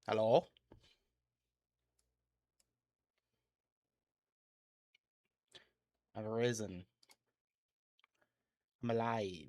Hello? I've arisen. I'm alive.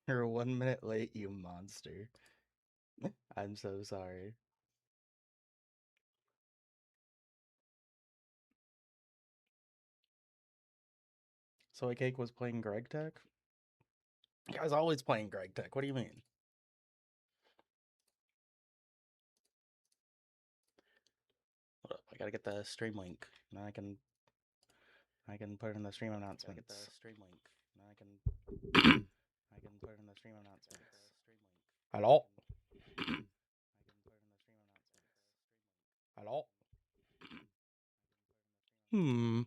You're 1 minute late, you monster. I'm so sorry. Soy Cake was playing Greg Tech? You guys always playing Greg Tech. What do you mean? Hold up, I gotta get the stream link. Now I can put it in the stream announcements. Get the stream link. Now I can put it in the stream announcements. Hello? Hello? Hmm.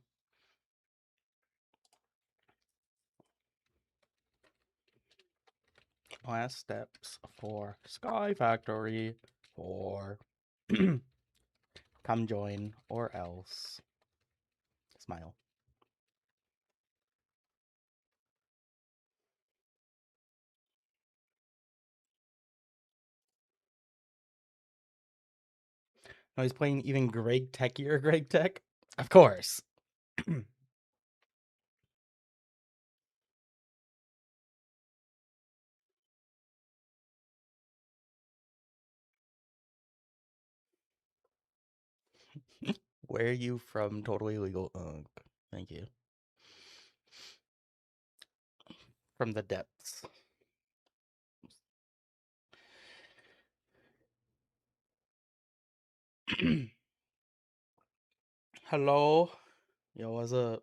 Last steps for Sky Factory for come join or else. Smile. No, he's playing even Greg Techier Greg Tech? Of course. Where are you from? Totally legal. Thank you. From the depths. Hello. Yo, what's up?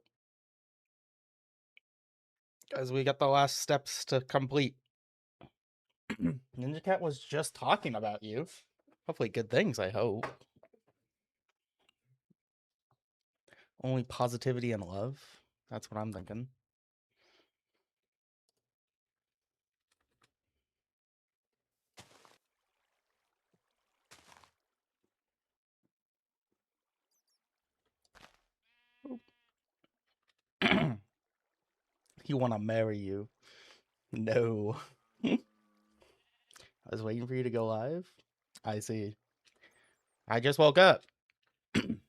Guys, we got the last steps to complete. Ninja Cat was just talking about you. Hopefully good things, I hope. Only positivity and love. That's what I'm thinking. He wanna marry you. No. I was waiting for you to go live. I see. I just woke up. And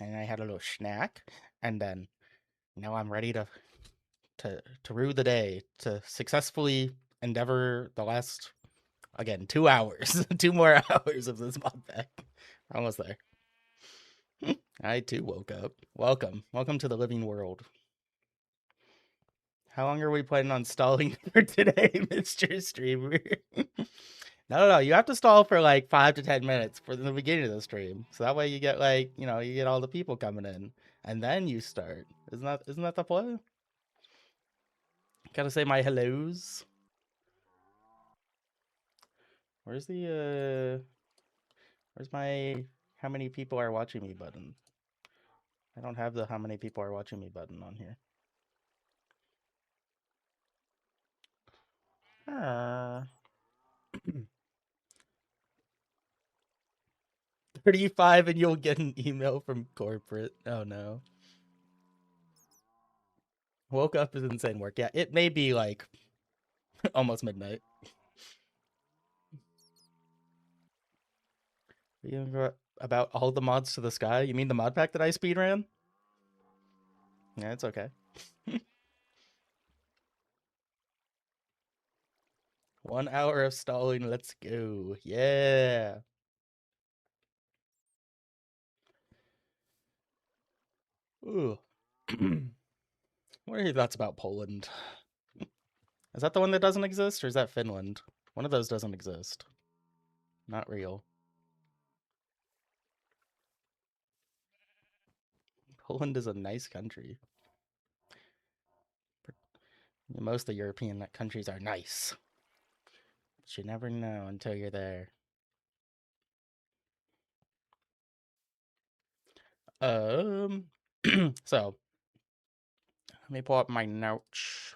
I had a little snack, and then now I'm ready to rue the day, to successfully endeavor the last, again, 2 hours. 2 more hours of this modpack. Almost there. I too woke up. Welcome. Welcome to the living world. How long are we planning on stalling for today, Mr. Streamer? No. You have to stall for like 5 to 10 minutes for the beginning of the stream. So that way you get like, you get all the people coming in. And then you start. Isn't that the play? Gotta say my hellos. Where's my how many people are watching me button? I don't have the how many people are watching me button on here. 35 and you'll get an email from corporate. Oh no. Woke up is insane work. Yeah, it may be like almost midnight. About all the mods to the sky? You mean the mod pack that I speedran? Yeah, it's okay. 1 hour of stalling. Let's go. Yeah. Ooh. What are your thoughts about Poland? Is that the one that doesn't exist, or is that Finland? One of those doesn't exist. Not real. Poland is a nice country. Most of the European countries are nice. But you never know until you're there. So let me pull up my notes.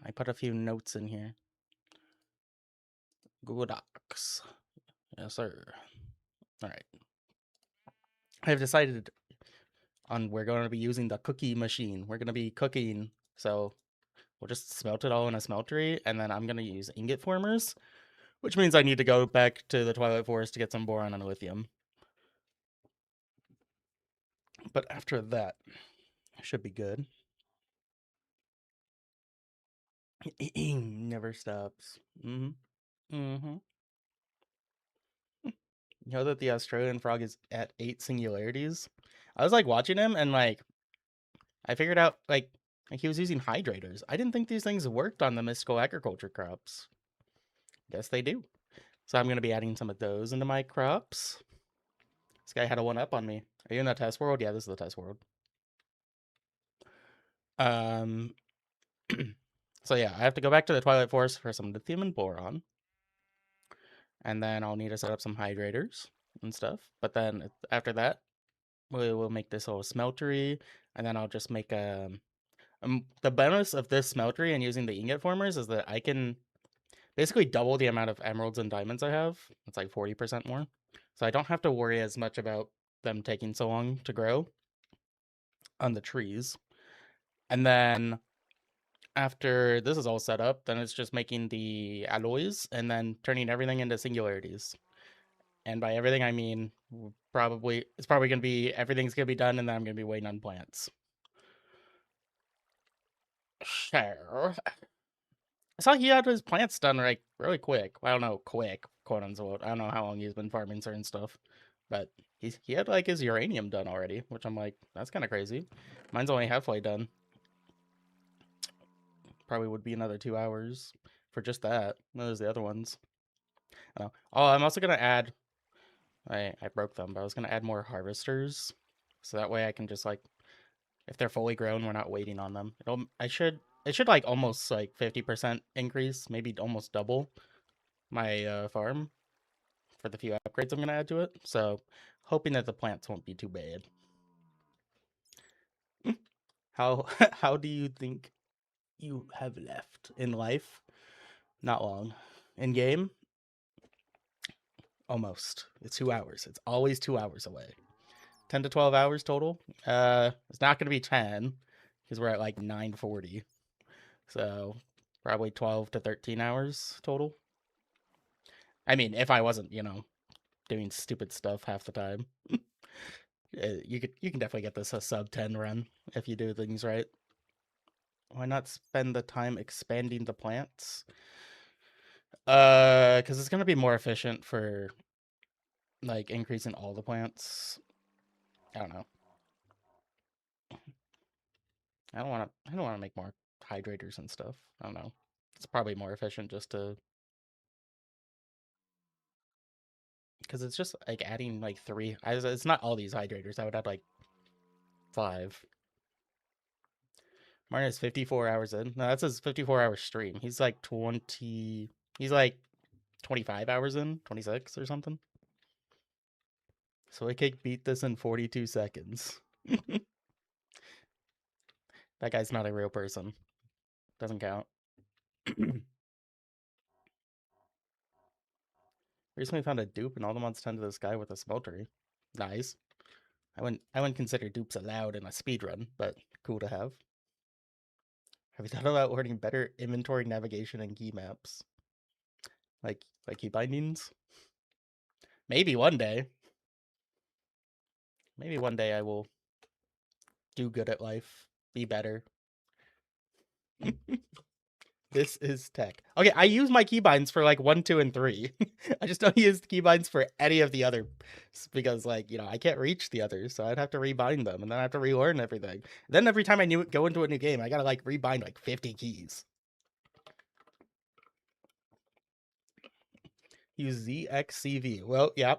I put a few notes in here. Google Docs. Yes, sir. All right. I have decided on we're going to be using the cookie machine. We're going to be cooking. So we'll just smelt it all in a smeltery, and then I'm going to use ingot formers, which means I need to go back to the Twilight Forest to get some boron and lithium. But after that, should be good. Never stops. Mm-hmm. Mm-hmm. You know that the Australian frog is at 8 singularities? I was like watching him and like I figured out like he was using hydrators. I didn't think these things worked on the mystical agriculture crops. Guess they do. So I'm gonna be adding some of those into my crops. This guy had a one up on me. Are you in the test world? Yeah, this is the test world. Um so yeah, I have to go back to the Twilight Forest for some lithium and boron. And then I'll need to set up some hydrators and stuff. But then after that, we will make this little smeltery, and then I'll just make the bonus of this smeltery and using the ingot formers is that I can basically double the amount of emeralds and diamonds I have. It's like 40% more. So I don't have to worry as much about them taking so long to grow on the trees. And then after this is all set up, then it's just making the alloys and then turning everything into singularities. And by everything I mean it's probably gonna be everything's gonna be done, and then I'm gonna be waiting on plants. Sure. I saw he had his plants done like really quick. Well, I don't know, quick, quote unquote. I don't know how long he's been farming certain stuff, but he had like his uranium done already, which I'm like, that's kind of crazy. Mine's only halfway done. Probably would be another 2 hours for just that. Those the other ones. I know. Oh, I'm also gonna add. I broke them, but I was gonna add more harvesters, so that way I can just like if they're fully grown, we're not waiting on them. It should like almost like 50% increase, maybe almost double my farm for the few upgrades I'm gonna add to it. So hoping that the plants won't be too bad. How how do you think you have left in life? Not long. In game, almost. It's 2 hours. It's always 2 hours away. 10 to 12 hours total. It's not gonna be 10 because we're at like 9:40. So probably 12 to 13 hours total. I mean, if I wasn't, doing stupid stuff half the time, you can definitely get this a sub 10 run if you do things right. Why not spend the time expanding the plants? Because it's gonna be more efficient for like increasing all the plants. I don't know. I don't want to make more hydrators and stuff. I don't know. It's probably more efficient just to because it's just like adding like three. It's not all these hydrators. I would add like 5. Martin is 54 hours in. No, that's his 54-hour stream. He's like 20. He's like 25 hours in, 26 or something. So I could beat this in 42 seconds. That guy's not a real person. Doesn't count. Recently found a dupe and all the mods tend to this guy with a smeltery. Nice. I wouldn't consider dupes allowed in a speedrun, but cool to have. Have you thought about learning better inventory navigation and key maps? Like key bindings? Maybe one day. Maybe one day I will do good at life. Be better. This is tech. Okay, I use my keybinds for like 1, 2, and 3. I just don't use the keybinds for any of the other because like, I can't reach the others, so I'd have to rebind them and then I have to relearn everything. Then every time I go into a new game, I gotta like rebind like 50 keys. Use ZXCV. Well, yeah.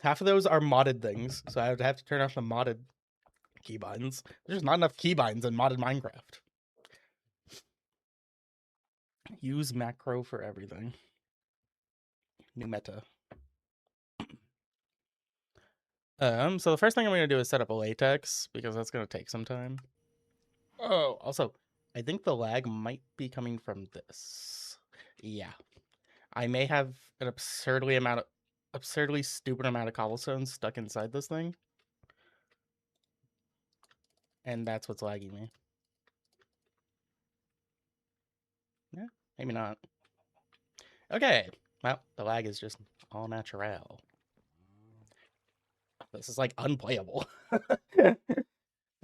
Half of those are modded things, so I would have to turn off the modded keybinds. There's not enough keybinds in modded Minecraft. Use macro for everything. New meta. So the first thing I'm gonna do is set up a latex because that's gonna take some time. Oh, also, I think the lag might be coming from this. Yeah, I may have an absurdly stupid amount of cobblestone stuck inside this thing. And that's what's lagging me. Yeah, maybe not. Okay. Well, the lag is just all natural. This is like unplayable.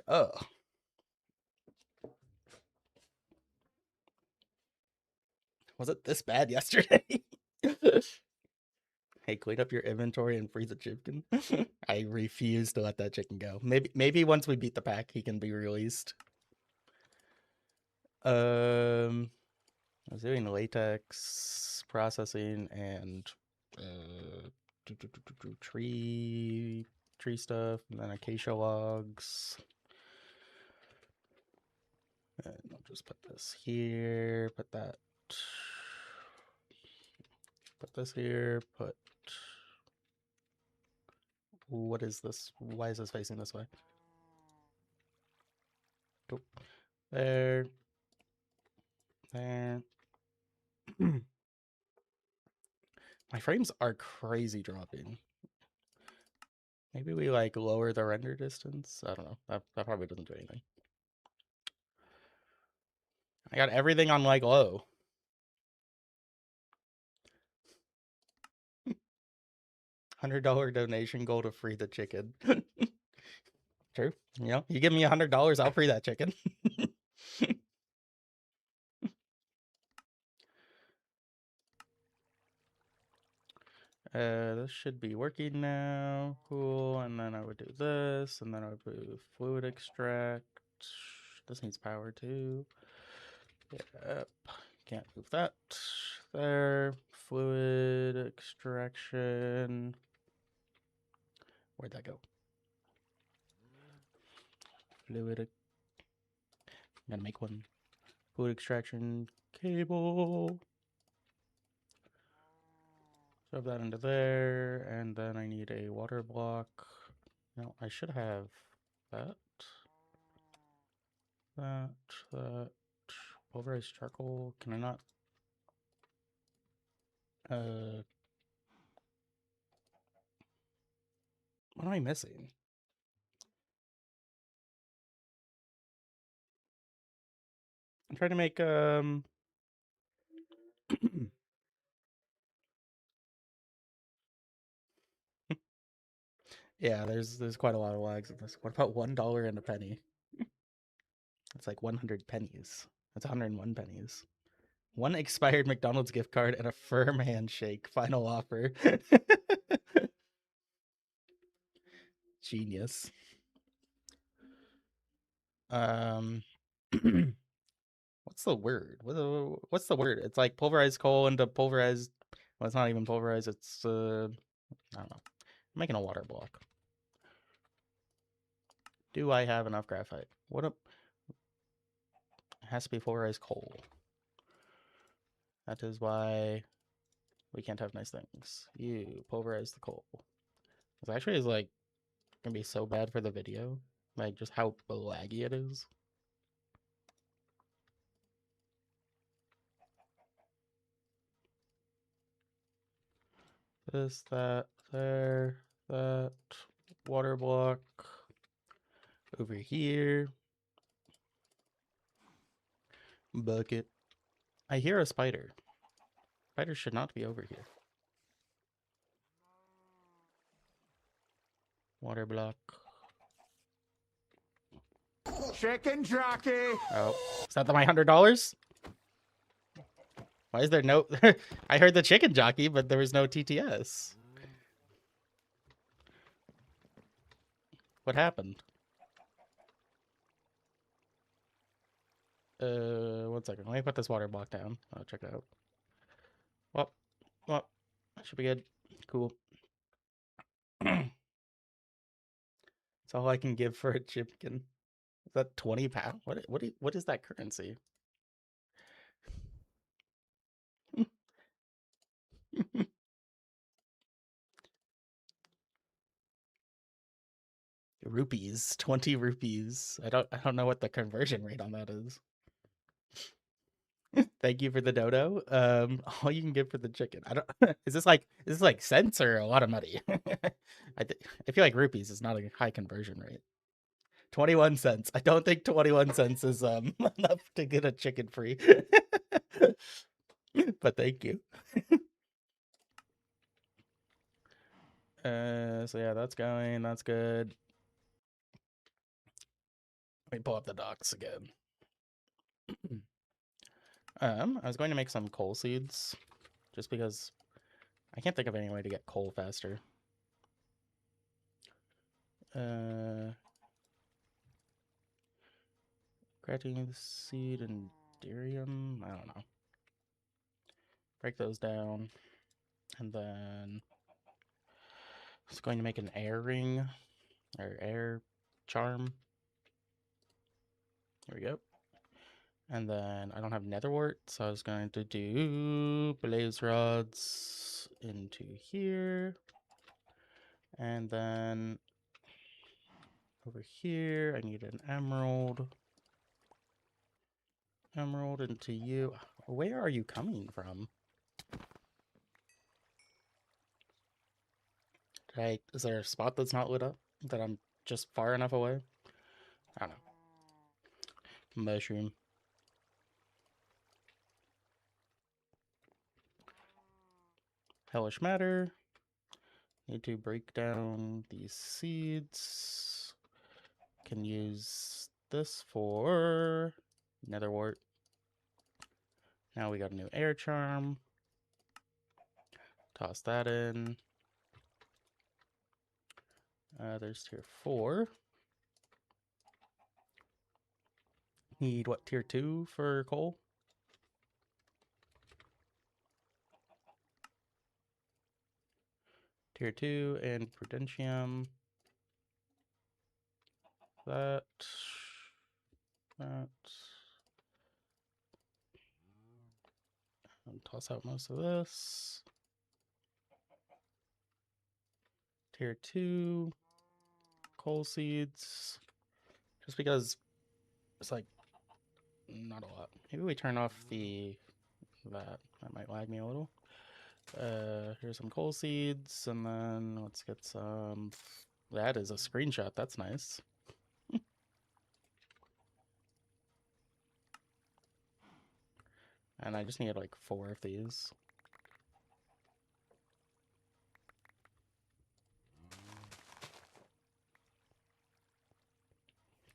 Oh. Was it this bad yesterday? Hey, clean up your inventory and free the chicken. I refuse to let that chicken go. Maybe once we beat the pack, he can be released. I was doing latex processing and tree stuff, and then acacia logs. And I'll just put this here, put this here, what is this? Why is this facing this way? Go there. There. My frames are crazy dropping. Maybe we like lower the render distance. I don't know. That probably doesn't do anything. I got everything on like low. $100 donation goal to free the chicken. True. You know, you give me $100, I'll free that chicken. This should be working now. Cool. And then I would do this, and then I would do fluid extract. This needs power too. Yep. Can't move that. There. Fluid extraction. Where'd that go? Fluid. I'm gonna make one. Fluid extraction cable. Shove that into there, and then I need a water block. No, I should have that. That. Pulverized charcoal. Can I not? What am I missing? I'm trying to make yeah, there's quite a lot of lags in this. What about $1 and a penny? It's like 100 pennies. That's 101 pennies. One expired McDonald's gift card and a firm handshake. Final offer. Genius. What's the word? What's the word? It's like pulverized coal into pulverized. Well, it's not even pulverized. It's I don't know. I'm making a water block. Do I have enough graphite? What up? It has to be pulverized coal. That is why we can't have nice things. You pulverize the coal. This actually is like gonna be so bad for the video. Like just how laggy it is. This, that, there, that, water block over here. Bucket. I hear a spider. Spiders should not be over here. Water block. Chicken jockey. Oh, is that my $100? Why is there no? I heard the chicken jockey, but there was no TTS. What happened? 1 second. Let me put this water block down. I'll check it out. Well, that should be good. Cool. That's all I can give for a chicken. Is that 20 pounds? What is that currency? Rupees, 20 rupees. I don't know what the conversion rate on that is. Thank you for the dodo. All you can get for the chicken. I don't. Is this like cents or a lot of money? I feel like rupees is not a high conversion rate. 21 cents. I don't think 21 cents is enough to get a chicken free. But thank you. So yeah, that's going. That's good. Let me pull up the docs again. I was going to make some coal seeds, just because I can't think of any way to get coal faster. Crafting the seed and derium. I don't know. Break those down, and then it's going to make an air ring or air charm. Here we go. And then I don't have nether wart, so I was going to do blaze rods into here. And then over here, I need an emerald. Emerald into you. Where are you coming from? Is there a spot that's not lit up? That I'm just far enough away? I don't know. Mushroom. Hellish matter. Need to break down these seeds. Can use this for nether wart. Now we got a new air charm. Toss that in. There's tier 4. Need what, tier 2 for coal? Tier 2 and prudentium. That. And toss out most of this. Tier 2. Coal seeds. Just because it's like not a lot. Maybe we turn off that might lag me a little. Here's some coal seeds, and then let's get some. That is a screenshot. That's nice. And I just need like 4 of these.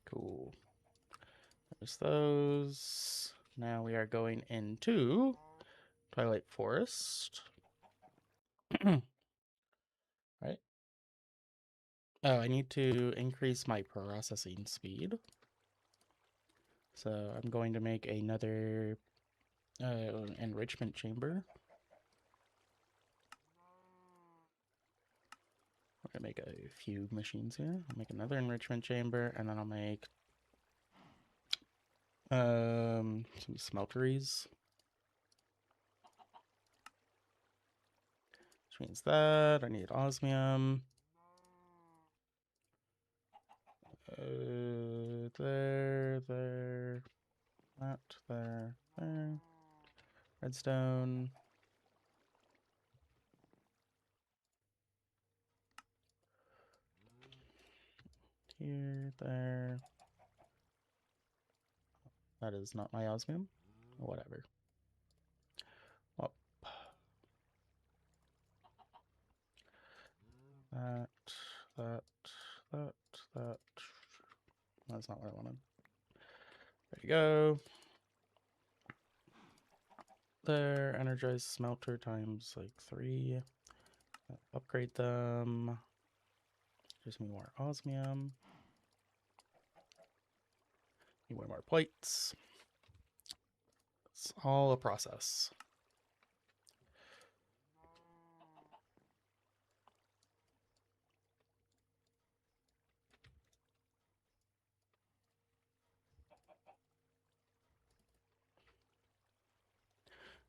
Cool. There's those. Now we are going into Twilight Forest. Right? Oh, I need to increase my processing speed. So I'm going to make another enrichment chamber. We're gonna make a few machines here. I'll make another enrichment chamber, and then I'll make some smelteries. Which means that I need osmium. There, that, there. Redstone. Here, there. That is not my osmium. Whatever. Well, that. That's not what I wanted. There you go. There, energize smelter times like 3. Upgrade them. Gives me more osmium. Need more plates. It's all a process.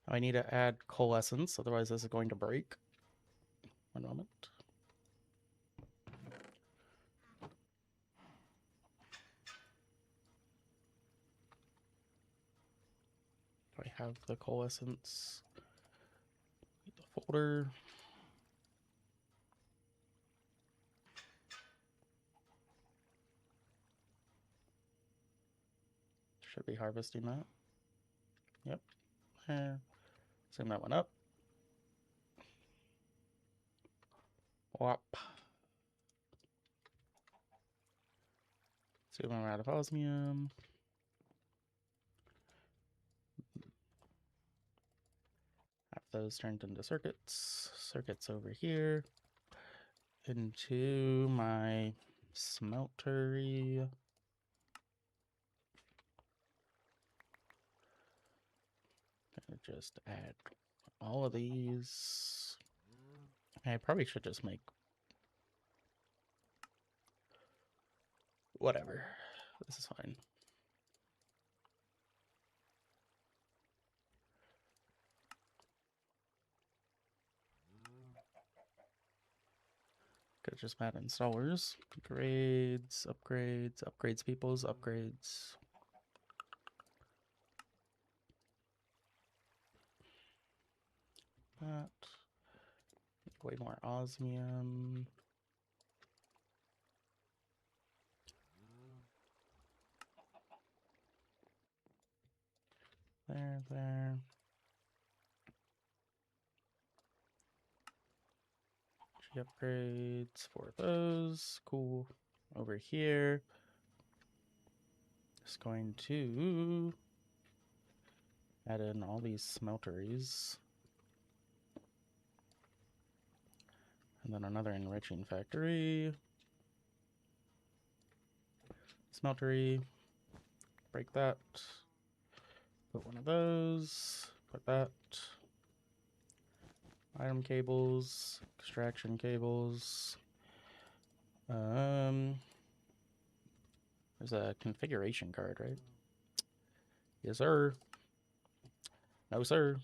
I need to add coalescence, otherwise this is going to break. One moment. Do I have the coalescence? The folder. Should be harvesting that. Yep. There. Zoom that one up. Whop. Zoom out of osmium. Have those turned into circuits. Circuits over here. Into my smeltery. Gonna just add all of these. I probably should just make whatever. This is fine. Could just add installers. Upgrades, upgrades, upgrades, peoples, upgrades. That. Way more osmium. There. G upgrades for those. Cool. Over here. Just going to add in all these smelteries. And then another enriching factory. Smeltery. Break that. Put one of those. Put that. Item cables. Extraction cables. There's a configuration card, right? Yes, sir. No, sir.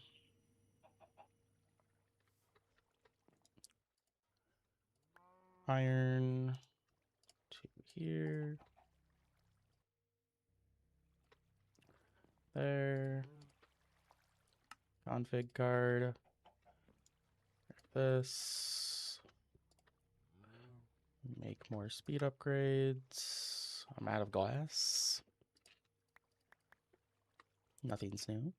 Iron to here. There. Config card. This. Make more speed upgrades. I'm out of glass. Nothing's new.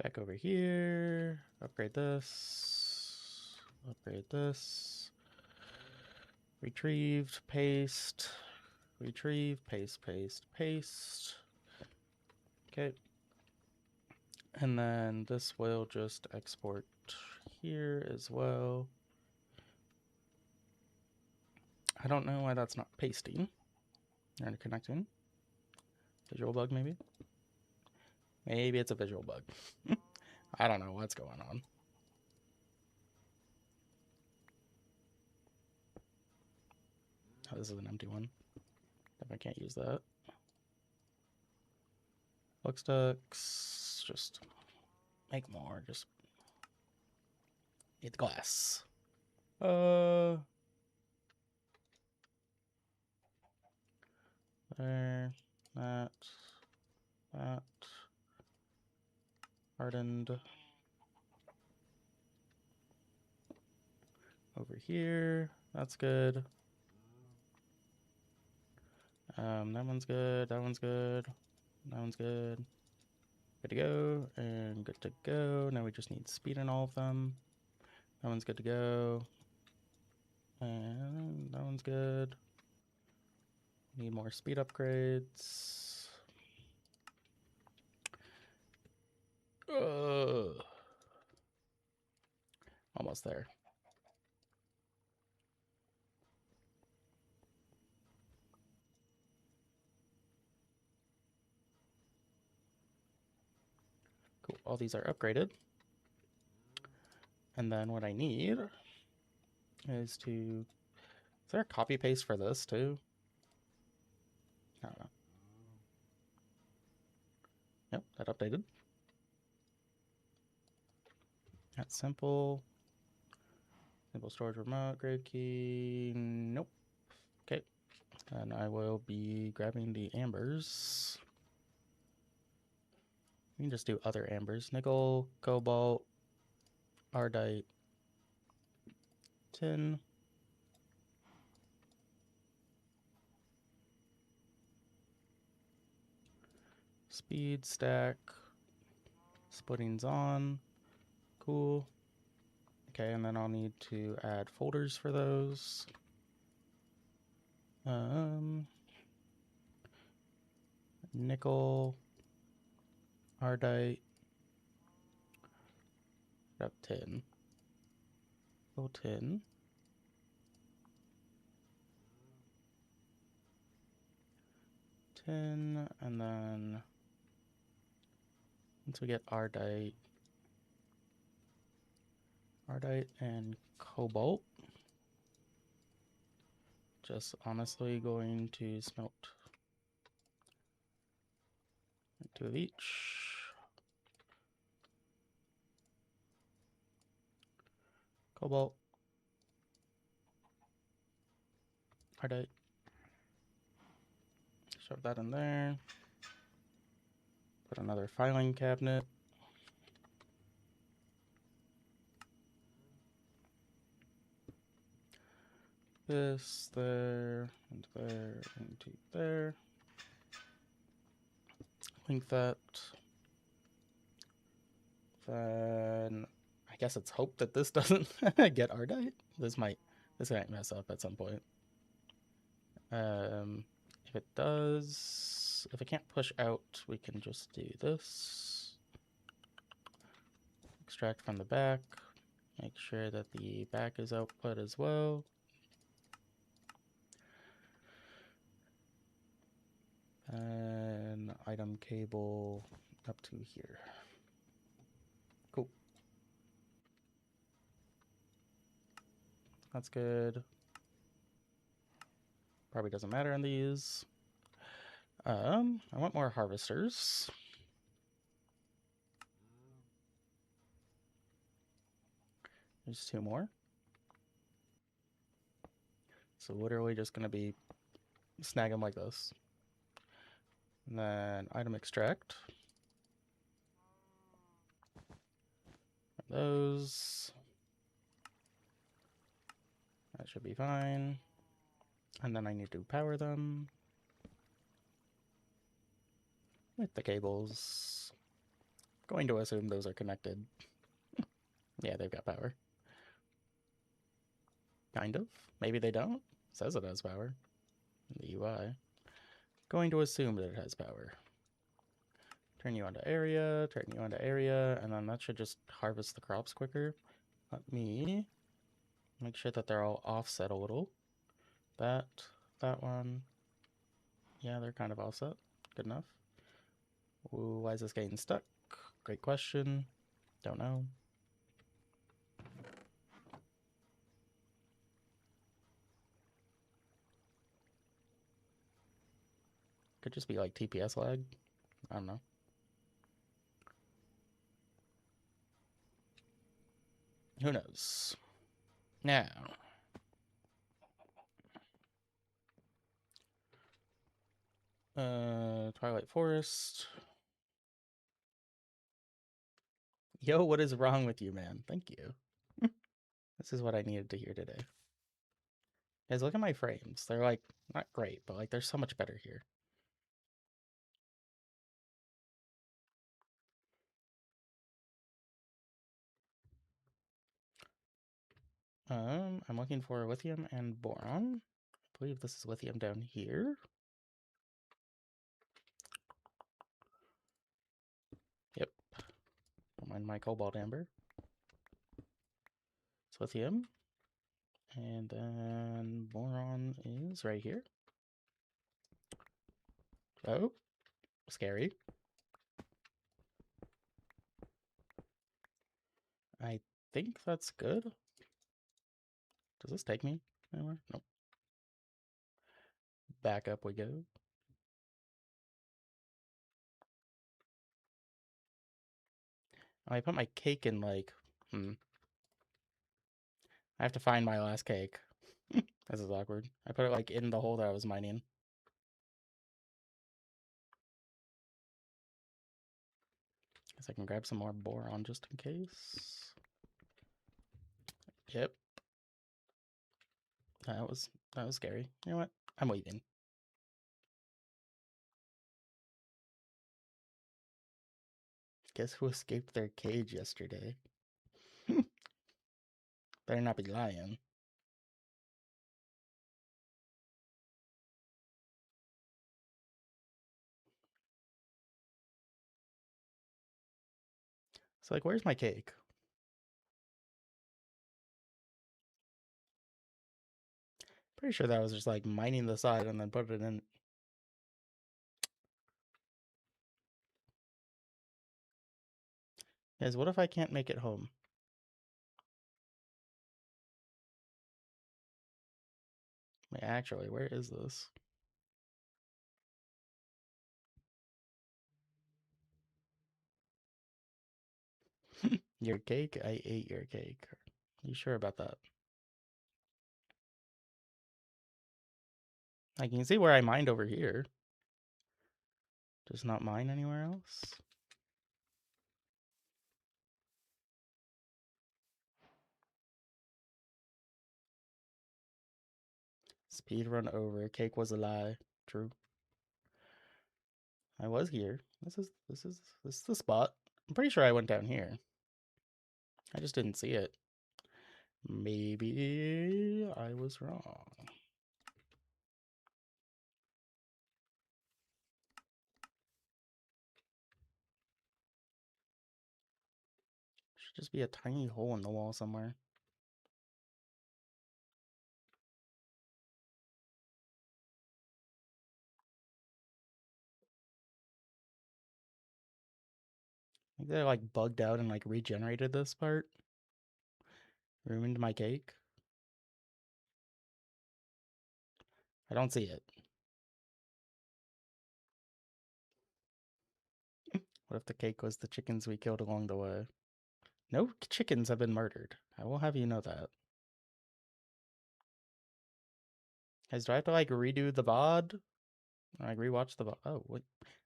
Back over here. Upgrade this. Upgrade this. Retrieved. Paste. Retrieve. Paste, paste, paste. Okay. And then this will just export here as well. I don't know why that's not pasting or connecting. Visual bug, maybe? Maybe it's a visual bug. I don't know what's going on. Oh, this is an empty one. I can't use that. Flux ducts. Just make more. Just need the glass. There. That. Hardened. Over here. That's good. That one's good. That one's good. That one's good. Good to go. And good to go. Now we just need speed in all of them. That one's good to go. And that one's good. Need more speed upgrades. Almost there. Cool. All these are upgraded. And then what I need is to... Is there a copy paste for this too? I don't know. Yep, that updated. That's simple. Simple storage remote, grade key. Nope. Okay. And I will be grabbing the ambers. We can just do other ambers. Nickel, cobalt, ardite, tin. Speed stack. Splitting's on. Cool. Okay, and then I'll need to add folders for those. Nickel, ardite, up tin. Go tin. Tin, and then once we get ardite and cobalt, just honestly going to smelt 2 of each. Cobalt, ardite, shove that in there. Put another filing cabinet. This there, and there, into there. Link that. Then I guess it's hope that this doesn't get ardite. This might mess up at some point. If it does, if it can't push out, we can just do this. Extract from the back. Make sure that the back is output as well. And item cable up to here. Cool. That's good. Probably doesn't matter on these. I want more harvesters. There's 2 more. So literally just gonna be snag them like this. And then item extract. Those. That should be fine. And then I need to power them with the cables. Going to assume those are connected. Yeah, they've got power. Kind of. Maybe they don't. It says it has power in the UI. Going to assume that it has power. Turn you onto area, and then that should just harvest the crops quicker. Let me make sure that they're all offset a little. That one. Yeah, they're kind of offset. Good enough. Ooh, why is this getting stuck? Great question. Don't know. Could just be like TPS lag. I don't know. Who knows? Now. Twilight Forest. Yo, what is wrong with you, man? Thank you. This is what I needed to hear today. Guys, look at my frames. They're like, not great, but like they're so much better here. I'm looking for lithium and boron. I believe this is lithium down here. Yep. Don't mind my cobalt amber. It's lithium. And then boron is right here. Oh, scary. I think that's good. Does this take me anywhere? Nope. Back up we go. I put my cake in like, I have to find my last cake. This is awkward. I put it like in the hole that I was mining. Guess I can grab some more boron just in case. Yep. That was scary. You know what? I'm waiting. Guess who escaped their cage yesterday? Better not be lying. It's like, where's my cake? Pretty sure that was just like mining the side and then put it in. Guys, what if I can't make it home? Wait, actually, where is this? Your cake? I ate your cake. You sure about that? I can see where I mined over here. Just not mine anywhere else. Speed run over. Cake was a lie. True. I was here. This is the spot. I'm pretty sure I went down here. I just didn't see it. Maybe I was wrong. Should just be a tiny hole in the wall somewhere. I think they like bugged out and like regenerated this part. Ruined my cake. I don't see it. What if the cake was the chickens we killed along the way? No chickens have been murdered. I will have you know that. Guys, do I have to like redo the VOD? Or like rewatch the VOD? Oh, what?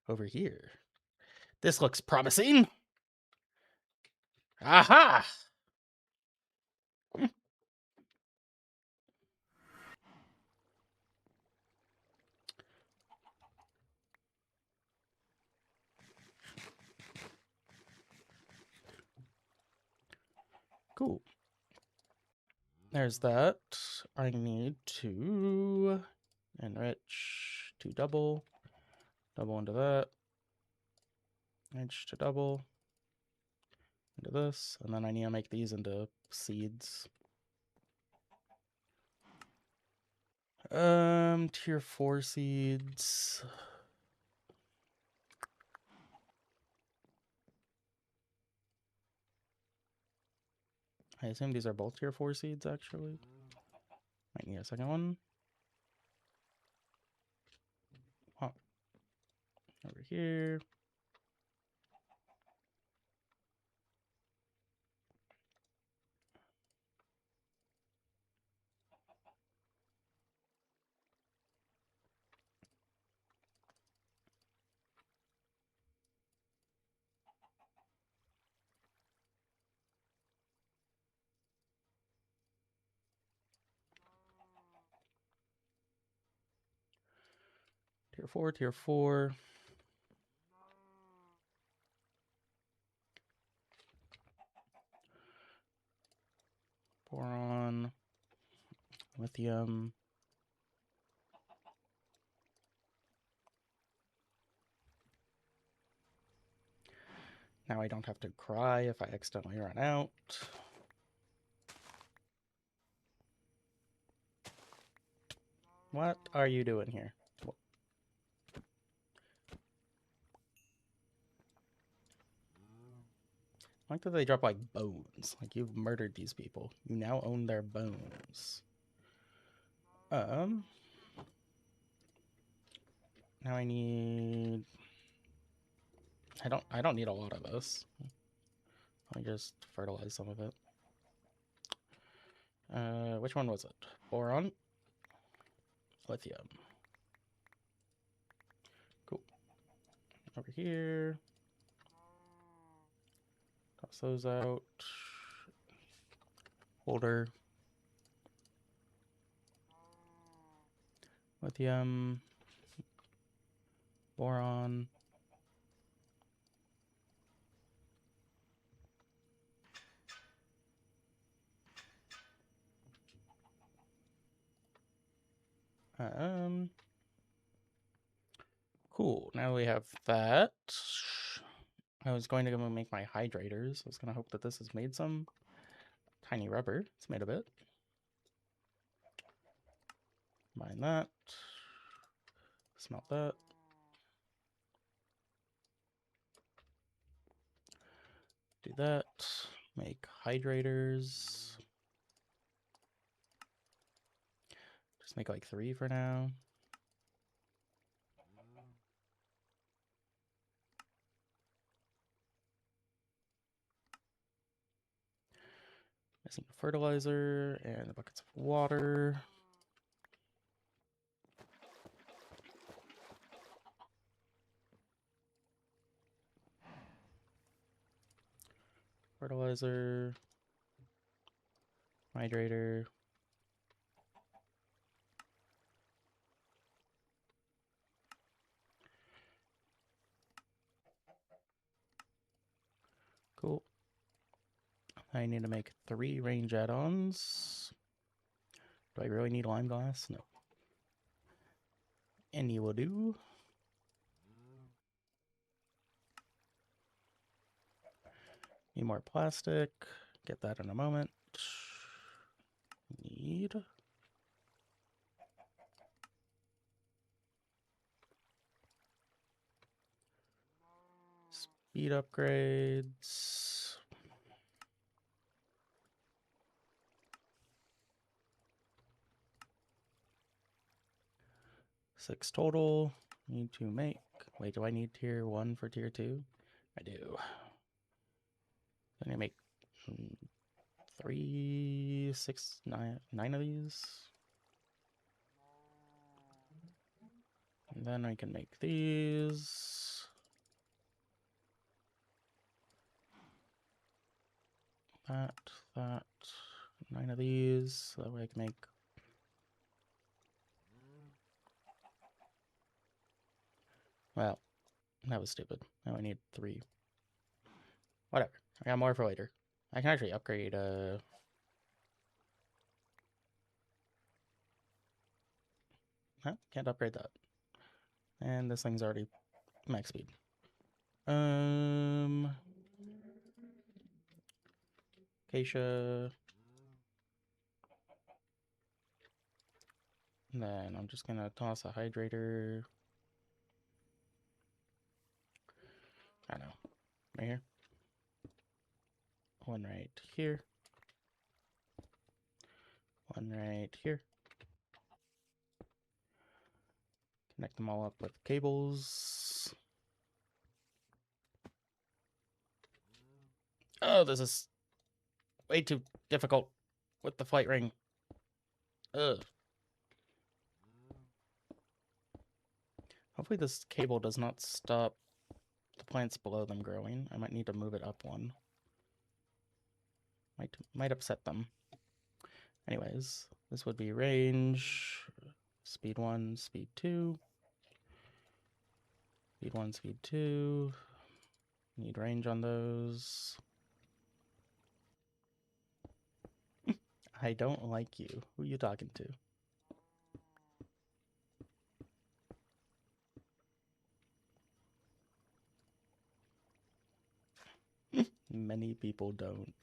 Over here. This looks promising. Aha! Cool. There's that. I need to enrich to double into that, enrich to double into this, and then I need to make these into seeds. Tier 4 seeds. I assume these are both tier 4 seeds, actually. Might need a second one. Oh. Over here. Tier 4, tier 4. Boron. Lithium. Now I don't have to cry if I accidentally run out. What are you doing here? Like that they drop like bones. Like you've murdered these people. You now own their bones. Now I need I don't need a lot of this. Let me just fertilize some of it. Which one was it? Boron? Lithium. Cool. Over here. Cross those out. Holder. Lithium. Boron. Cool. Now we have that. I was going to go make my hydrators. I was going to hope that this has made some tiny rubber. It's made a bit. Mine that. Smelt that. Do that. Make hydrators. Just make like 3 for now. Missing fertilizer and the buckets of water. Fertilizer. Hydrator. Cool. I need to make 3 range add-ons. Do I really need lime glass? No. Any will do. Need more plastic. Get that in a moment. Need speed upgrades. Six total. Need to make. Wait, do I need tier 1 for tier 2? I do. I need to make 3, 6, 9 of these. And then I can make these. That. 9 of these. So that way I can make. Well, that was stupid. Now I need 3. Whatever. I got more for later. I can actually upgrade, Huh? Can't upgrade that. And this thing's already max speed. Acacia. And then I'm just gonna toss a hydrator. I don't know. Right here. One right here. One right here. Connect them all up with cables. Oh, this is way too difficult with the flight ring. Ugh. Hopefully this cable does not stop the plants below them growing. I might need to move it up one. Might upset them. Anyways, this would be range, speed 1, speed 2. Speed 1, speed 2. Need range on those. I don't like you. Who are you talking to? Many people don't.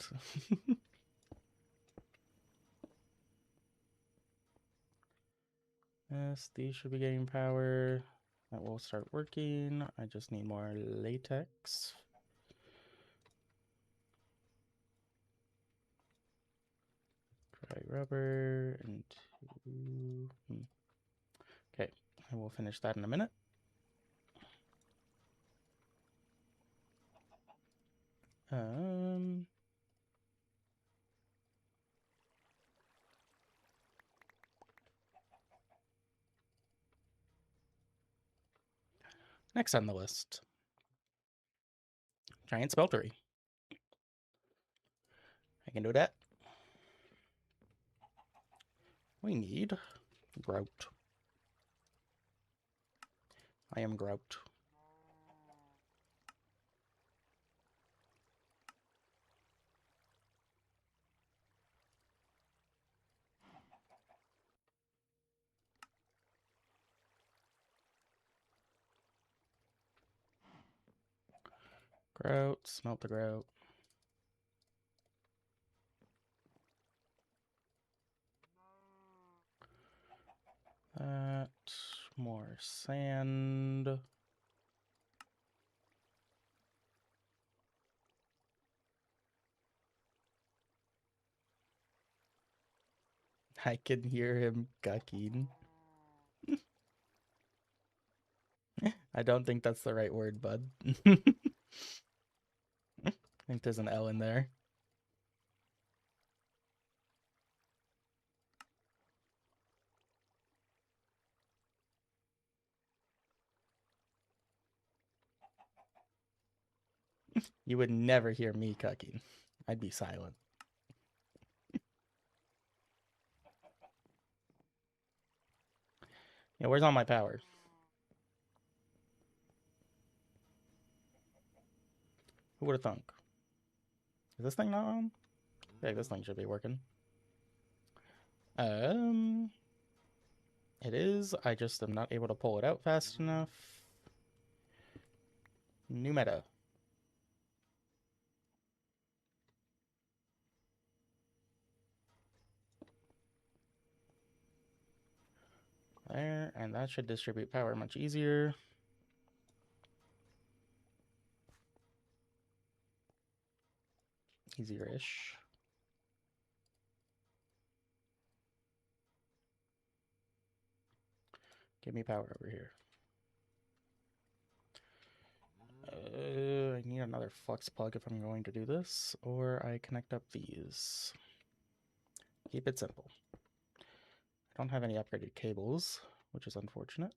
Yes, these should be getting power. That will start working. I just need more latex. Dry rubber and 2. Okay, I will finish that in a minute. Next on the list, giant Smeltery. can do that. We need grout. I am grout. Grout, smelt the grout. That, more sand. I can hear him gucking. I don't think that's the right word, bud. I think there's an L in there. You would never hear me cucking. I'd be silent. Yeah, where's all my power? Who would have thunk? Is this thing not on? Yeah, this thing should be working. It is. I just am not able to pull it out fast enough. New meta. There, and that should distribute power much easier. Easier-ish. Give me power over here. I need another flux plug if I'm going to do this, or I connect up these. Keep it simple. I don't have any upgraded cables, which is unfortunate.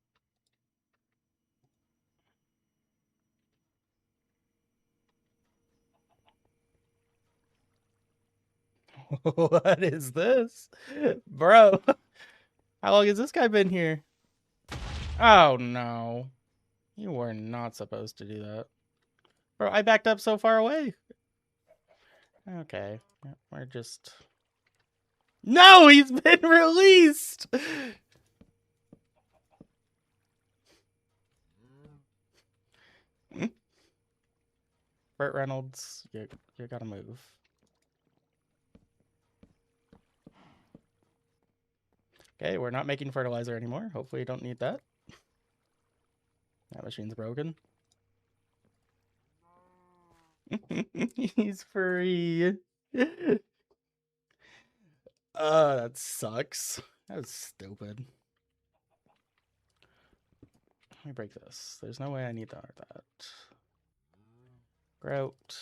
What is this? Bro, how long has this guy been here? Oh, no. You were not supposed to do that. Bro, I backed up so far away. Okay, we're just... No, he's been released! Burt Reynolds, you gotta move. Okay, we're not making fertilizer anymore. Hopefully you don't need that. That machine's broken. He's free. That sucks. That was stupid. Let me break this. There's no way I need that. Grout.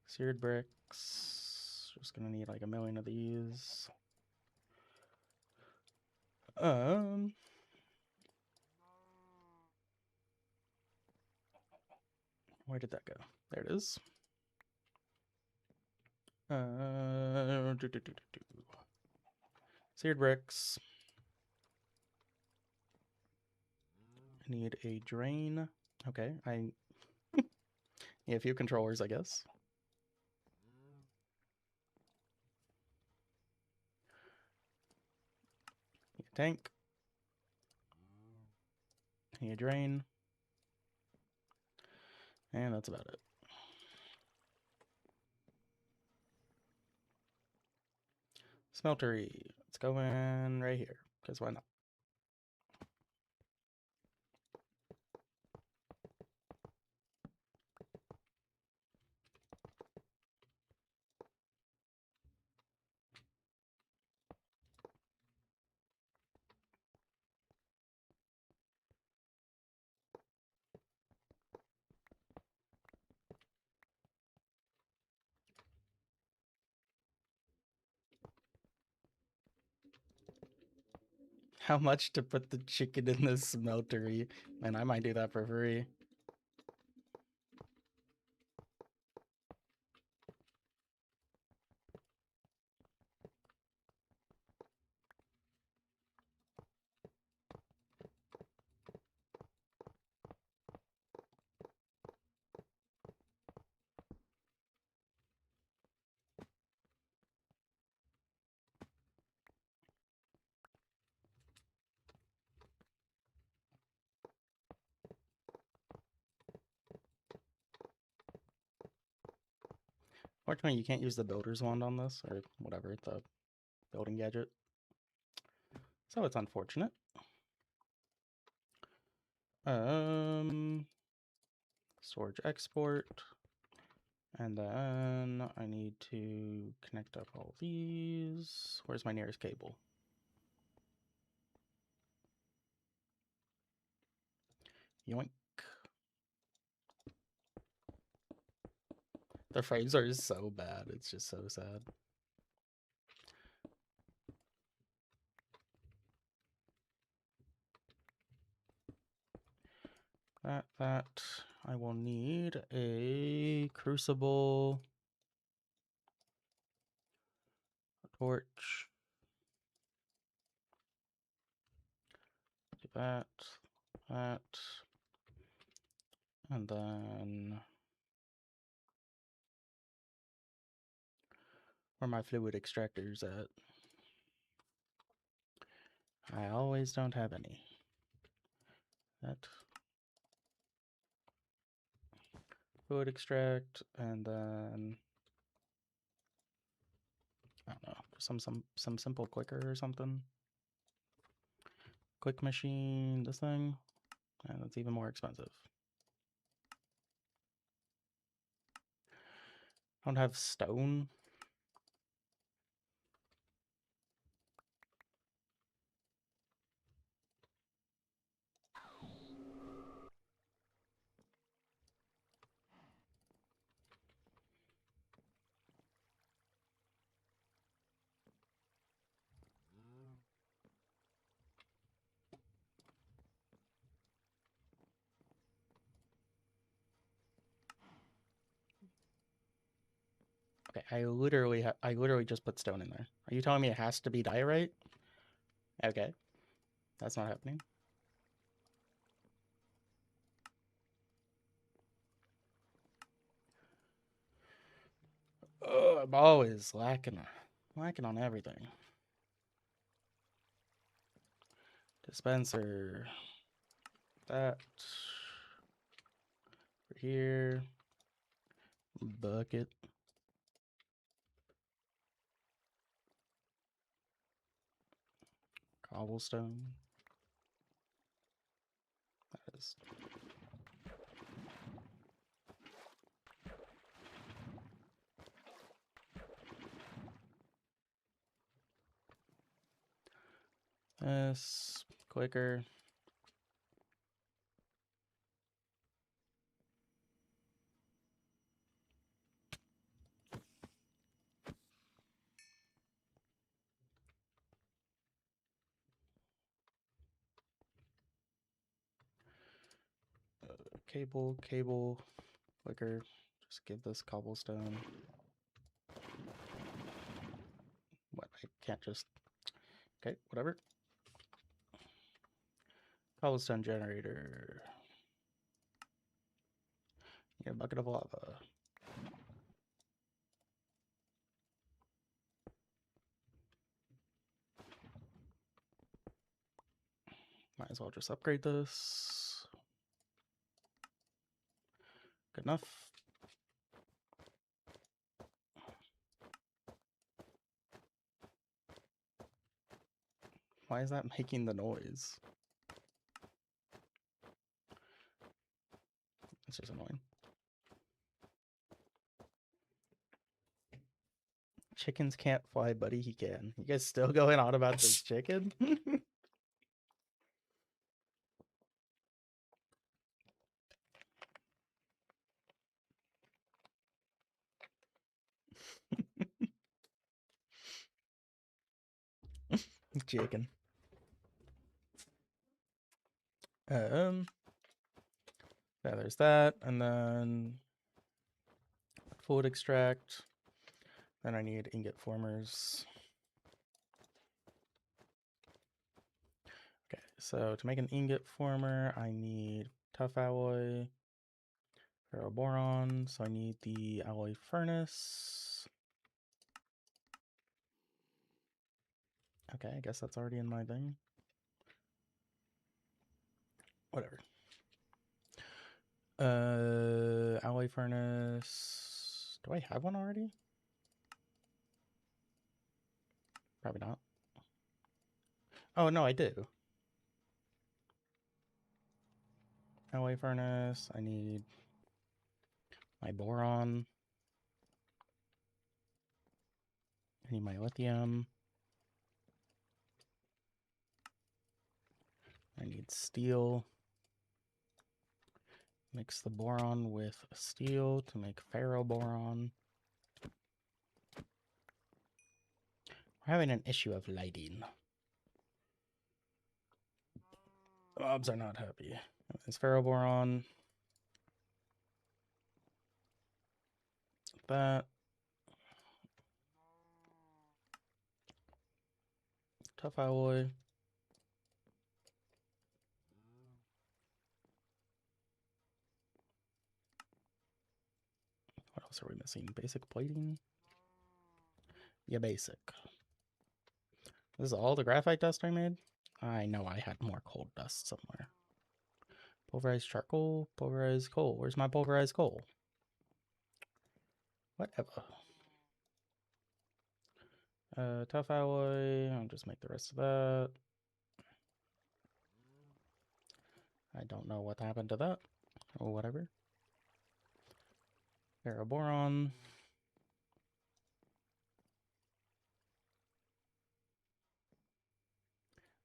Seared bricks. Just gonna need like a million of these. Where did that go? There it is. Seared bricks. I need a drain. Okay, I need a few controllers, I guess. Need a tank. Need a drain. And that's about it. Smeltery. Let's go in right here, because why not? How much to put the chicken in the smeltery? Man, I might do that for free. Fortunately, you can't use the builder's wand on this, or whatever, the building gadget. So it's unfortunate. Storage export. And then I need to connect up all these. Where's my nearest cable? Yoink. The frames are so bad. It's just so sad. That. I will need a crucible, a torch. Do that. And then where my fluid extractors at? I always don't have any. That fluid extract, and then I don't know, some simple clicker or something. Quick machine, this thing, and it's even more expensive. I don't have stone. Okay, I literally just put stone in there. Are you telling me it has to be diorite? Okay, that's not happening. Oh, I'm always lacking on everything. Dispenser. That. Over here. Bucket. Cobblestone. That is. This. Quicker. Cable. Quicker. Just give this cobblestone. What? I can't just. Okay, whatever. Cobblestone generator. Get a bucket of lava. Might as well just upgrade this. Good enough. Why is that making the noise? It's just annoying. Chickens can't fly, buddy. He can. You guys still going on about this chicken? Chicken. Yeah, there's that, and then fluid extract. Then I need ingot formers. Okay, so to make an ingot former, I need tough alloy, ferroboron. So I need the alloy furnace. Okay, I guess that's already in my thing. Whatever. Alloy furnace, Do I have one already? Probably not. Oh, no, I do. Alloy furnace. I need my boron. I need my lithium. I need steel. Mix the boron with steel to make ferroboron. We're having an issue of lighting. The mobs are not happy. It's ferroboron. That. Tough alloy. What else are we missing? Basic plating? Yeah, basic. This is all the graphite dust I made? I know I had more coal dust somewhere. Pulverized charcoal, pulverized coal. Where's my pulverized coal? Whatever. Tough alloy. I'll just make the rest of that. I don't know what happened to that. Or whatever. Ferroboron.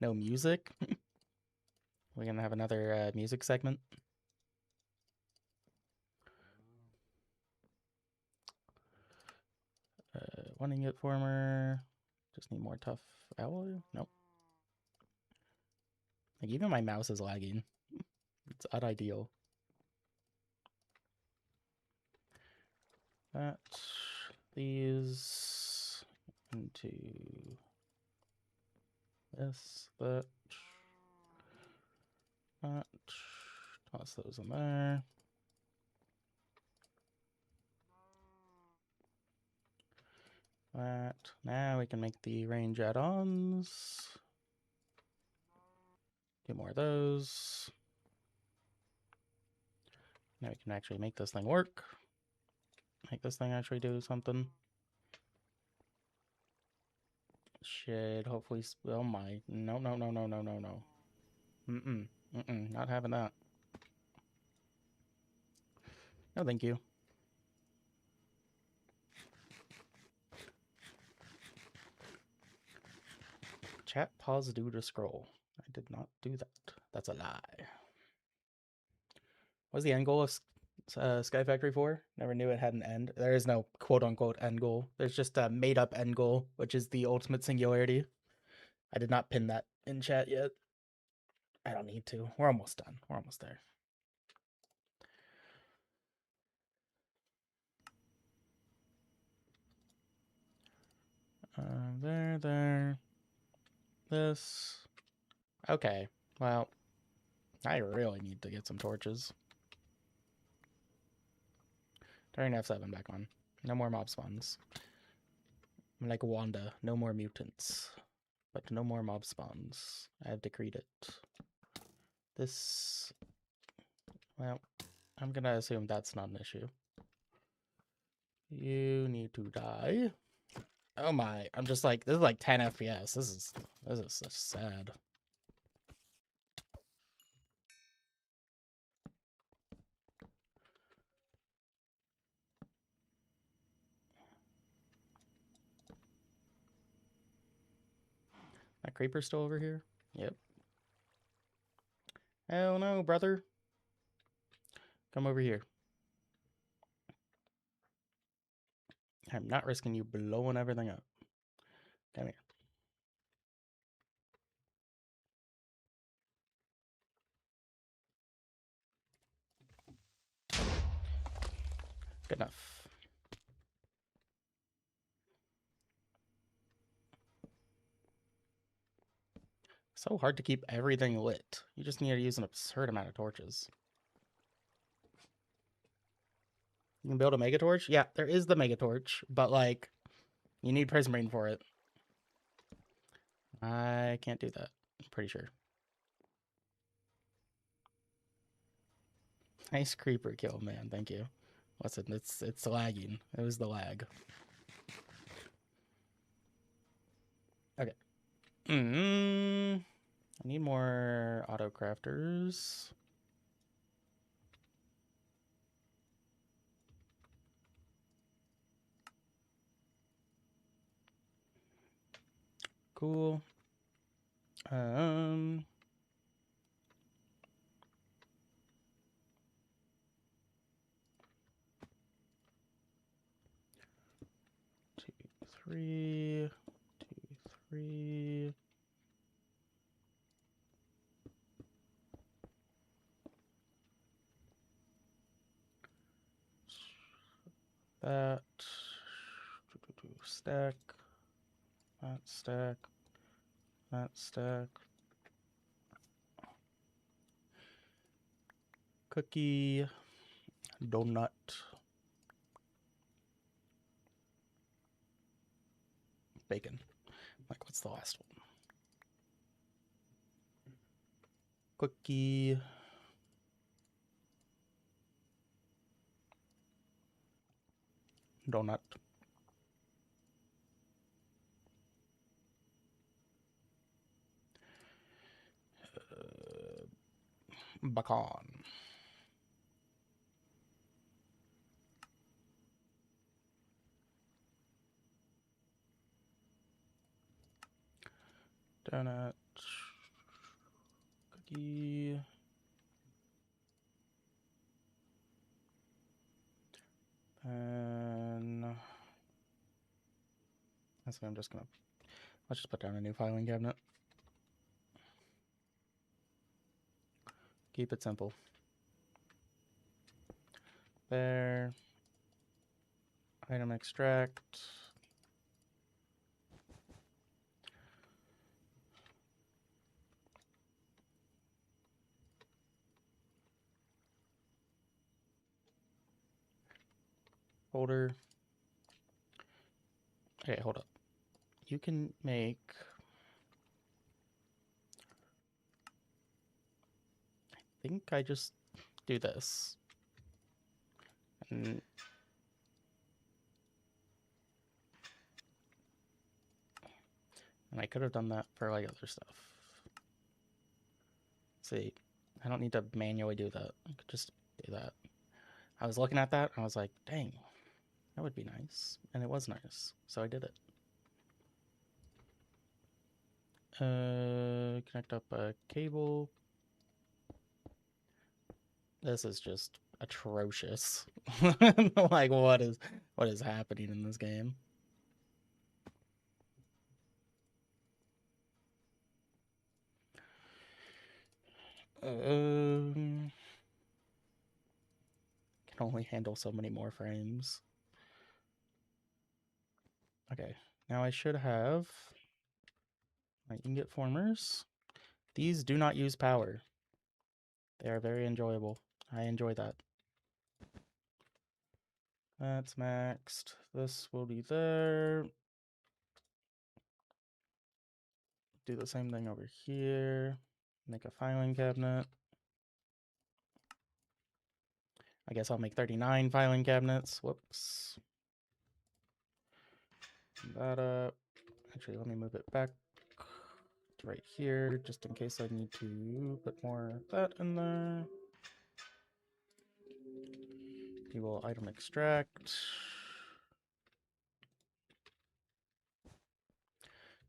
No music. We're gonna have another music segment. One ingot former. Just need more tough alloy. Nope. Like even my mouse is lagging. It's unideal. That. These into this. That. That. Toss those in there. That. Now we can make the range add-ons. Get more of those. Now we can actually make this thing work. Make this thing actually do something. Should hopefully... Oh my. No, no, no, no, no, no, no. Mm-mm. Mm-mm. Not having that. No, thank you. Chat pause due to scroll. I did not do that. That's a lie. What was the end goal of Sky Factory 4? Never knew it had an end. There is no quote-unquote end goal. There's just a made-up end goal, which is the ultimate singularity. I did not pin that in chat yet. I don't need to. We're almost done. We're almost there. There. This. Okay. Well, I really need to get some torches. Turn F7 back on. No more mob spawns. I'm like Wanda. No more mutants. But no more mob spawns. I have decreed it. This... Well, I'm gonna assume that's not an issue. You need to die. Oh my, I'm just like, this is like 10 FPS. This is such sad. That creeper's still over here? Yep. Hell no, brother. Come over here. I'm not risking you blowing everything up. Come here. Good enough. So hard to keep everything lit. You just need to use an absurd amount of torches. You can build a mega torch? Yeah, there is the mega torch, but like, you need prismarine for it. I can't do that. I'm pretty sure. Nice creeper kill, man. Thank you. Listen, it's lagging. It was the lag. Okay. I need more auto crafters. Cool. 2, 3, 2, 3. That stack, that stack, that stack. Cookie, donut. Bacon. Like, what's the last one? Cookie. Donut. Bacon. Donut. Cookie. And that's what I'm just gonna. Let's just put down a new filing cabinet. Keep it simple. There. Item extract. Folder. Okay, hold up. You can make. I think I just do this. And I could have done that for like other stuff. See, I don't need to manually do that. I could just do that. I was looking at that and I was like, dang, that would be nice. And it was nice. So I did it. Connect up a cable. This is just atrocious. Like, what is happening in this game? Can only handle so many more frames. Okay, now I should have my ingot formers. These do not use power. They are very enjoyable. I enjoy that. That's maxed. This will be there. Do the same thing over here. Make a filing cabinet. I guess I'll make 39 filing cabinets. Whoops. That up. Actually, let me move it back to right here, just in case I need to put more of that in there. We will item extract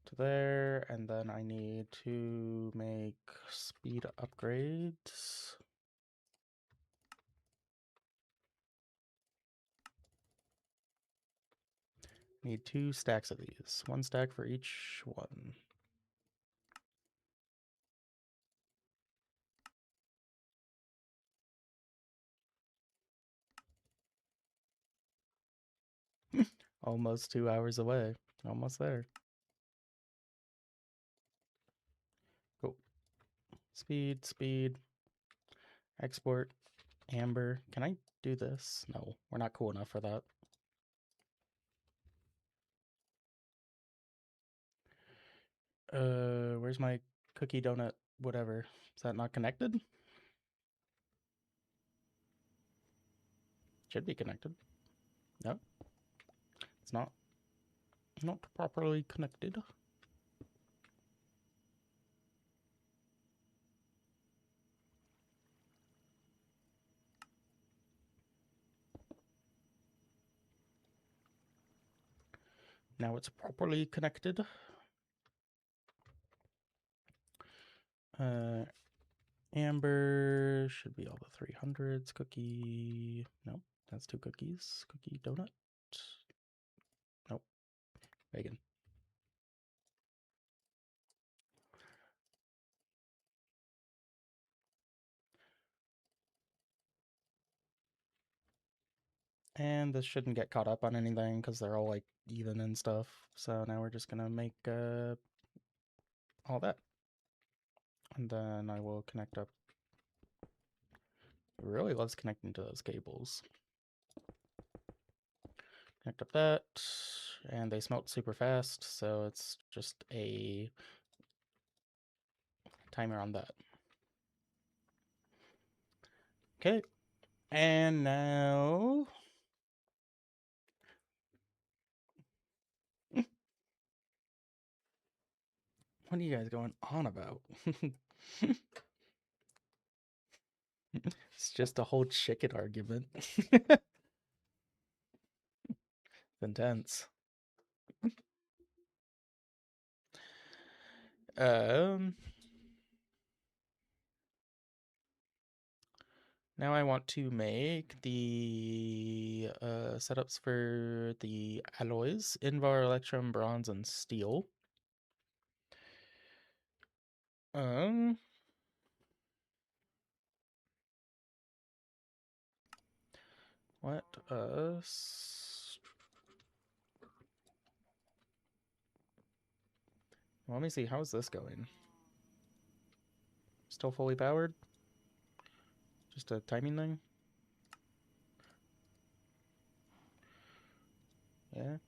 to there, and then I need to make speed upgrades. Need 2 stacks of these, 1 stack for each one. Almost 2 hours away. Almost there. Cool. Speed, speed. Export. Amber. Can I do this? No, we're not cool enough for that. Where's my cookie donut whatever? Is that not connected? Should be connected. No, it's not. Not properly connected. Now it's properly connected. Amber should be all the 300s. Cookie. Nope, that's 2 cookies. Cookie donut. Nope. Bacon. And this shouldn't get caught up on anything because they're all like even and stuff. So now we're just gonna make all that. And then I will connect up. It really loves connecting to those cables. Connect up that. And they smelt super fast, so it's just a timer on that. Okay. And now what are you guys going on about? It's just a whole chicken argument. Intense. Now I want to make the setups for the alloys, Invar, Electrum, Bronze, and Steel. Let us... Let me see, how's this going? Still fully powered? Just a timing thing? Yeah.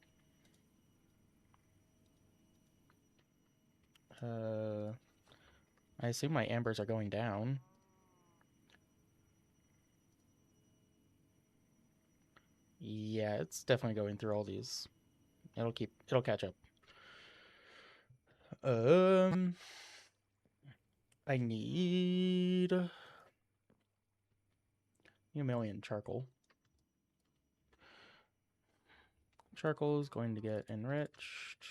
I assume my ambers are going down. Yeah, it's definitely going through all these. It'll catch up. I need a million charcoal. Charcoal is going to get enriched.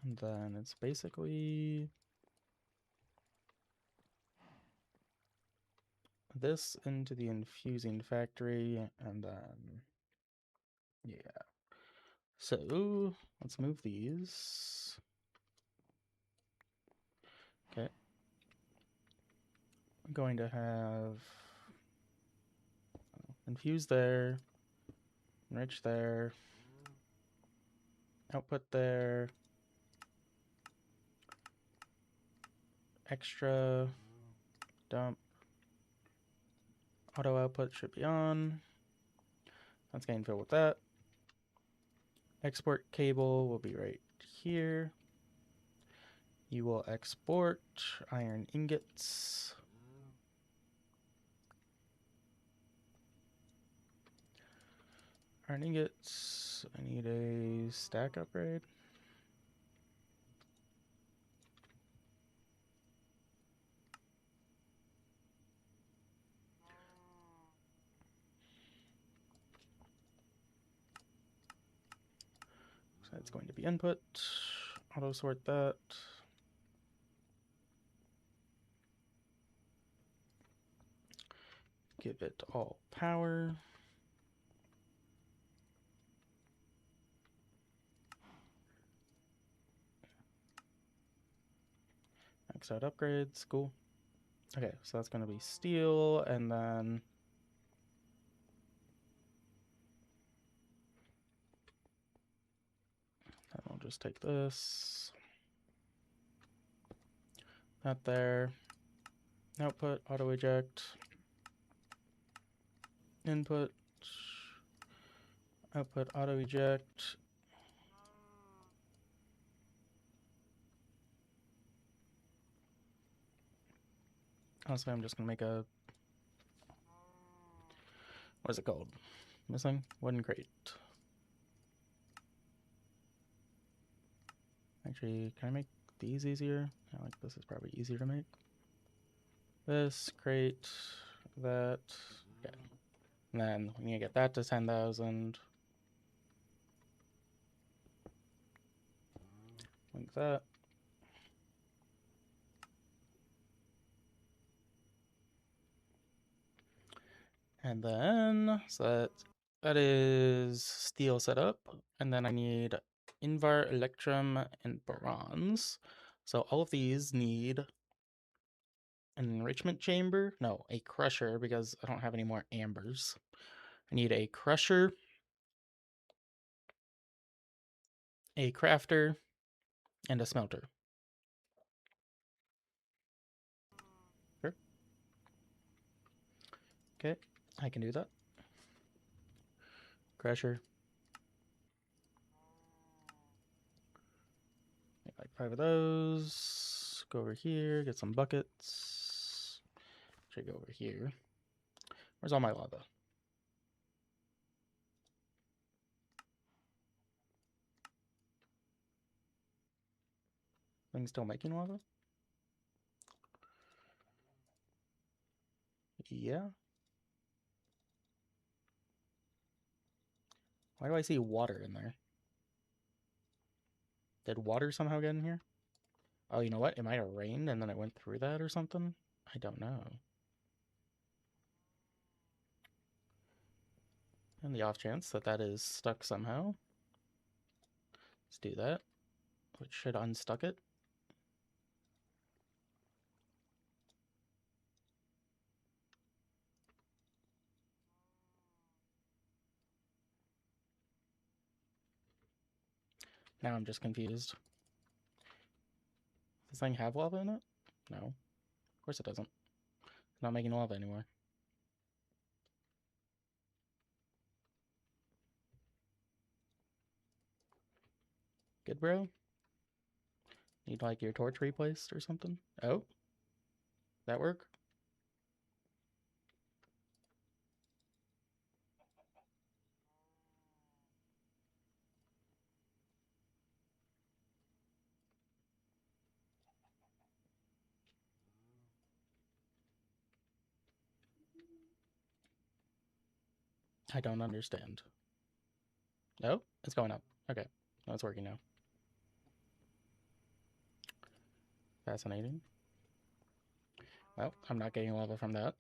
And then it's basically this into the infusing factory, and then, yeah. So, let's move these. Okay. I'm going to have infuse there, enrich there, output there, extra, dump, auto output should be on. That's getting filled with that. Export cable will be right here. You will export iron ingots. Iron ingots. I need a stack upgrade. So that's going to be input. Auto sort that. Give it all power. Max out upgrades. Cool. Okay, so that's going to be steel, and then I'll just take this. That there. Output, auto eject. Input, output, auto eject. Honestly, I'm just gonna make a What is it called? Missing wooden crate. Actually, can I make these easier? I like this is probably easier to make. This crate, that, okay. And then we need to get that to 10,000. Like that. And then, so that is steel setup. And then I need Invar, Electrum, and Bronze. So all of these need an enrichment chamber. No, a crusher, because I don't have any more ambers. I need a crusher, a crafter, and a smelter. Sure. Okay, I can do that. Crusher. Make like 5 of those. Go over here, get some buckets. Should go over here. Where's all my lava? Thing's still making lava? Yeah. Why do I see water in there? Did water somehow get in here? Oh, you know what? It might have rained and then it went through that or something? I don't know. And the off chance that that is stuck somehow. Let's do that. Which should unstuck it. Now I'm just confused. Does this thing have lava in it? No. Of course it doesn't. It's not making lava anymore. Good, bro? Need like your torch replaced or something? Oh? That work? I don't understand. Oh? It's going up. Okay. No, it's working now. Fascinating. Well, I'm not getting lava from that.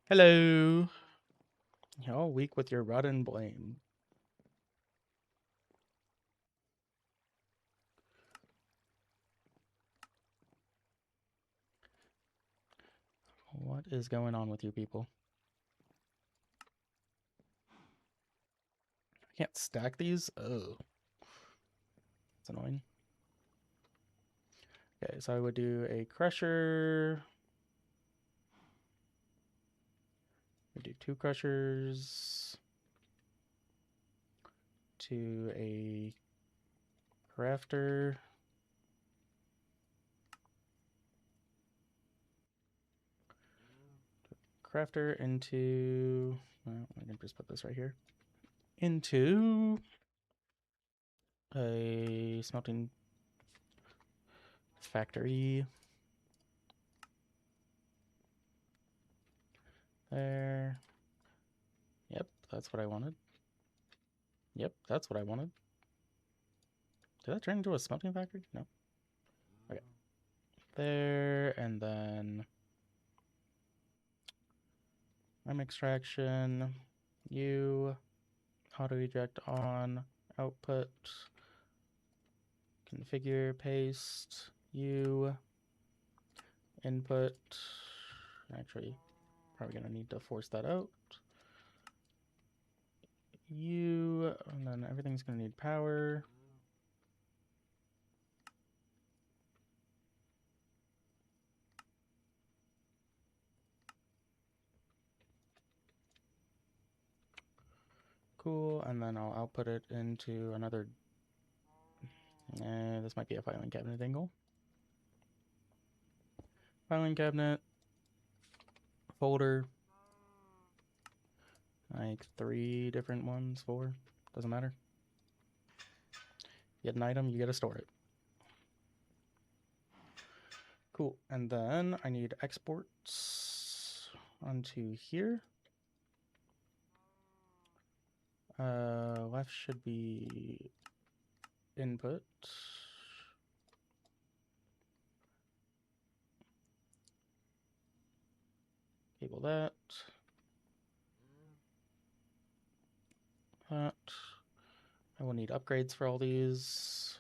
Hello. You're all weak with your rotten blame. What is going on with you people? I can't stack these? Oh. It's annoying. Okay, so I would do a crusher. We do 2 crushers. To a crafter. Crafter into... Well, I can just put this right here. Into a smelting factory. There. Yep, that's what I wanted. Yep, that's what I wanted. Did that turn into a smelting factory? No. Okay. There, and then lime extraction. You auto eject on output. Configure, paste. You input. Actually, probably gonna need to force that out. You, and then everything's gonna need power. and then I'll output it into another. This might be a filing cabinet angle. Filing cabinet, folder, like 3 different ones, 4, doesn't matter. You get an item, you get to store it. Cool, and then I need exports onto here. Left should be input. Cable that. That. I will need upgrades for all these.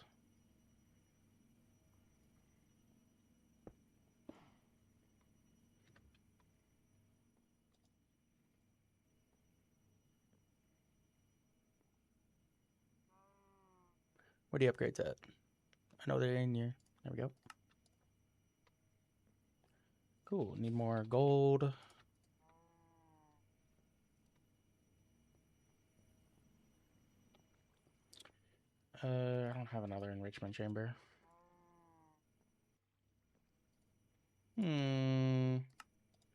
Where are the upgrades at? I know they're in here. There we go. Cool. Need more gold. I don't have another enrichment chamber. You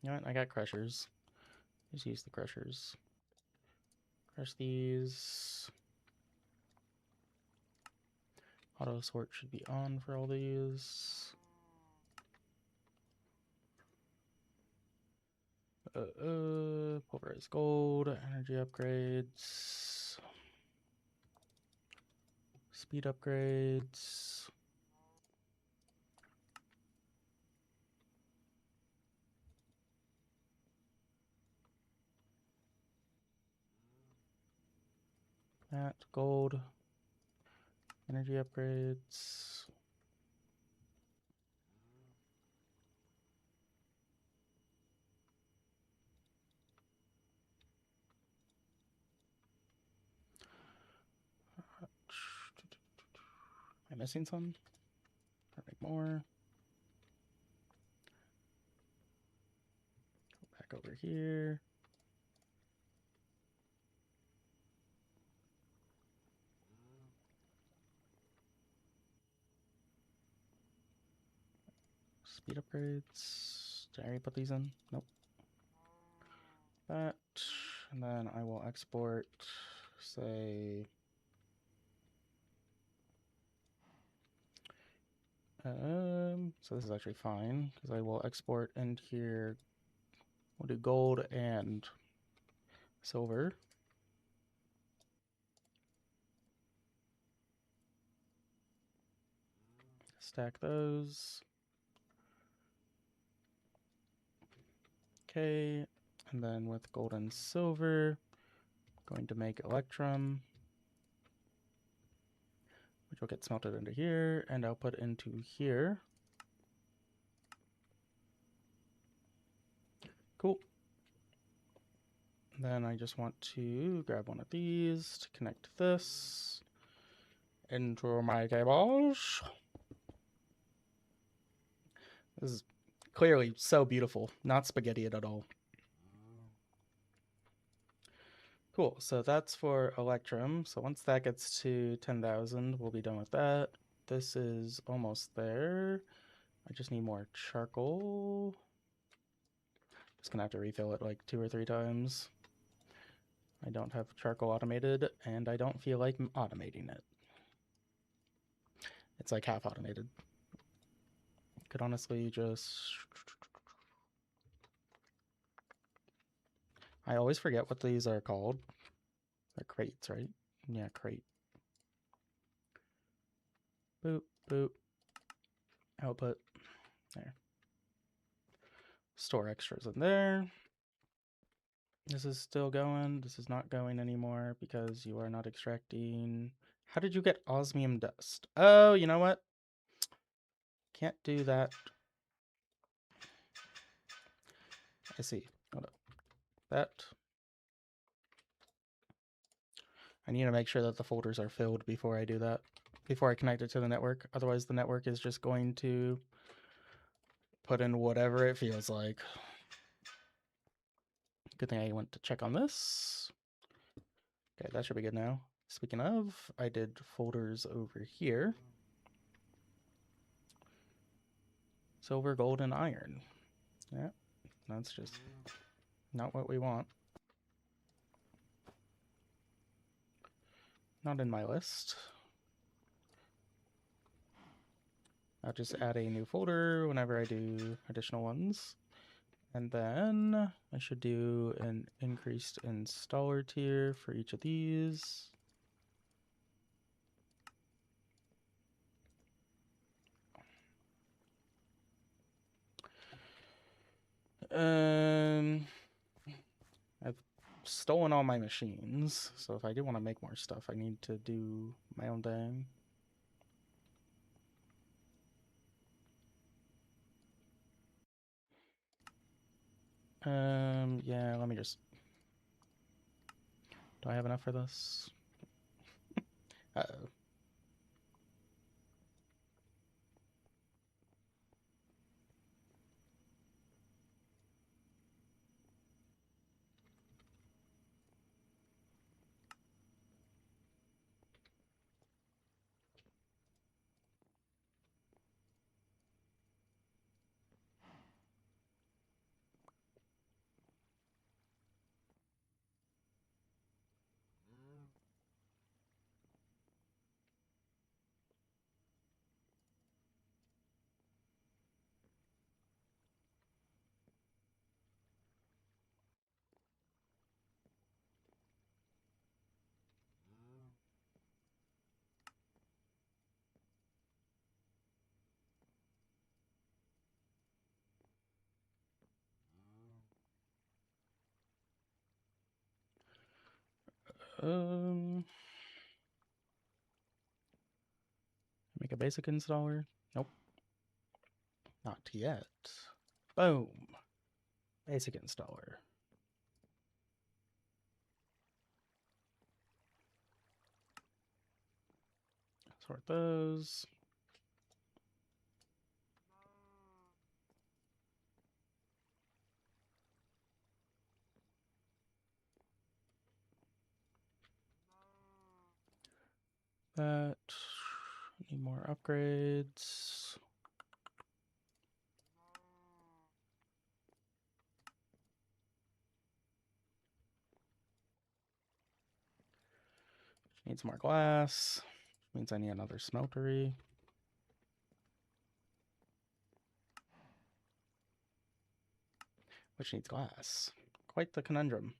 know what? I got crushers. Just use the crushers. Crush these. Auto sort should be on for all these. Pulverize gold, energy upgrades, speed upgrades. That gold, energy upgrades. Am I missing some? Make more. Go back over here. Speed upgrades. Did I already put these in? Nope. That. And then I will export, say, so this is actually fine because I will export into here. We'll do gold and silver. Stack those. Okay, and then with gold and silver, I'm going to make electrum, which will get smelted into here and output into here. Cool. Then I just want to grab one of these to connect this into my cables. This is clearly so beautiful, not spaghettied at all. Cool, so that's for electrum. So once that gets to 10,000, we'll be done with that. This is almost there. I just need more charcoal. Just gonna have to refill it like 2 or 3 times. I don't have charcoal automated, and I don't feel like automating it. It's like half automated. Could honestly just... I always forget what these are called. They're crates, right? Yeah, crate. Boop, boop. Output. There. Store extras in there. This is still going. This is not going anymore because you are not extracting. How did you get osmium dust? Oh, you know what? Can't do that. I see. Hold up. That. I need to make sure that the folders are filled before I do that. Before I connect it to the network. Otherwise, the network is just going to put in whatever it feels like. Good thing I went to check on this. Okay, that should be good now. Speaking of, I did folders over here. Silver, gold, and iron. Yeah, that's just not what we want. Not in my list. I'll just add a new folder whenever I do additional ones. And then I should do an increased installer tier for each of these. I've stolen all my machines, so if I do want to make more stuff, I need to do my own thing. Yeah, let me just... Do I have enough for this? Uh-oh. Make a basic installer? Nope. Not yet. Boom. Basic installer. Sort those. That. Need more upgrades. Needs more glass. Means I need another smeltery. Which needs glass. Quite the conundrum.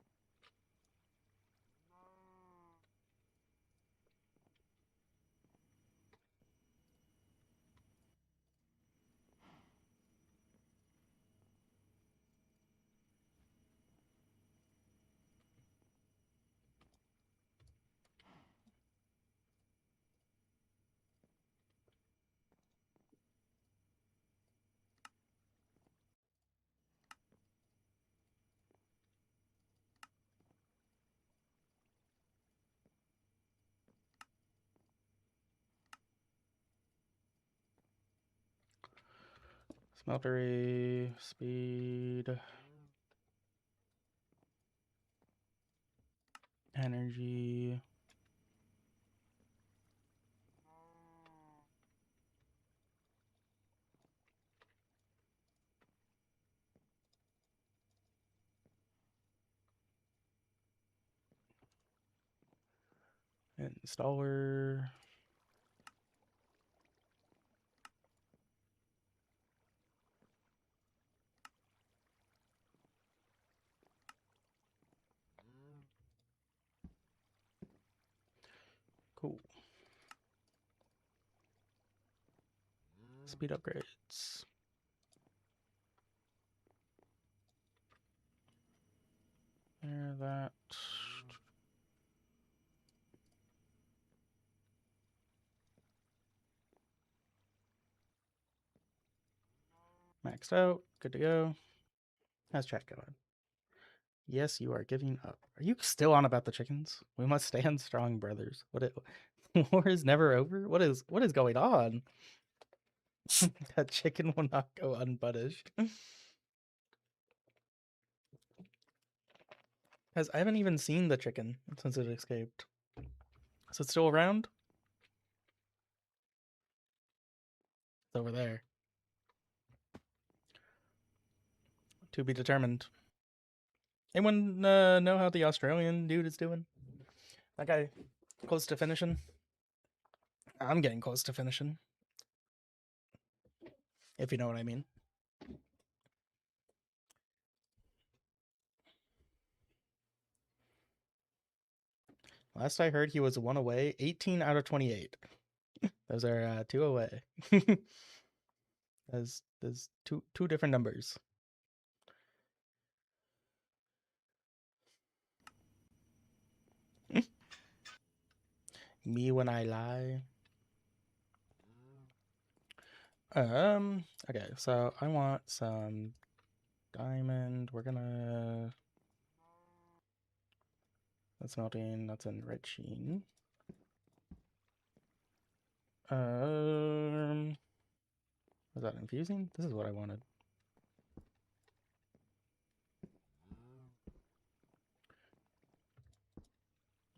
Smeltery, speed, energy. Installer. Cool. Speed upgrades. There, that. Maxed out. Good to go. How's chat going? Yes, you are giving up. Are you still on about the chickens? We must stand strong, brothers. War is never over? What is going on? That chicken will not go unpunished. Because I haven't even seen the chicken since it escaped. Is it still around? It's over there. To be determined. Anyone know how the Australian dude is doing? That guy close to finishing? I'm getting close to finishing. If you know what I mean. Last I heard, he was 1 away. 18 out of 28. Those are 2 away. There's two different numbers. Me when I lie. Okay, so I want some diamond. We're gonna... That's melting, that's enriching. Was that infusing? This is what I wanted.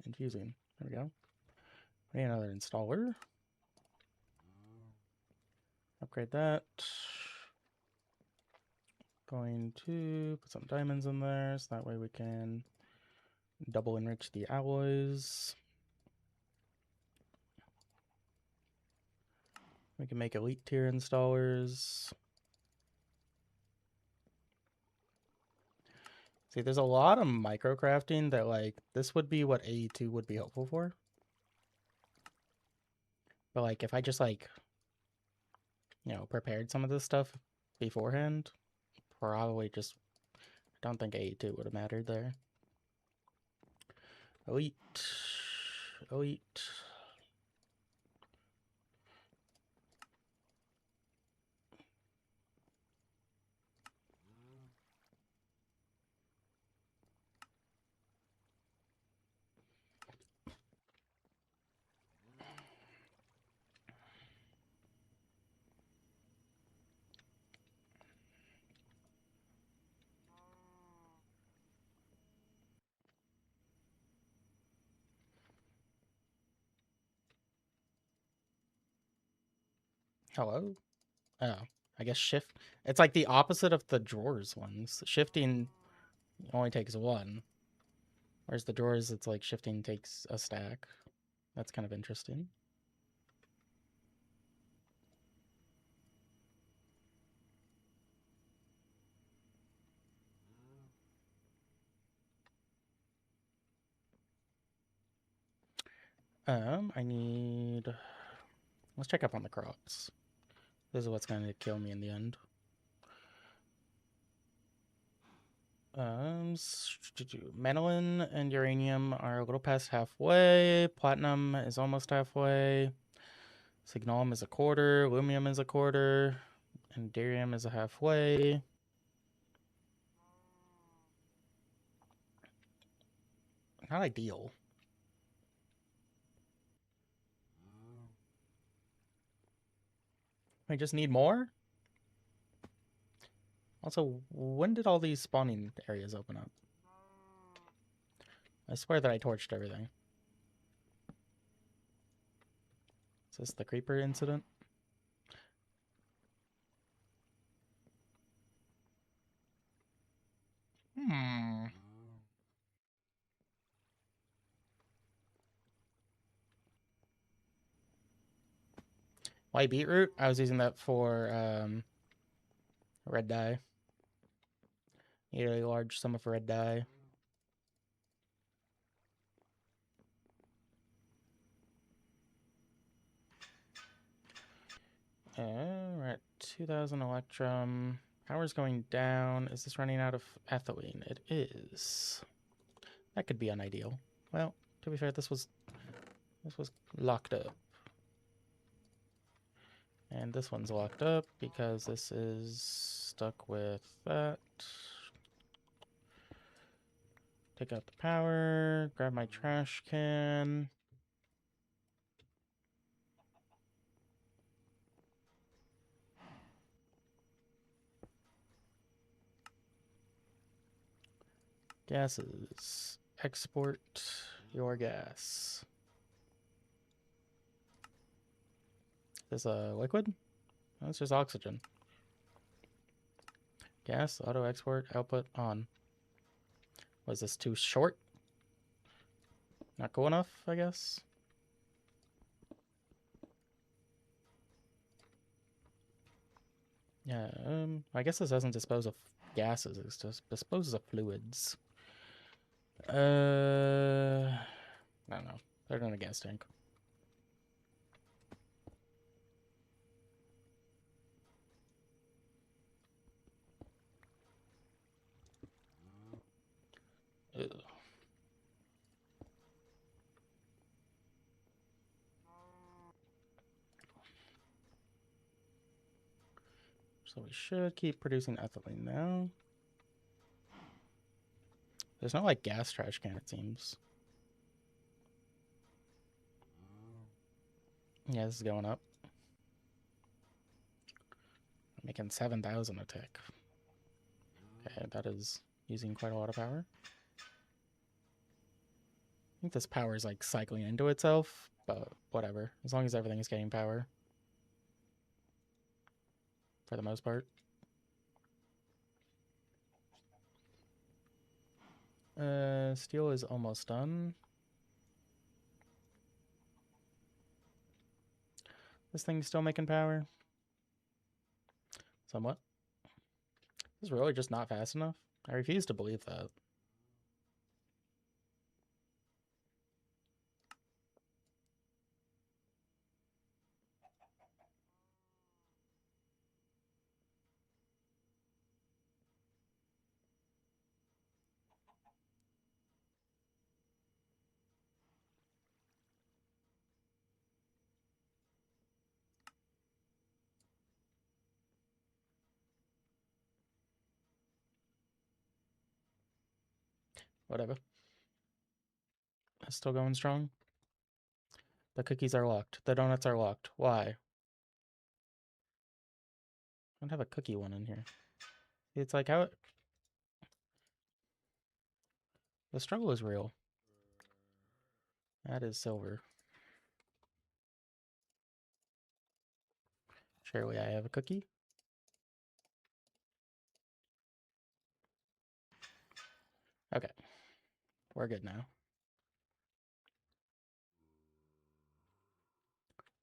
Infusing. There we go. I need another installer. Upgrade that. Going to put some diamonds in there so that way we can double enrich the alloys. We can make elite tier installers. See, there's a lot of microcrafting that, like, this would be what AE2 would be helpful for. But, like, if I just, like, you know, prepared some of this stuff beforehand, probably just, I don't think AE2 would have mattered there. Elite. Elite. Hello? Oh, I guess shift. It's like the opposite of the drawers ones. Shifting only takes 1. Whereas the drawers, it's like shifting takes a stack. That's kind of interesting. I need... Let's check up on the crops. This is what's going to kill me in the end. Manolin and uranium are a little past halfway. Platinum is almost halfway. Signalum is a quarter. Aluminum is a quarter. And darium is a halfway. Not ideal. I just need more? Also, when did all these spawning areas open up? I swear that I torched everything. Is this the creeper incident? White beetroot? I was using that for red dye. Need a large sum of red dye. We're at 2,000 electrum. Power's going down. Is this running out of ethylene? It is. That could be unideal. Well, to be fair, this was locked up. And this one's locked up because this is stuck with that. Take out the power, grab my trash can. Gases. Export your gas. Is this a liquid? No, it's just oxygen. Gas, auto export, output on. Was this too short? Not cool enough, I guess? Yeah, I guess this doesn't dispose of gases, it just disposes of fluids. I don't know. Put it in a gas tank. Ugh. So we should keep producing ethylene now. There's no like gas trash can, it seems. Yeah, this is going up. I'm making 7,000 a tick. Okay, that is using quite a lot of power. I think this power is like cycling into itself, but whatever. As long as everything is getting power. For the most part. Steel is almost done. This thing's still making power. Somewhat. This is really just not fast enough. I refuse to believe that. Whatever. It's still going strong. The cookies are locked. The donuts are locked. Why? I don't have a cookie one in here. It's like how... The struggle is real. That is silver. Surely I have a cookie. Okay. We're good now.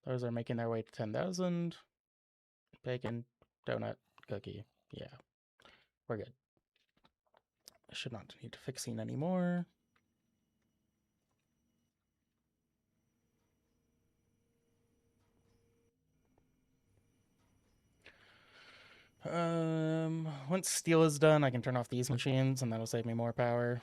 Those are making their way to 10,000. Bacon, donut, cookie. Yeah. We're good. I should not need fixing anymore. Once steel is done, I can turn off these machines and that'll save me more power.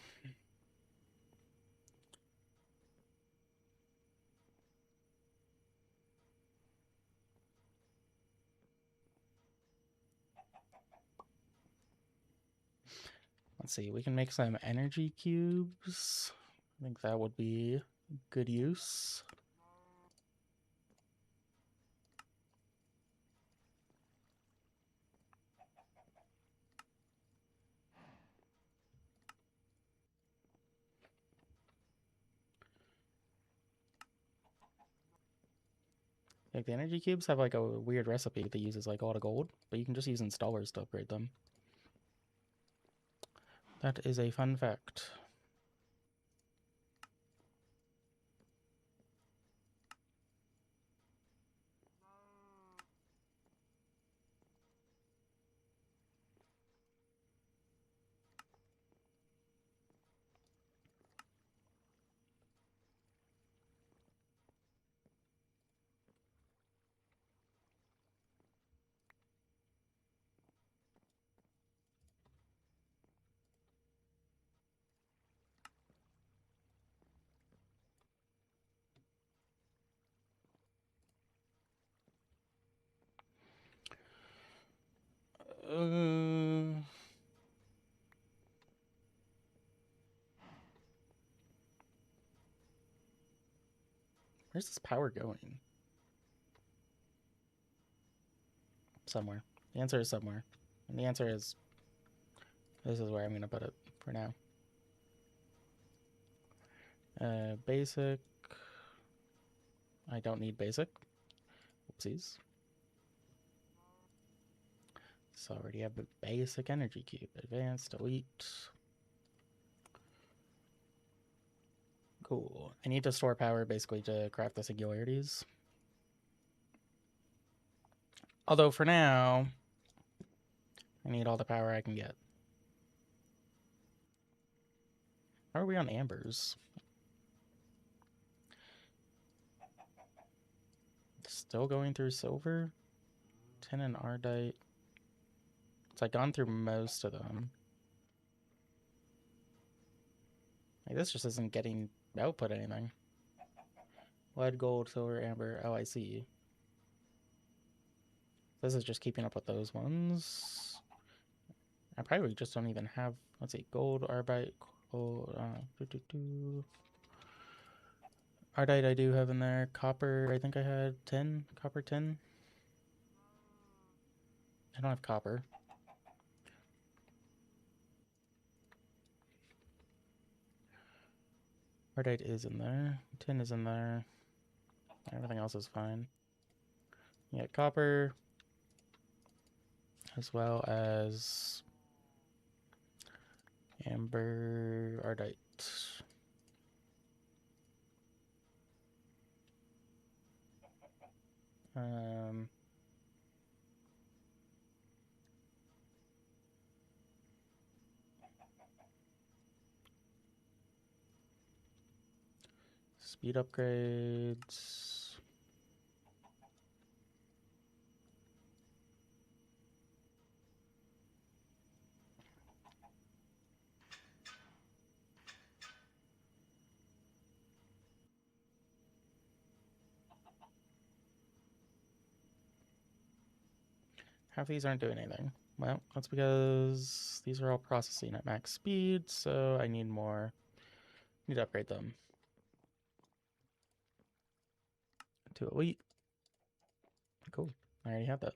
Let's see, we can make some energy cubes. I think that would be good use. Like the energy cubes have like a weird recipe that uses like a lot of gold, but you can just use installers to upgrade them. That is a fun fact. Where's this power going? Somewhere. The answer is somewhere. And the answer is this is where I'm going to put it for now. Basic. I don't need basic. Oopsies. So already have a basic energy cube. Advanced, delete. Cool. I need to store power basically to craft the singularities. Although for now, I need all the power I can get. How are we on ambers? Still going through silver? Tin and ardite. It's like gone through most of them. Like this just isn't getting output anything. Lead, gold, silver, amber. Oh, I see. This is just keeping up with those ones. I probably just don't even have, let's see, gold, ardite, gold, ardite I do have in there. Copper, I think I had 10. Copper 10. I don't have copper. Ardite is in there. Tin is in there. Everything else is fine. Yeah, copper, as well as amber, ardite. Speed upgrades. Half these aren't doing anything. Well, that's because these are all processing at max speed, so I need more. Need to upgrade them to elite. Cool. I already have that.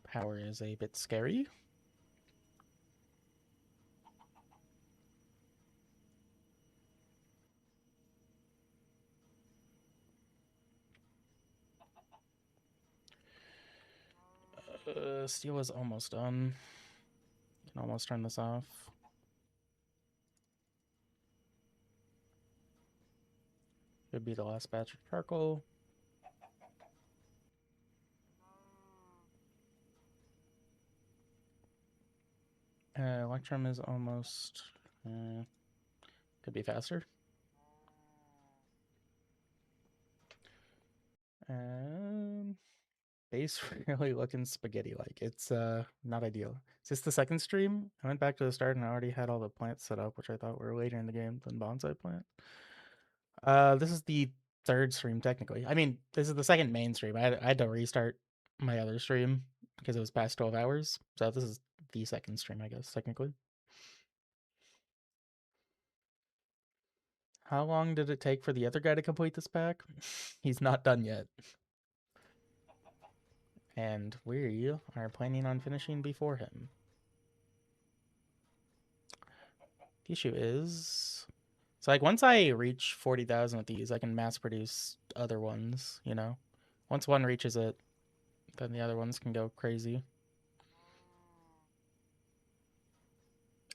Power is a bit scary. Steel is almost done. Can almost turn this off. Could be the last batch of charcoal. Electrum is almost. Could be faster. Base really looking spaghetti-like. It's not ideal. Is this the second stream? I went back to the start and I already had all the plants set up, which I thought were later in the game than bonsai plant. This is the third stream technically. I mean, this is the second main stream. I had to restart my other stream because it was past 12 hours. So this is the second stream, I guess, technically. How long did it take for the other guy to complete this pack? He's not done yet. And we are planning on finishing before him. The issue is, so like once I reach 40,000 of these, I can mass produce other ones, you know? Once one reaches it, then the other ones can go crazy.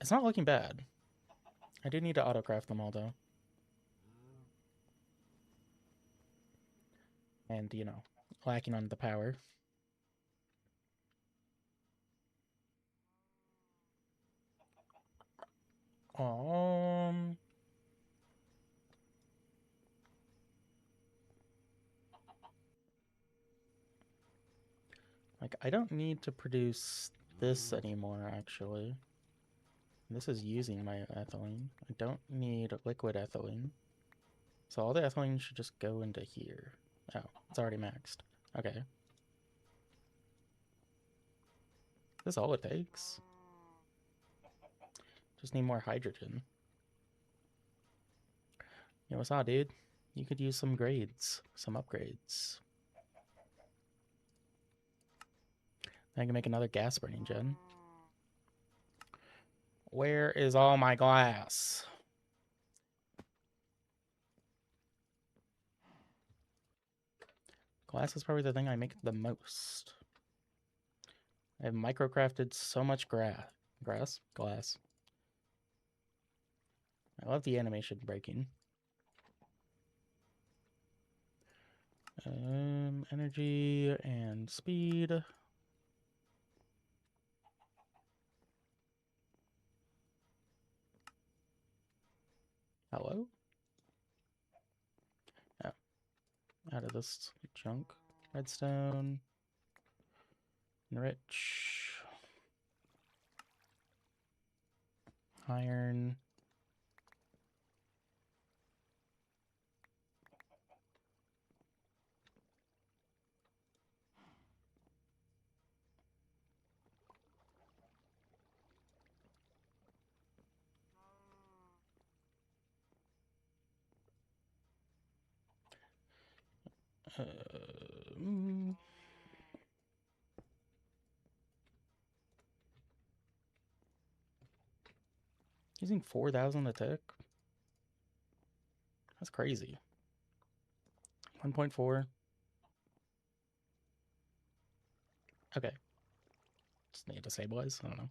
It's not looking bad. I do need to autocraft them all though. And, you know, lacking on the power. Um, like I don't need to produce this anymore actually. This is using my ethylene. I don't need liquid ethylene. So all the ethylene should just go into here. Oh, it's already maxed. Okay. That's all it takes. Just need more hydrogen. Yo, what's up, dude? You could use some grades, some upgrades. I can make another gas burning gen. Where is all my glass? Glass is probably the thing I make the most. I have microcrafted so much glass. I love the animation breaking. Energy and speed. Hello? Oh, out of this junk. Redstone. Enrich. Iron. Mm. Using 4,000 a tick? That's crazy. 1.4. Okay. Just need to stabilize. I don't know.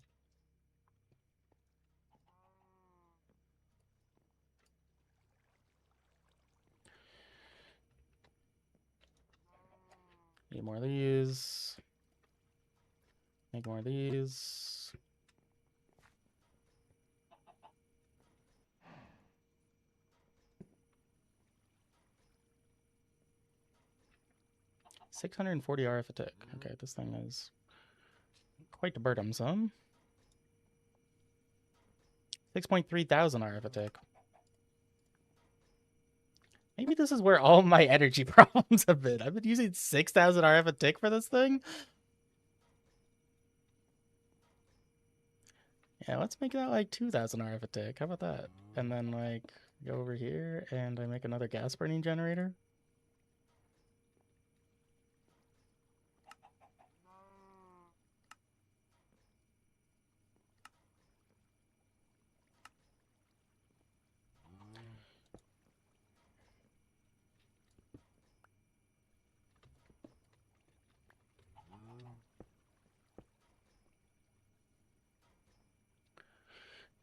Need more of these. Make more of these. $640 RF a tick. Okay, this thing is quite burdensome. 6.3 thousand RF a tick. Maybe this is where all my energy problems have been. I've been using 6,000 RF a tick for this thing. Yeah, let's make that like 2,000 RF a tick. How about that? And then like go over here and I make another gas burning generator.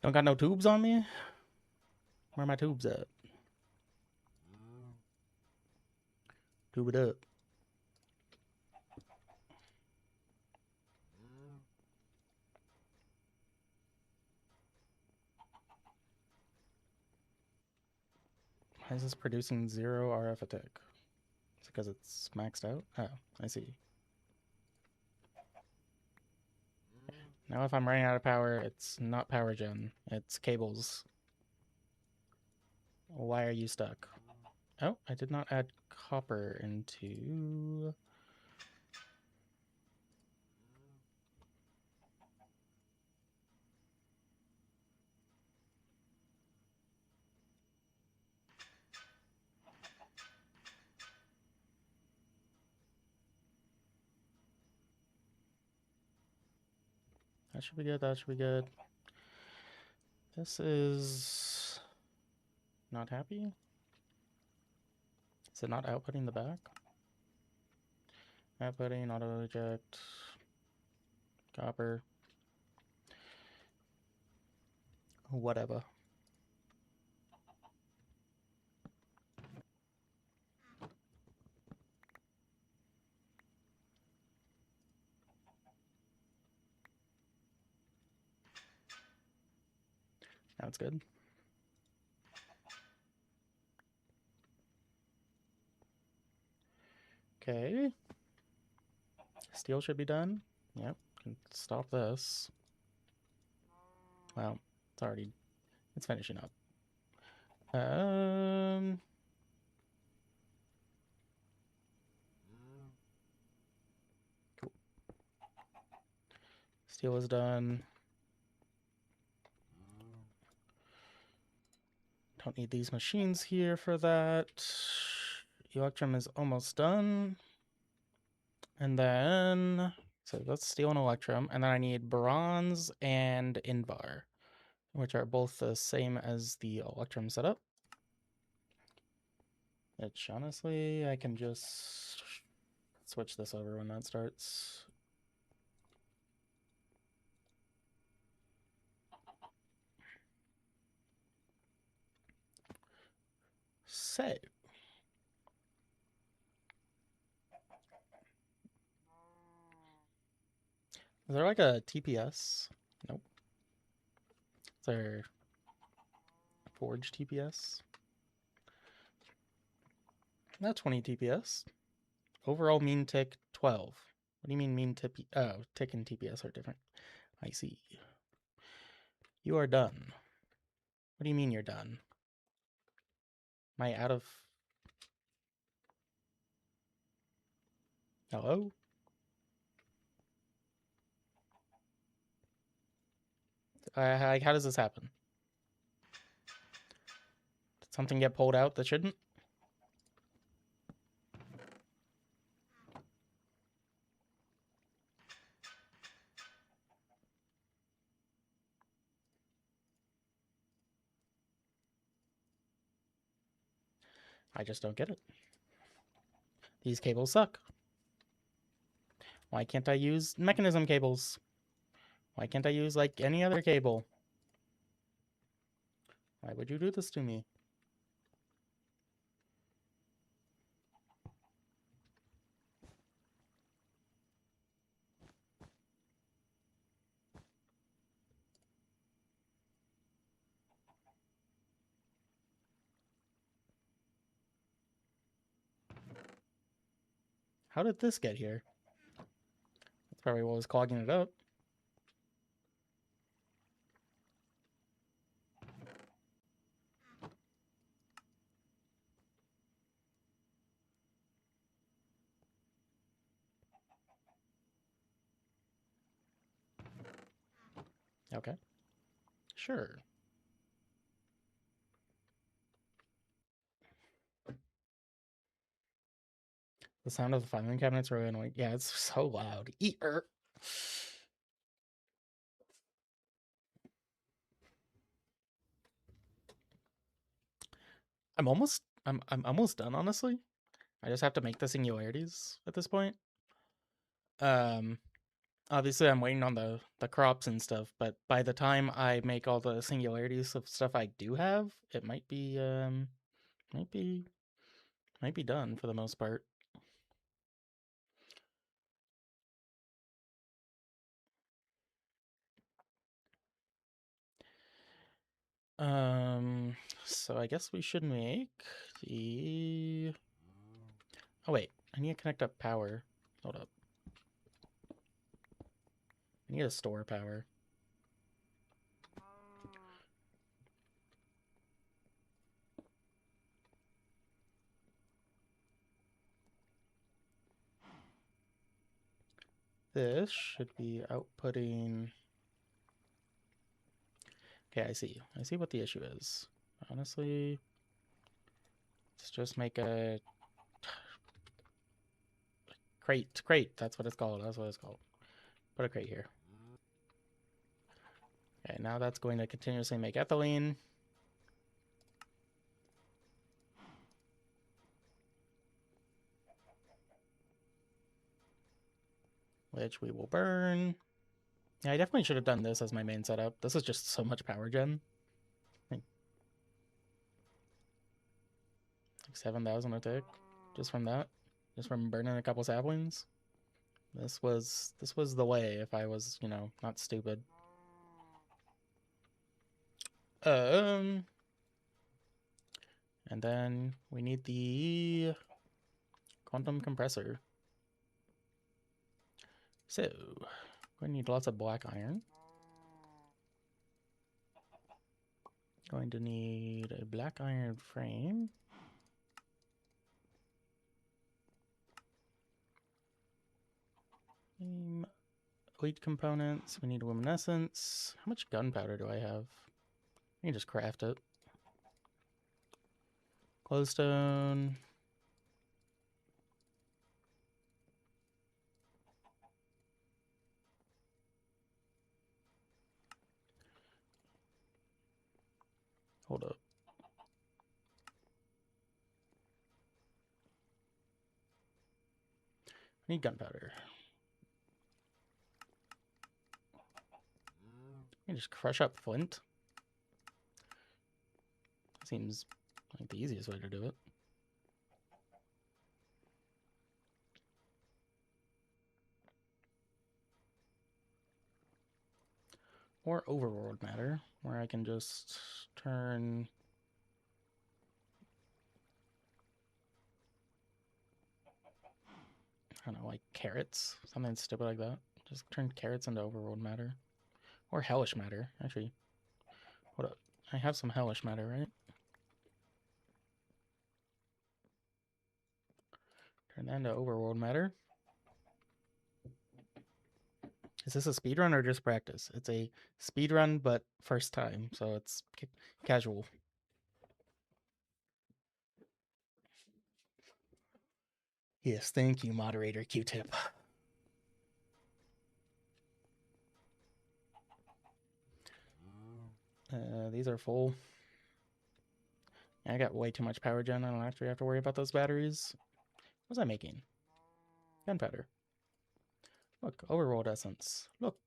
Don't got no tubes on me? Where are my tubes at? Tube it up. Why is this producing 0 RF a tick? Is it because it's maxed out? Oh, I see. Now if I'm running out of power, it's not power gen. It's cables. Why are you stuck? Oh, I did not add copper into... That should be good, that should be good. This is... not happy? Is it not outputting the back? Outputting, auto eject, copper. Whatever. Now it's good. Okay. Steel should be done. Yep. Can stop this. Well, it's finishing up. Cool. Steel is done. Don't need these machines here for that. Electrum is almost done. And then So that's steel and electrum, and then I need bronze and invar, which are both the same as the electrum setup. Which honestly, I can just switch this over when that starts. So, is there like a TPS? Nope. Is there forge TPS? Not 20 TPS. Overall mean tick 12. What do you mean mean tick? Oh, tick and TPS are different. I see. You are done. What do you mean you're done? Am I out of... Hello? How does this happen? Did something get pulled out that shouldn't? I just don't get it. These cables suck. Why can't I use mechanism cables? Why can't I use, like, any other cable? Why would you do this to me? How did this get here? That's probably what was clogging it up. Okay. Sure. The sound of the filing cabinet's really annoying. Yeah, it's so loud. Eater. I'm almost done, honestly. I just have to make the singularities at this point. Obviously I'm waiting on the crops and stuff, but by the time I make all the singularities of stuff I do have, it might be might be done for the most part. So I guess we should make the... Oh wait, I need to connect up power. Hold up. I need to store power. This should be outputting... Okay, I see. I see what the issue is. Honestly, let's just make a crate. That's what it's called. That's what it's called. Put a crate here. Okay, now that's going to continuously make ethylene. Which we will burn. Yeah, I definitely should have done this as my main setup. This is just so much power gen. Like 7,000 a tick just from that. Just from burning a couple saplings. This was the way if I was, you know, not stupid. And then we need the quantum compressor. So, we need lots of black iron. Going to need a black iron frame. Wheat components. We need luminescence. How much gunpowder do I have? I can just craft it. Glowstone. Hold up. I need gunpowder. You just crush up flint. Seems like the easiest way to do it. Or overworld matter, where I can just turn... I don't know, like carrots? Something stupid like that. Just turn carrots into overworld matter. Or hellish matter, actually. Hold up. I have some hellish matter, right? Turn that into overworld matter. Is this a speedrun or just practice? It's a speedrun, but first time, so it's casual. Yes, thank you, moderator Q-Tip. These are full. I got way too much power gen. I don't actually have to worry about those batteries. What was I making? Gunpowder. Look, overworld essence. Look.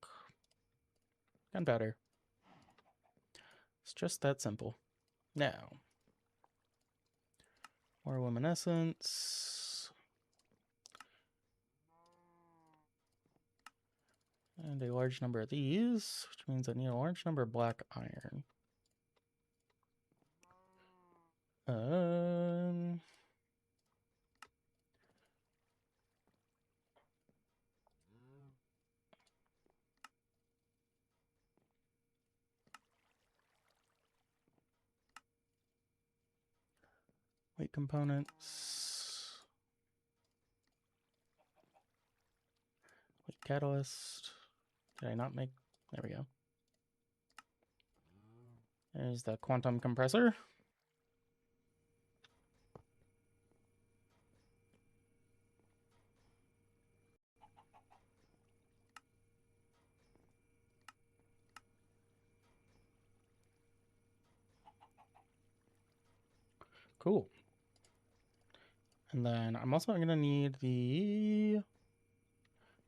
Gunpowder. It's just that simple. Now. More luminescence. And a large number of these, which means I need a large number of black iron. Weight components. Weight catalyst. Did I not make? There we go. There's the quantum compressor. Cool. And then I'm also going to need the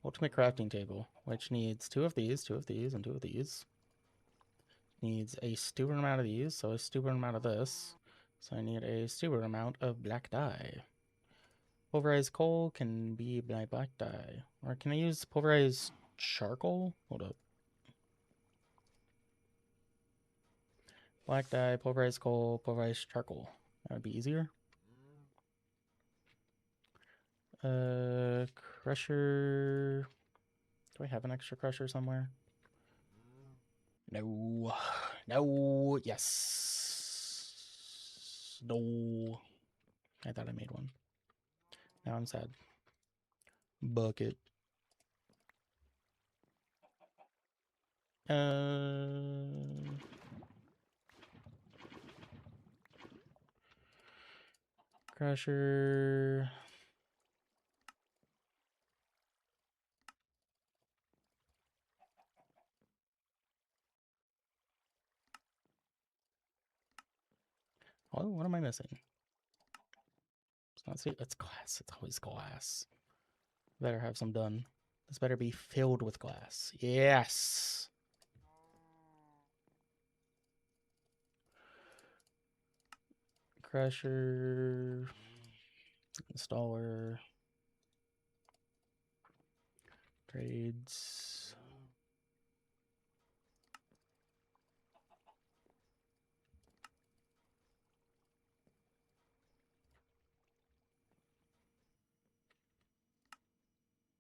ultimate crafting table, which needs 2 of these, 2 of these, and 2 of these. Needs a stupid amount of these, so a stupid amount of this. So I need a stupid amount of black dye. Pulverized coal can be my black dye. Or can I use pulverized charcoal? Hold up. Black dye, pulverized coal, pulverized charcoal. That would be easier. Crusher. Do I have an extra crusher somewhere? No. No. Yes. No. I thought I made one. Now I'm sad. Bucket. Crusher. Oh, what am I missing? It's not, see, it's glass. It's always glass. Better have some done. This better be filled with glass. Yes. Crusher. Installer. Trades.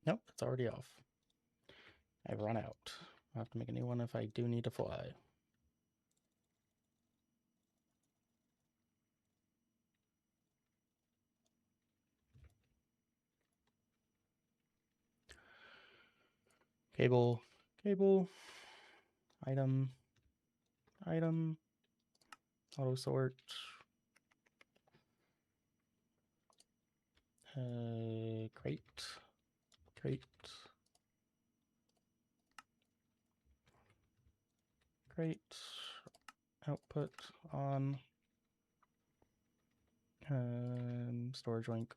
Nope, it's already off. I've run out. I'll have to make a new one if I do need to fly. Cable, cable, item, item, auto sort, crate, crate, crate, output on storage link.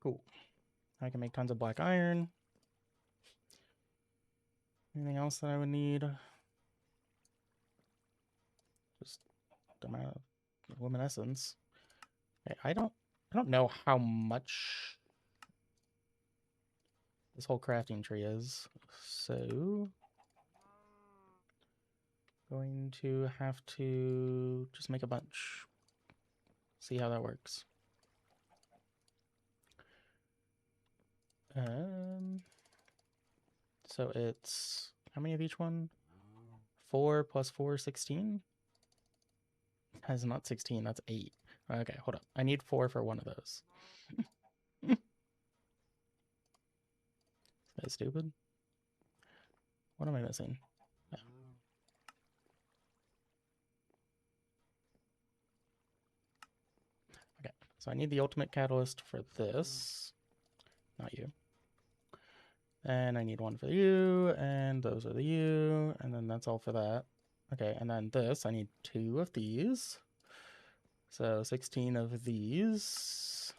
Cool. I can make tons of black iron. Anything else that I would need? Just the amount of luminescence. Okay, I don't know how much this whole crafting tree is, so going to have to just make a bunch. See how that works. So it's how many of each one? 4 plus 4, 16? That's not 16, that's 8. Okay, hold up. I need 4 for one of those. Is that stupid? What am I missing? Oh. Okay, so I need the ultimate catalyst for this. Not you. And I need one for you, and those are the you, and then that's all for that. Okay, and then this, I need 2 of these. So 16 of these.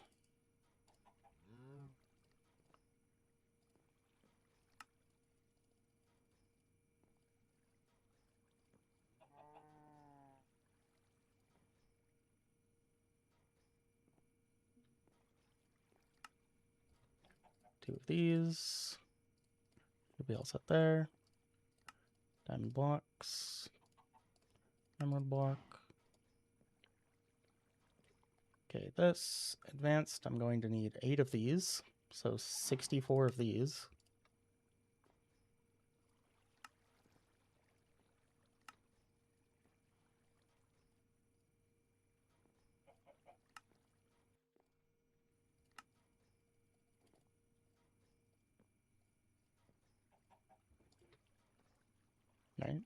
Two of these. Should be all set there. Diamond blocks. Emerald block. Okay, this advanced, I'm going to need 8 of these. So 64 of these. Right?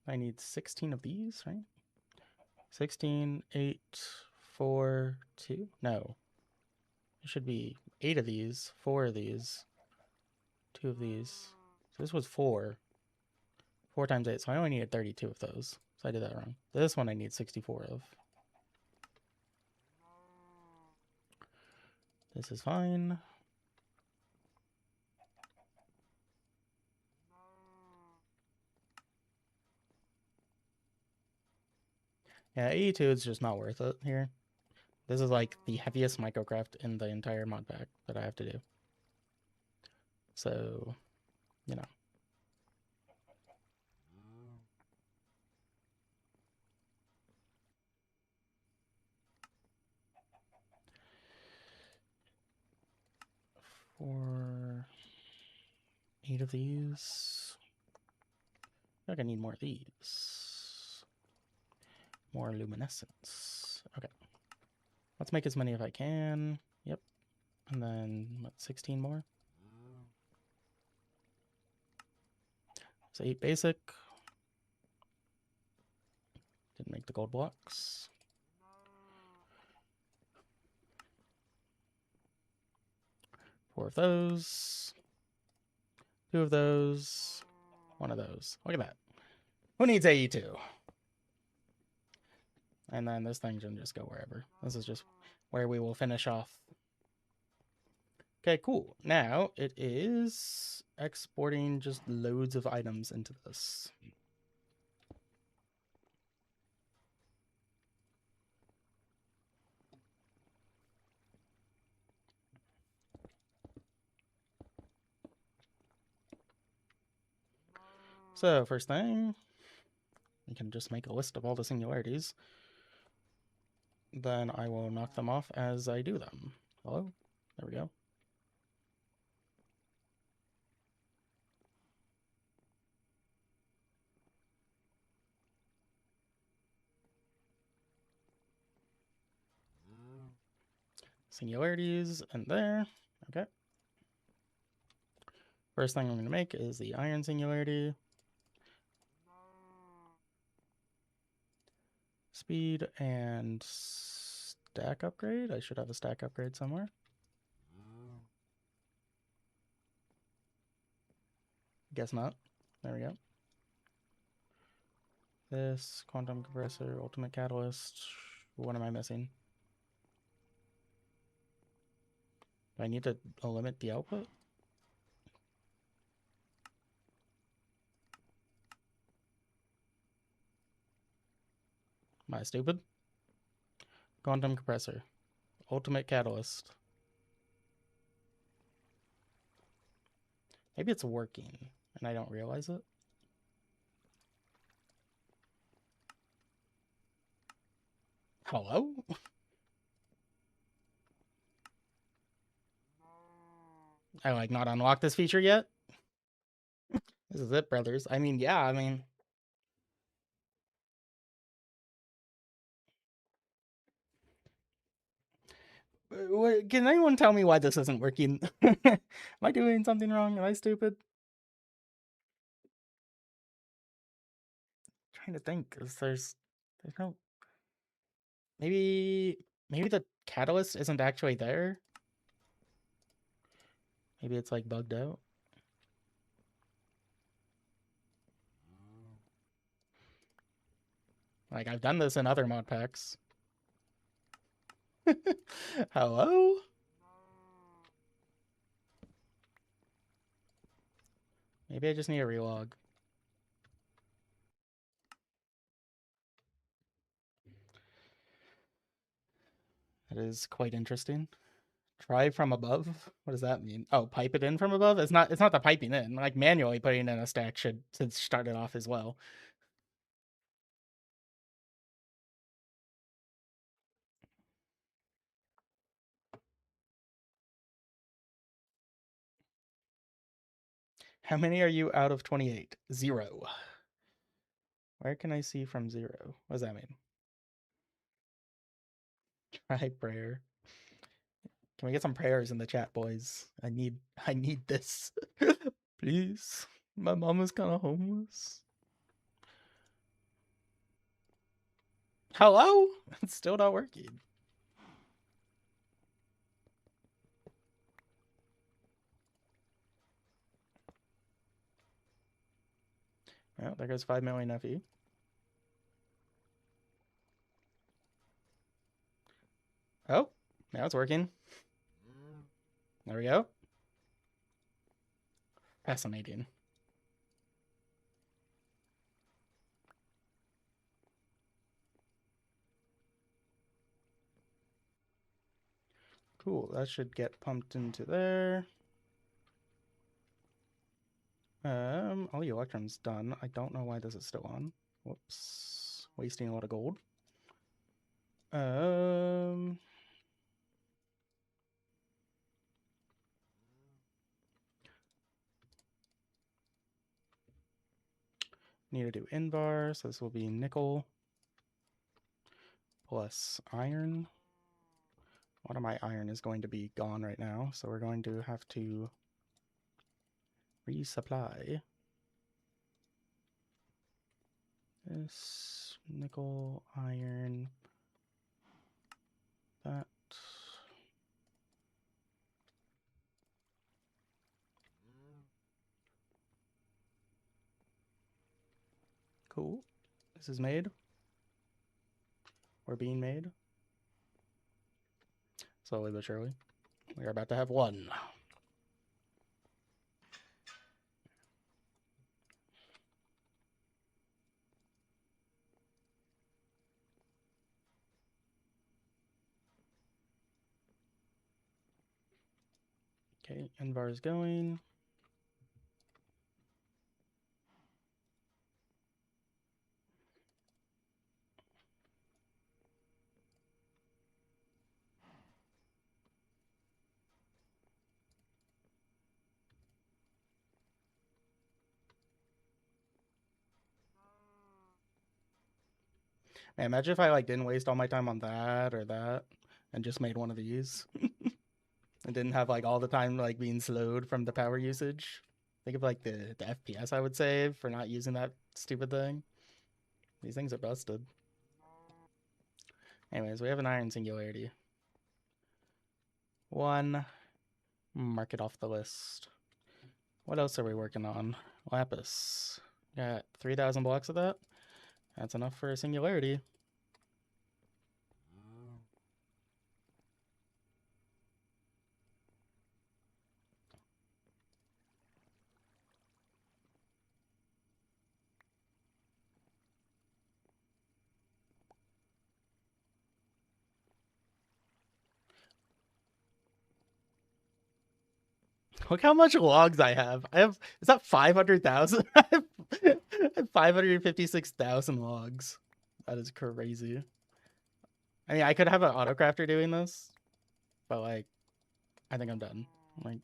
I need 16 of these, right? 16, 8, 4, 2? No. It should be 8 of these, 4 of these, 2 of these. So this was 4. 4 times 8, so I only needed 32 of those. So I did that wrong. This one I need 64 of. This is fine. Yeah, 82 is just not worth it here. This is like the heaviest microcraft in the entire mod pack that I have to do. So, you know. For 8 of these. I think I need more of these. More luminescence. Okay. Let's make as many as I can. Yep. And then, what, 16 more? So 8 basic. Didn't make the gold blocks. Four of those. 2 of those. 1 of those. Look at that. Who needs AE2? And then this thing can just go wherever. This is just where we will finish off. Okay, cool. Now it is exporting just loads of items into this. So first thing, we can just make a list of all the singularities. Then I will knock them off as I do them. Hello? There we go. Singularities and there. Okay. First thing I'm going to make is the iron singularity. Speed and stack upgrade. I should have a stack upgrade somewhere. Guess not. There we go. This, quantum compressor, ultimate catalyst. What am I missing? Do I need to limit the output? Am I stupid? Quantum compressor. Ultimate catalyst. Maybe it's working and I don't realize it. Hello? I like not unlocked this feature yet? This is it, brothers. I mean, yeah, I mean... Can anyone tell me why this isn't working? Am I doing something wrong? Am I stupid? I'm trying to think, because there's no... Maybe the catalyst isn't actually there? Maybe it's like bugged out? Like, I've done this in other mod packs. Hello? Maybe I just need a relog. That is quite interesting. Try from above? What does that mean? Oh, pipe it in from above? It's not the piping in. Like, manually putting in a stack should start it off as well. How many are you out of 28? 0. Where can I see from 0? What does that mean? Try prayer. Can we get some prayers in the chat, boys? I need this. Please. My mom is kind of homeless. Hello? It's still not working. Well, there goes 5 million FE. Oh, now it's working. There we go. Fascinating. Cool, that should get pumped into there. All the electrons done. I don't know why this is still on. Whoops. Wasting a lot of gold. Need to do invar, so this will be nickel plus iron. One of my iron is going to be gone right now, so we're going to have to resupply. This nickel, iron, that. Cool. This is made. Or being made. Slowly but surely. We are about to have one. Okay, invar is going. Man, imagine if I like didn't waste all my time on that or that and just made one of these. And didn't have like all the time like being slowed from the power usage. Think of like the FPS I would save for not using that stupid thing. These things are busted. Anyways, we have an iron singularity. One. Mark it off the list. What else are we working on? Lapis. Got 3,000 blocks of that. That's enough for a singularity. Look how much logs I have. Is that 500,000? I have 556,000 logs. That is crazy. I mean, I could have an autocrafter doing this, but like, I think I'm done. Like,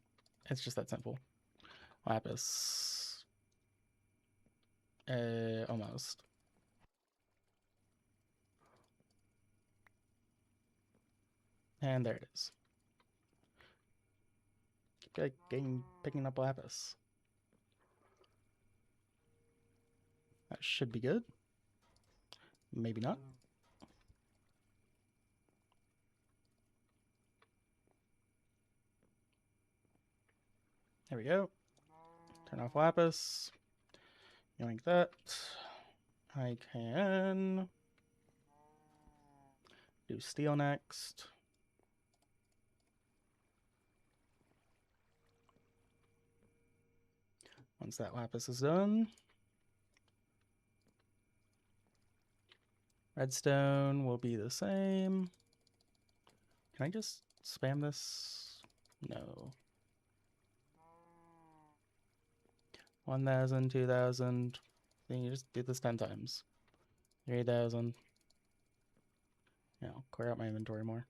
it's just that simple. Lapis. Almost. And there it is. Like picking up lapis. That should be good. Maybe not. There we go. Turn off lapis. Like that. I can do steel next. Once that lapis is done, redstone will be the same. Can I just spam this? No. 1,000, 2,000. Then you just do this 10 times. 3,000. Yeah, I'll clear out my inventory more.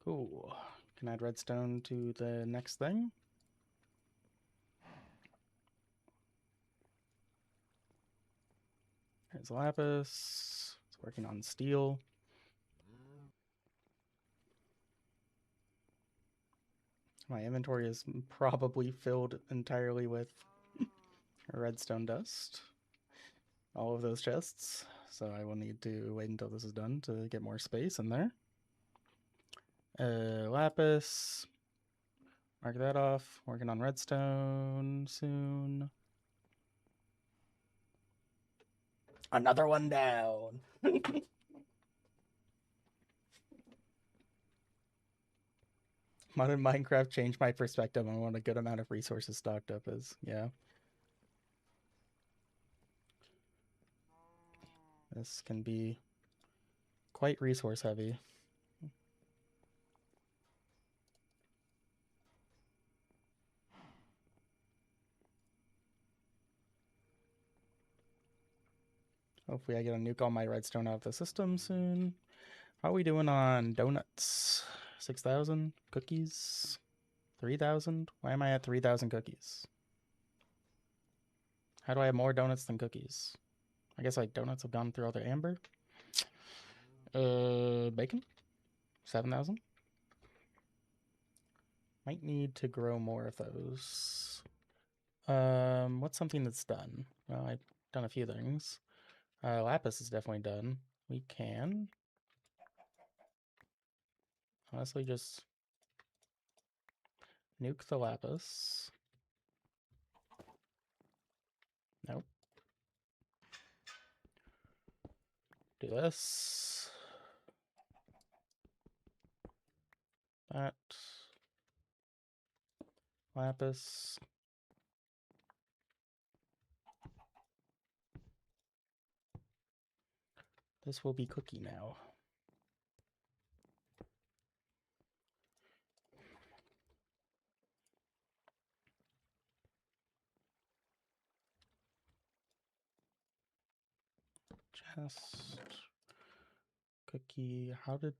Cool. Can add redstone to the next thing. There's lapis. It's working on steel. My inventory is probably filled entirely with redstone dust. All of those chests. So I will need to wait until this is done to get more space in there. Lapis. Mark that off. Working on redstone soon. Another one down. Modern Minecraft changed my perspective on what a good amount of resources stocked up is. Yeah. This can be quite resource heavy. Hopefully I get a nuke all my redstone out of the system soon. How are we doing on donuts? 6,000? Cookies? 3,000? Why am I at 3,000 cookies? How do I have more donuts than cookies? I guess like donuts have gone through all their amber. Bacon? 7,000? Might need to grow more of those. What's something that's done? Well, I've done a few things. Lapis is definitely done. We can honestly just nuke the lapis. Nope. Do this. That. Lapis. This will be cookie now. Chest. Cookie. How did...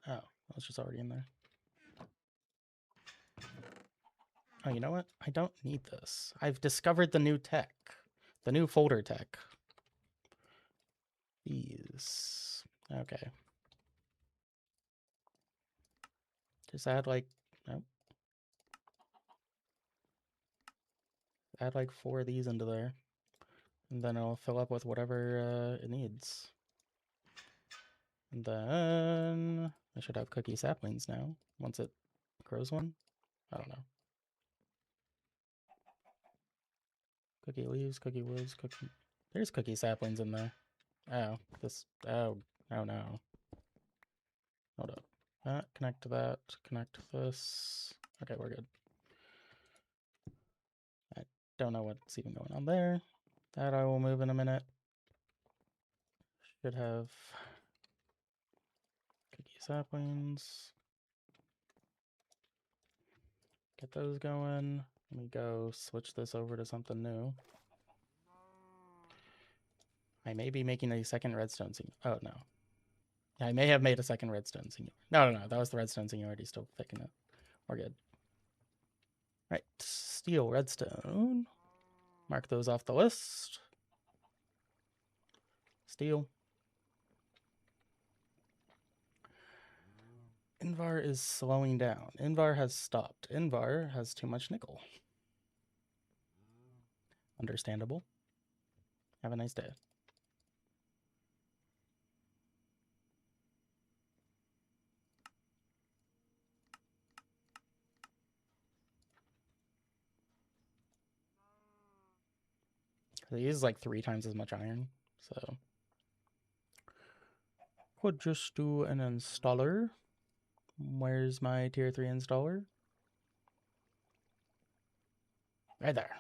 Oh, that was just already in there. Oh, you know what? I don't need this. I've discovered the new tech. The new folder tech. These. Okay. Just add like, nope. Add like 4 of these into there. And then it'll fill up with whatever it needs. And then I should have cookie saplings now, once it grows one. I don't know. Cookie leaves, cookie woods, cookie... There's cookie saplings in there. Oh, this... Oh, oh no. Hold up. That, connect to that, connect to this. Okay, we're good. I don't know what's even going on there. That I will move in a minute. Should have cookie saplings. Get those going. Let me go switch this over to something new. I may be making a second redstone singularity. Oh, no. I may have made a second redstone singularity. No. That was the redstone singularity still picking it. We're good. Right. Steel, redstone. Mark those off the list. Steel. Invar is slowing down. Invar has stopped. Invar has too much nickel. Understandable. Have a nice day. He uses like 3 times as much iron, so could just do an installer. Where's my tier 3 installer? Right there.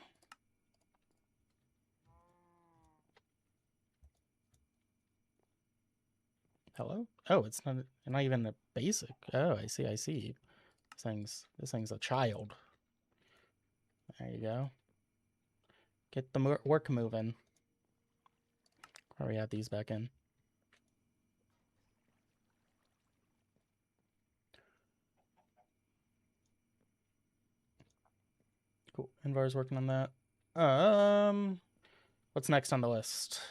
Hello? Oh, it's not even a basic. Oh, I see. This thing's a child. There you go. Get the work moving. Or we add these back in. Cool. Invar's working on that. What's next on the list?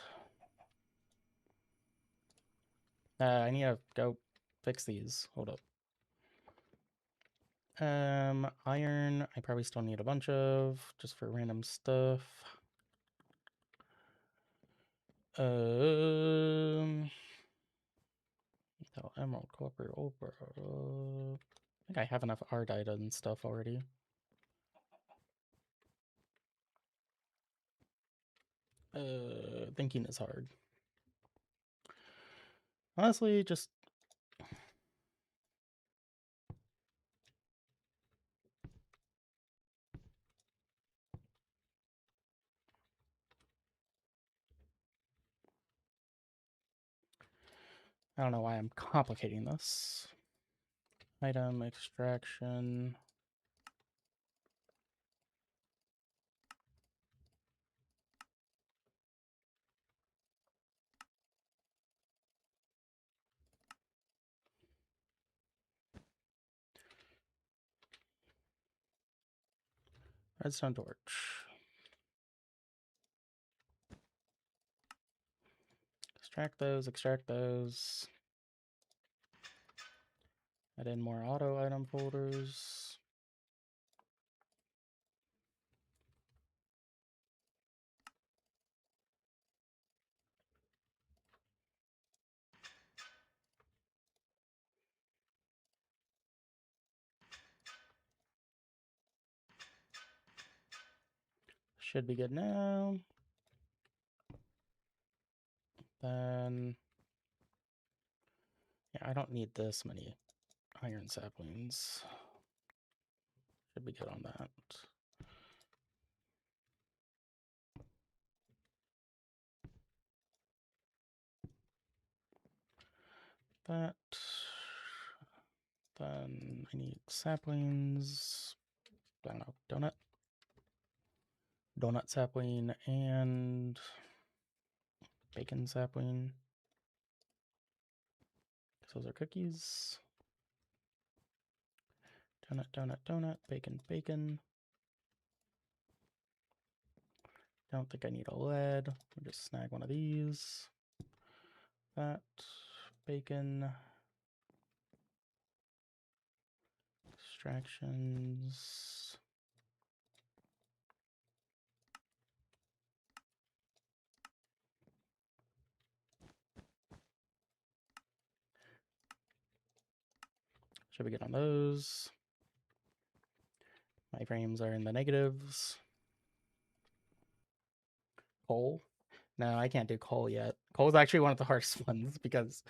I need to go fix these. Hold up. Iron, I probably still need a bunch of, just for random stuff. Emerald, copper, opal. I think I have enough ardite and stuff already. Thinking is hard. Honestly, just... I don't know why I'm complicating this. Item, extraction... Redstone torch. Extract those, extract those. Add in more auto item folders. Should be good now. Then, yeah, I don't need this many iron saplings. Should be good on that. That. Then I need saplings. I don't know, donut sapling, and bacon sapling. Those are cookies. Donut, bacon. Don't think I need a lead. We'll just snag one of these. That. Bacon. Extractions. Should we get on those? My frames are in the negatives. Coal. No, I can't do coal yet. Coal is actually one of the hardest ones because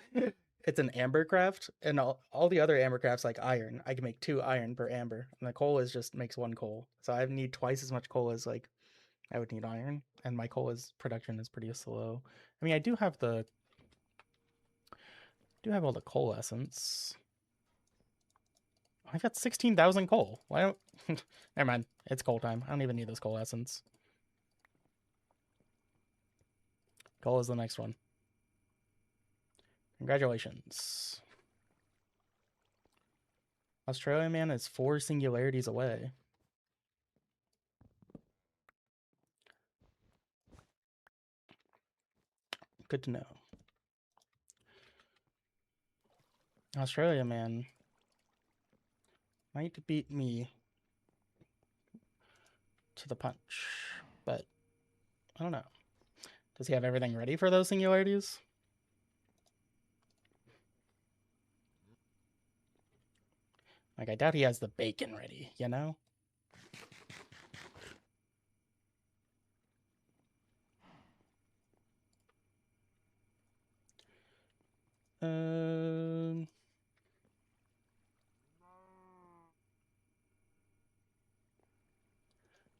it's an amber craft, and all the amber amber crafts like iron. I can make 2 iron per amber, and the coal is just makes 1 coal. So I need twice as much coal as like I would need iron, and my coal production is pretty slow. I mean, I do have all the coal essence. I've got 16,000 coal. Why don't? Never mind. It's coal time. I don't even need this coal essence. Coal is the next one. Congratulations. Australia man is 4 singularities away. Good to know. Australia man might beat me to the punch, but I don't know. Does he have everything ready for those singularities? Like, I doubt he has the bacon ready, you know?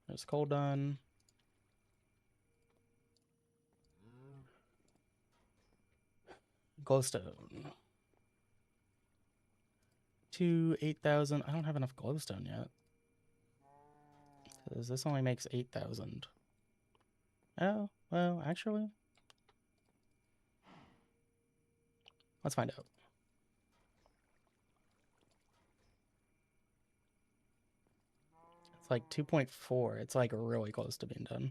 There's coal done. Glowstone. 8,000. I don't have enough glowstone yet. Because this only makes 8,000. Oh, well, actually. Let's find out. It's like 2.4. It's like really close to being done.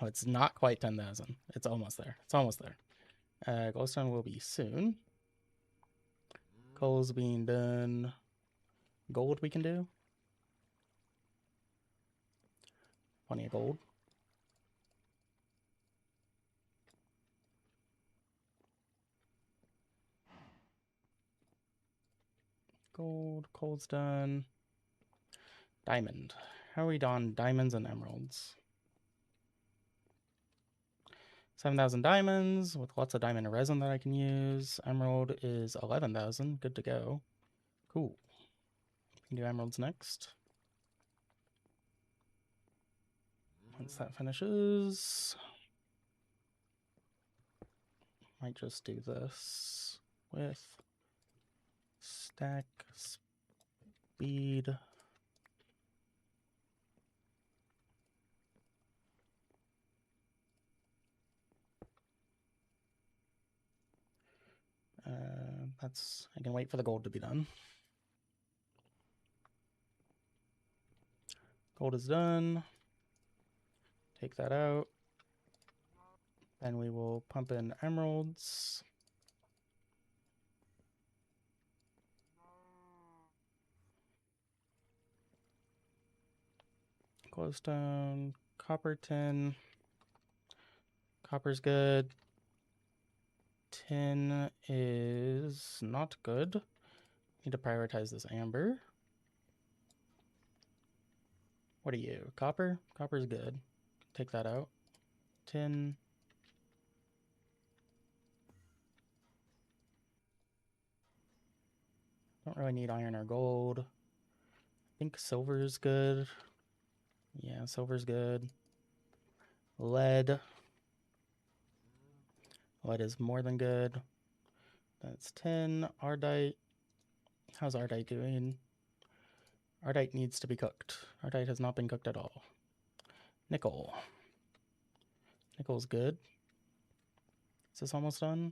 Oh, it's not quite 10,000. It's almost there. It's almost there. Glowstone will be soon. Coal's being done. Gold we can do. Plenty of gold. Gold. Coal's done. Diamond. How are we on diamonds and emeralds? 7,000 diamonds with lots of diamond resin that I can use. Emerald is 11,000. Good to go. Cool. We can do emeralds next. Once that finishes, might just do this with stack speed. I can wait for the gold to be done. Gold is done. Take that out. Then we will pump in emeralds. Glowstone, copper tin. Copper's good. Tin is not good. Need to prioritize this amber. What are you? Copper? Copper's good. Take that out. Tin. Don't really need iron or gold. I think silver's good. Yeah, silver's good. Lead. Lead is more than good. That's 10. Ardite. How's Ardite doing? Ardite needs to be cooked. Ardite has not been cooked at all. Nickel. Nickel's good. Is this almost done?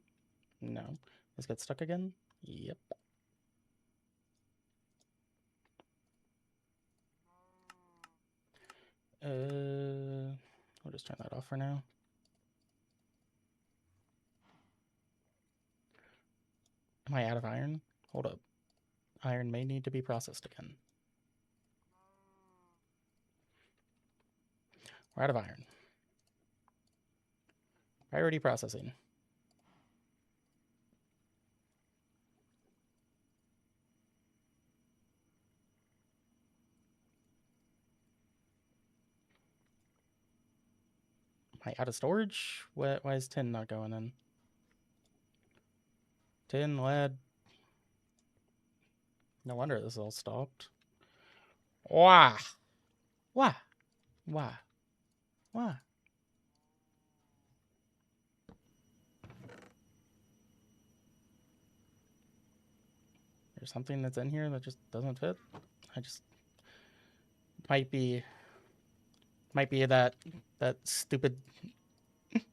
No. Let's get stuck again. Yep. I'll just turn that off for now. Am I out of iron? Hold up. Iron may need to be processed again. We're out of iron. Priority processing. Am I out of storage? Why is tin not going in? Tin, lead. No wonder this all stopped. Why? Why? Why? Why? There's something that's in here that just doesn't fit. I just might be that stupid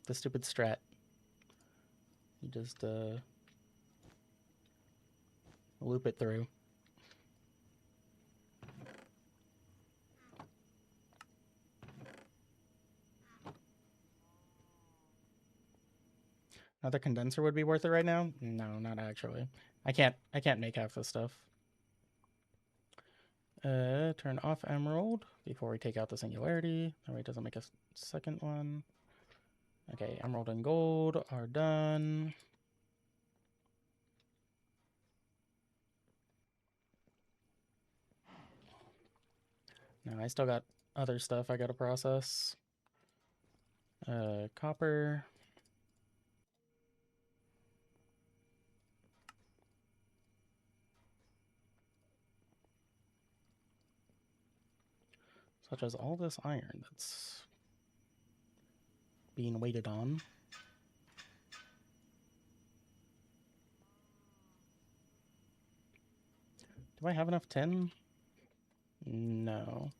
the stupid strat. You just loop it through. Another condenser would be worth it right now? No, not actually. I can't make half this stuff. Turn off emerald before we take out the singularity. That way it doesn't make a second one. Okay, emerald and gold are done. Now I still got other stuff I gotta process. Copper. Such as all this iron that's being waited on. Do I have enough tin? No.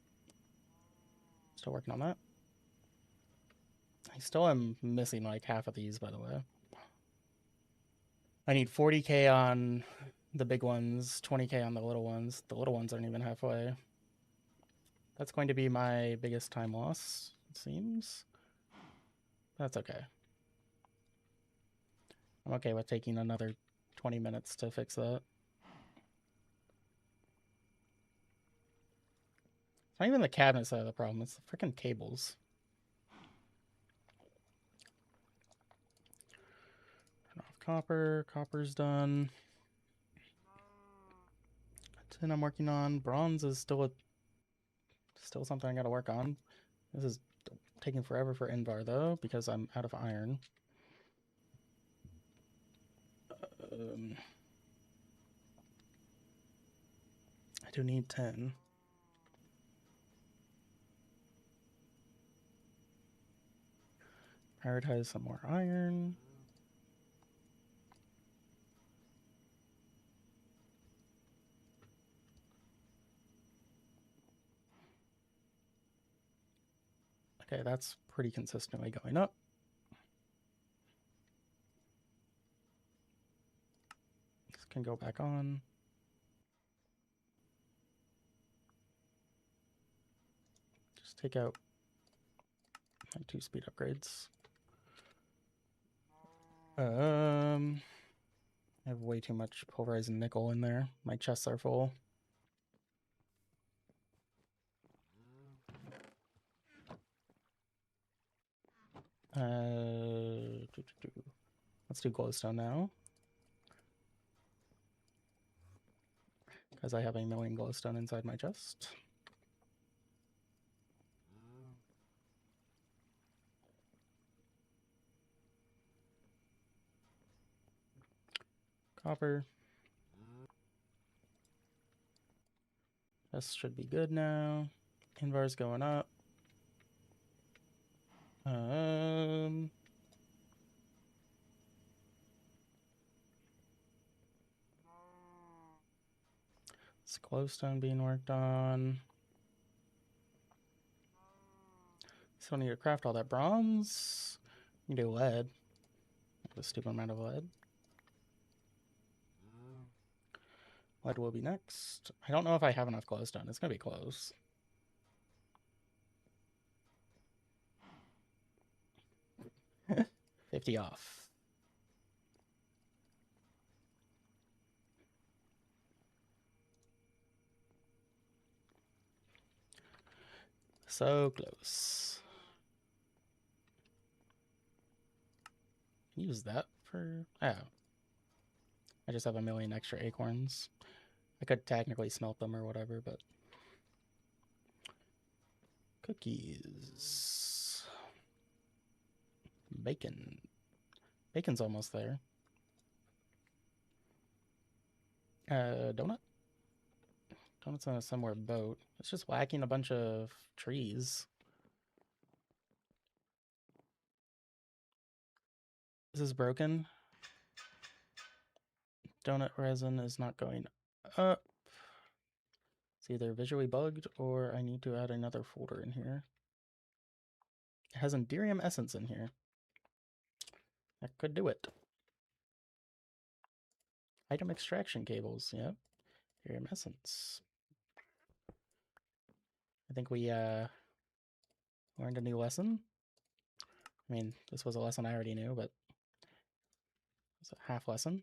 Still working on that. I still am missing like half of these, by the way. I need 40k on the big ones, 20k on the little ones. The little ones aren't even halfway. That's going to be my biggest time loss, it seems. That's okay. I'm okay with taking another 20 minutes to fix that. It's not even the cabinets that are the problem, it's the freaking cables. Turn off copper. Copper's done. Tin I'm working on. Bronze is still something I gotta work on. This is taking forever for Invar though, because I'm out of iron. I do need 10. Prioritize some more iron. Okay, that's pretty consistently going up. This can go back on. Just take out my 2 speed upgrades. I have way too much pulverized nickel in there. My chests are full. Let's do glowstone now. Because I have 1,000,000 glowstone inside my chest. Copper. This should be good now. Invar's going up. It's glowstone being worked on. Still need to craft all that bronze. You can do lead. A stupid amount of lead. Lead will be next. I don't know if I have enough glowstone. It's gonna be close. $50 off. So close. Use that for... Oh. I just have a million extra acorns. I could technically smelt them or whatever, but... Cookies. Bacon. Bacon's almost there. Donut? Donut's on a somewhere boat. It's just whacking a bunch of trees. This is broken. Donut resin is not going up. It's either visually bugged or I need to add another folder in here. It has Enderium Essence in here. That could do it. Item extraction cables, yep. Enderium Essence. I think we learned a new lesson. I mean, this was a lesson I already knew, but it's a half lesson.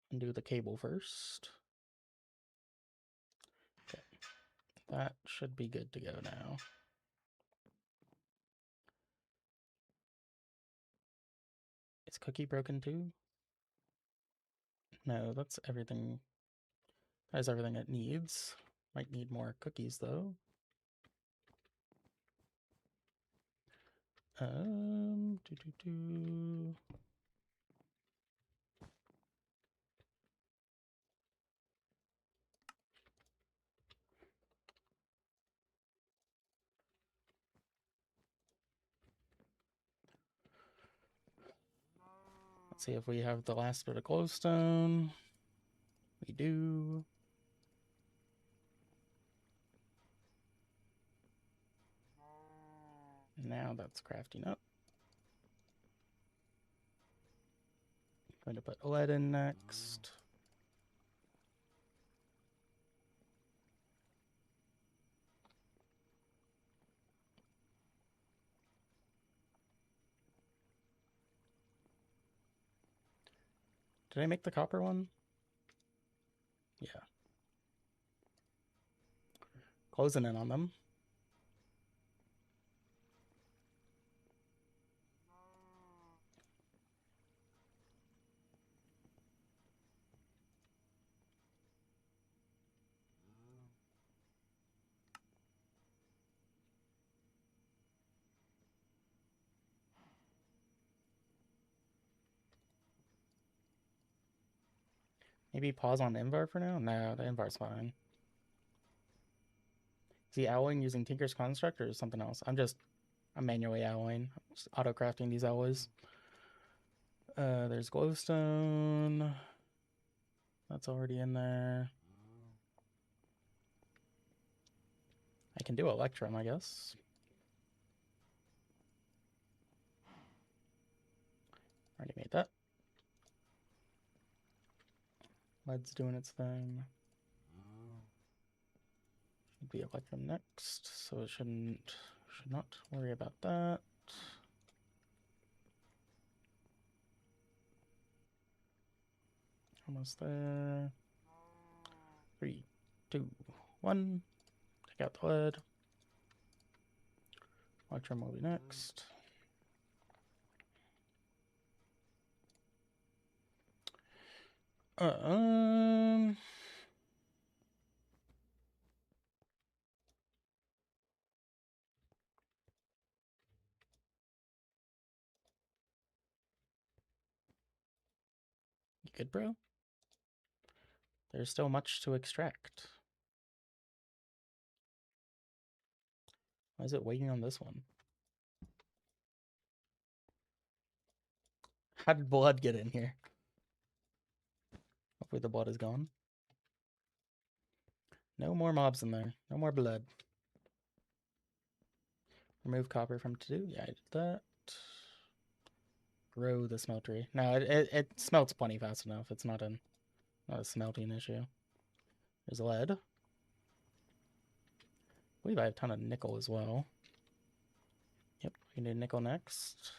Undo the cable first. Okay. That should be good to go now. Is cookie broken too? No, that's everything. That is everything it needs. Might need more cookies though. Doo -doo -doo. Let's see if we have the last bit of glowstone. We do. Now that's crafting up. Going to put lead in next. Did I make the copper one? Yeah. Closing in on them. Maybe pause on Invar for now? No, the Invar's fine. Is he alloying using Tinker's Construct or something else? I'm manually alloying. I'm just auto-crafting these alloys. There's glowstone. That's already in there. I can do Electrum, I guess. Already made that. Lead's doing its thing. Should be Electrum next, so it should not worry about that. Almost there. 3, 2, 1. Take out the lead. Electrum will be next. You good, bro? There's still much to extract. Why is it waiting on this one? How did blood get in here? Hopefully the blood is gone. No more mobs in there. No more blood. Remove copper from to do. Yeah, I did that. grow the smeltery. No, it smelts plenty fast enough. It's not a smelting issue. There's lead. I believe I have a ton of nickel as well. Yep, we can do nickel next.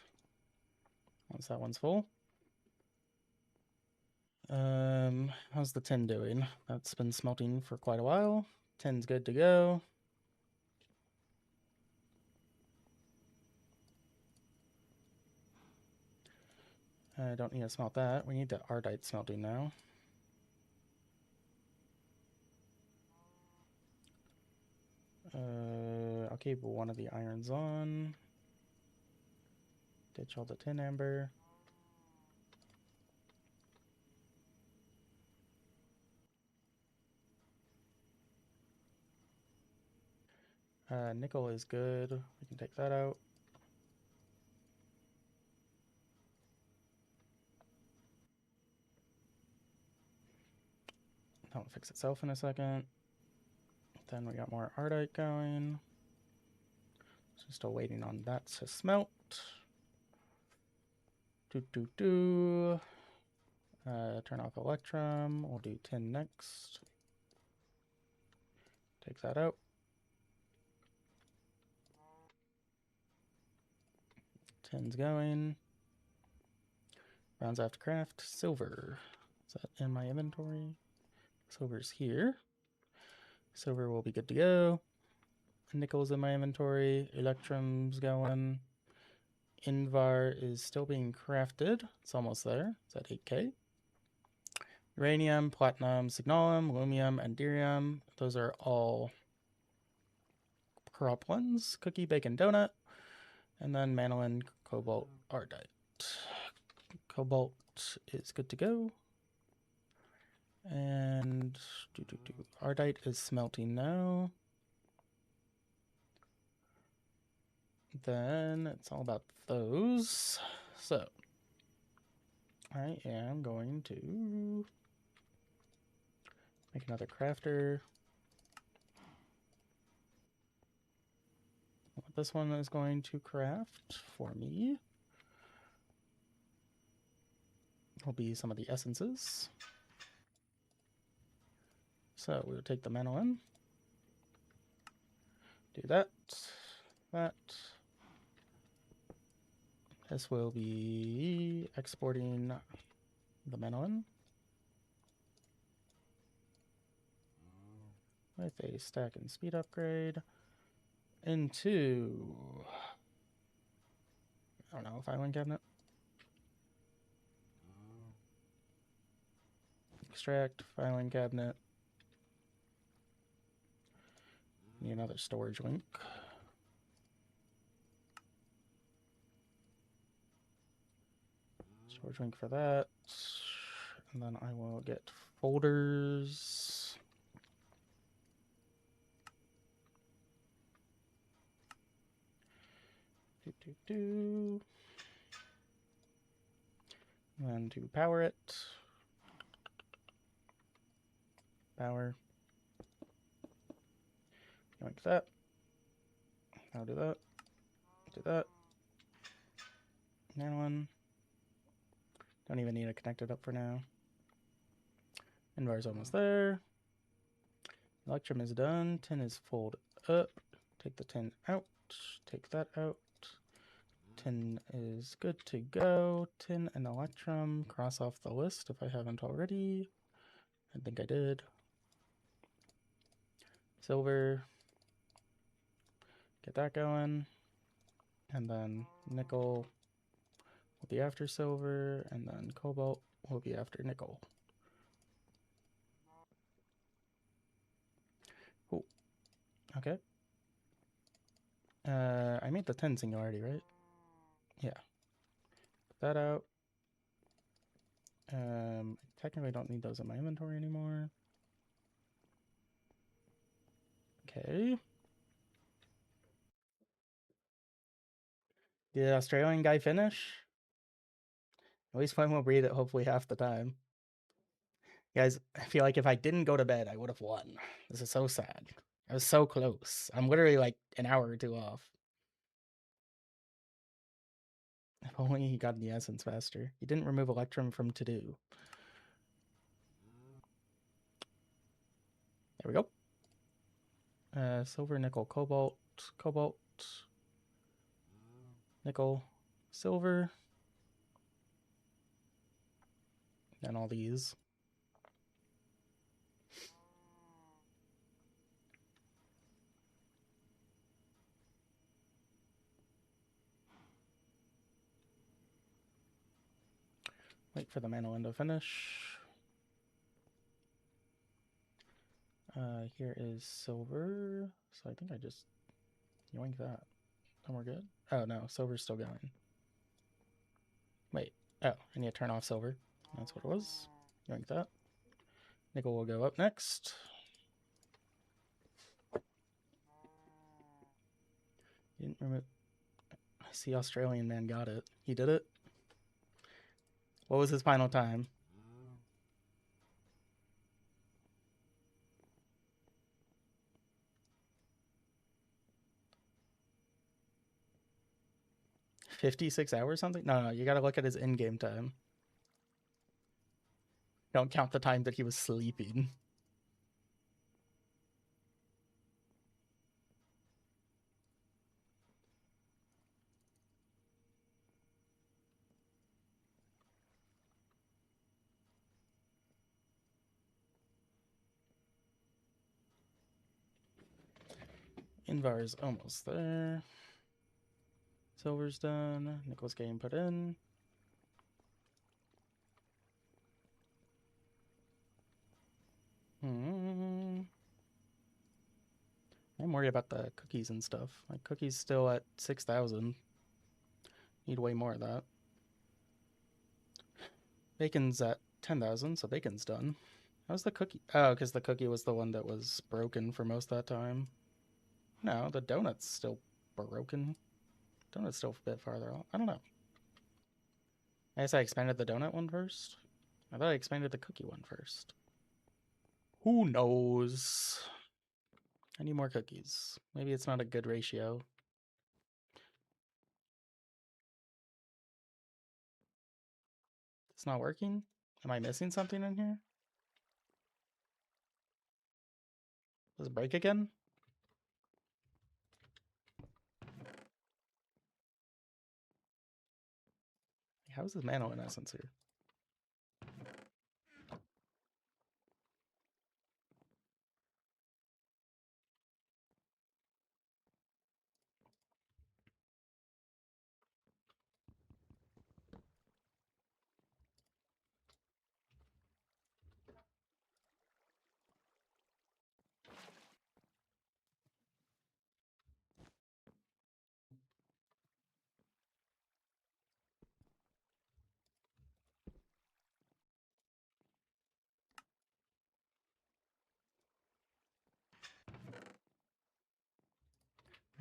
Once that one's full. How's the tin doing? That's been smelting for quite a while. Tin's good to go. I don't need to smelt that. We need the ardite smelting now. I'll keep one of the irons on. Ditch all the tin amber. Nickel is good. We can take that out. That'll fix itself in a second. Then we got more ardite going. So still waiting on that to smelt. Turn off electrum. We'll do tin next. Take that out. Tin's going. Rounds after craft. Silver. Is that in my inventory? Silver's here. Silver will be good to go. Nickel's in my inventory. Electrum's going. Invar is still being crafted. It's almost there. It's at 8k. Uranium, platinum, signalum, lumium, and derium. Those are all crop ones. Cookie, bacon, donut. And then manolin, cobalt, ardite. Cobalt is good to go. And ardite is smelting now. Then it's all about those. So I am going to make another crafter. This one is going to craft for me will be some of the essences. So we'll take the manolin, do that, that. This will be exporting the manolin with a stack and speed upgrade into, I don't know, filing cabinet. Extract, filing cabinet. Need another storage link. Storage link for that. And then I will get folders. And then to power it. Power. Like that. I'll do that. Do that. Manolin. Don't even need to connect it up for now. Invar's almost there. Electrum is done. Tin is folded up. Take the tin out. Take that out. Tin is good to go. Tin and electrum. Cross off the list if I haven't already. I think I did. Silver. Get that going. And then nickel will be after silver. And then cobalt will be after nickel. Cool. Okay. I made the 10 singularity, right? Yeah. Put that out. Technically don't need those in my inventory anymore. Okay. Did the Australian guy finish? At least one will read it hopefully half the time. Guys, I feel like if I didn't go to bed, I would have won. This is so sad. I was so close. I'm literally like an hour or two off. If only he got the essence faster. He didn't remove electrum from to do. There we go. Silver, nickel, cobalt, cobalt, nickel, silver, and all these. Wait for the mandolin to finish. Here is silver. So I think I just yoink that. And we're good. Oh no, silver's still going. Wait. Oh, I need to turn off silver. That's what it was. Yoink that. Nickel will go up next. Didn't remove. I see Australian man got it. He did it. What was his final time? 56 hours something? No, you gotta look at his in-game time. Don't count the time that he was sleeping. Invar is almost there. Silver's done. Nickel's getting put in. I'm worried about the cookies and stuff. My cookie's still at 6,000. Need way more of that. Bacon's at 10,000, so bacon's done. How's the cookie? Oh, because the cookie was the one that was broken for most of that time. No, the donut's still broken. Donut's still a bit farther off. I don't know. I guess I expanded the donut one first. I thought I expanded the cookie one first. Who knows? I need more cookies. Maybe it's not a good ratio. It's not working? Am I missing something in here? Does it break again? How is this mana in essence here?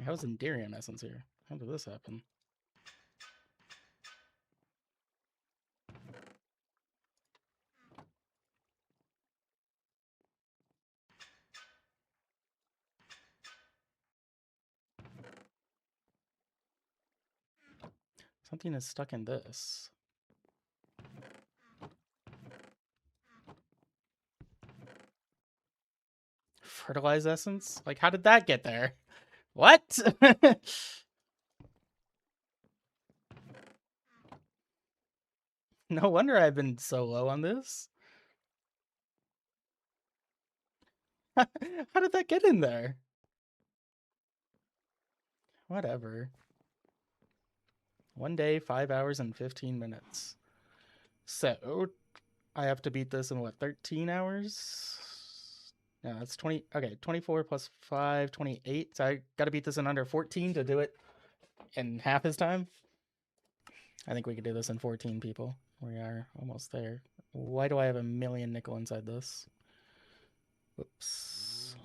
How's Enderium essence here? How did this happen? Something is stuck in this. Fertilized essence? Like, how did that get there? What? No wonder I've been so low on this. How did that get in there? Whatever. 1 day, 5 hours, and 15 minutes. So, I have to beat this in what, 13 hours? Yeah, that's 20. Okay, 24 plus 5, 28. So I got to beat this in under 14 to do it in half his time. I think we could do this in 14 people. We are almost there. Why do I have a million nickel inside this? Whoops.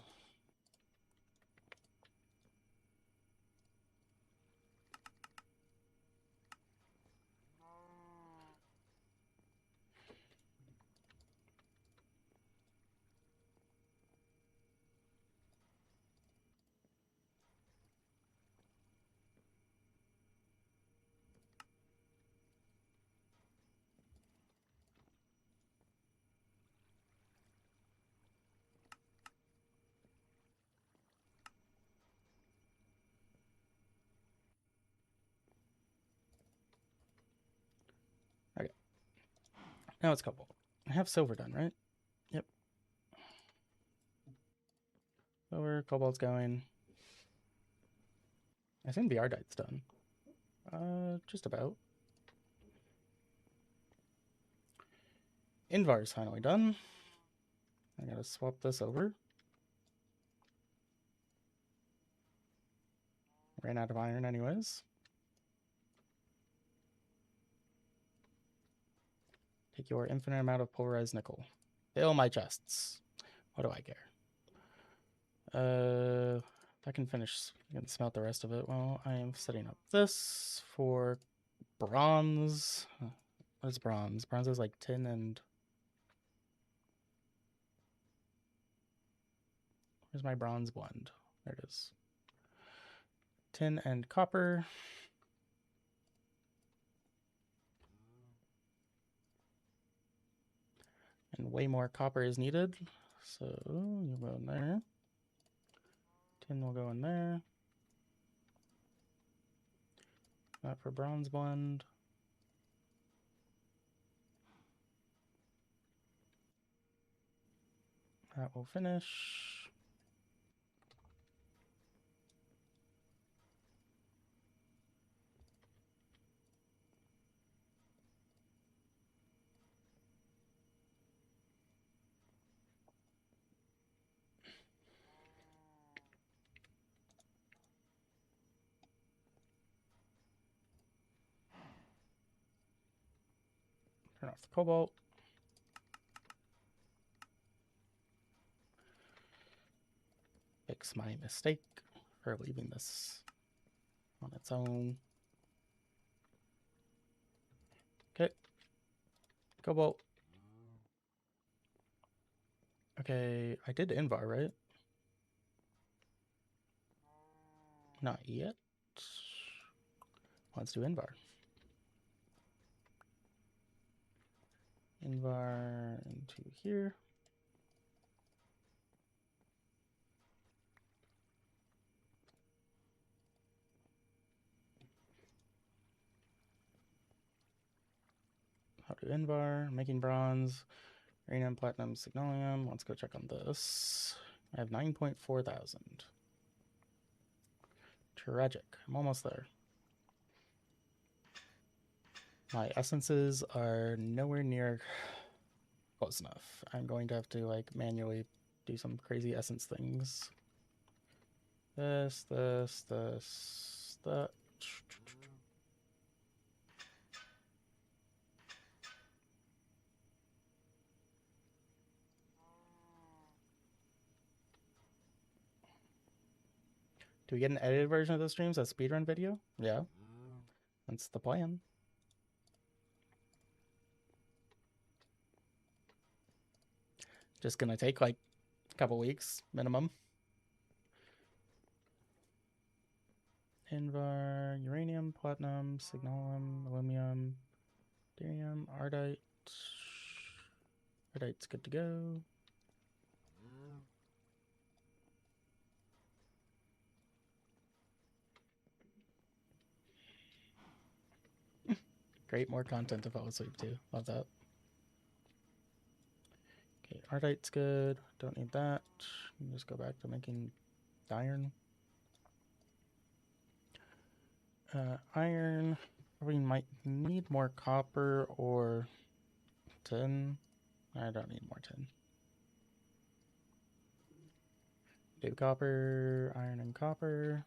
Now it's cobalt. I have silver done, right? Yep. Silver, cobalt's going. I think the ardite's done. Just about. Invar's finally done. I gotta swap this over. Ran out of iron anyways. Take your infinite amount of polarized nickel. Fill my chests. What do I care? If I can finish and smelt the rest of it, well, I am setting up this for bronze. What is bronze? Bronze is like tin and... Where's my bronze blend? There it is. Tin and copper. And way more copper is needed. So you'll go in there. Tin will go in there. That for bronze blend. That will finish. Turn off the cobalt. Fix my mistake for leaving this on its own. Okay. Cobalt. Okay, I did Invar, right? Not yet. Let's do Invar. Invar into here. How to Invar, making bronze, uranium, platinum, signolium. Let's go check on this. I have 9.4 thousand. Tragic. I'm almost there. My essences are nowhere near close enough. I'm going to have to like manually do some crazy essence things. This, that. Do we get an edited version of the streams as speedrun video? Yeah. That's the plan. Just gonna take like a couple weeks minimum. Invar, uranium, platinum, signolium, aluminum, deuterium, ardite. Ardite's good to go. Great, more content to fall asleep to. Love that. Okay, ardite's good. Don't need that. Just go back to making iron. Iron. We might need more copper or tin. I don't need more tin. Do copper, iron, and copper.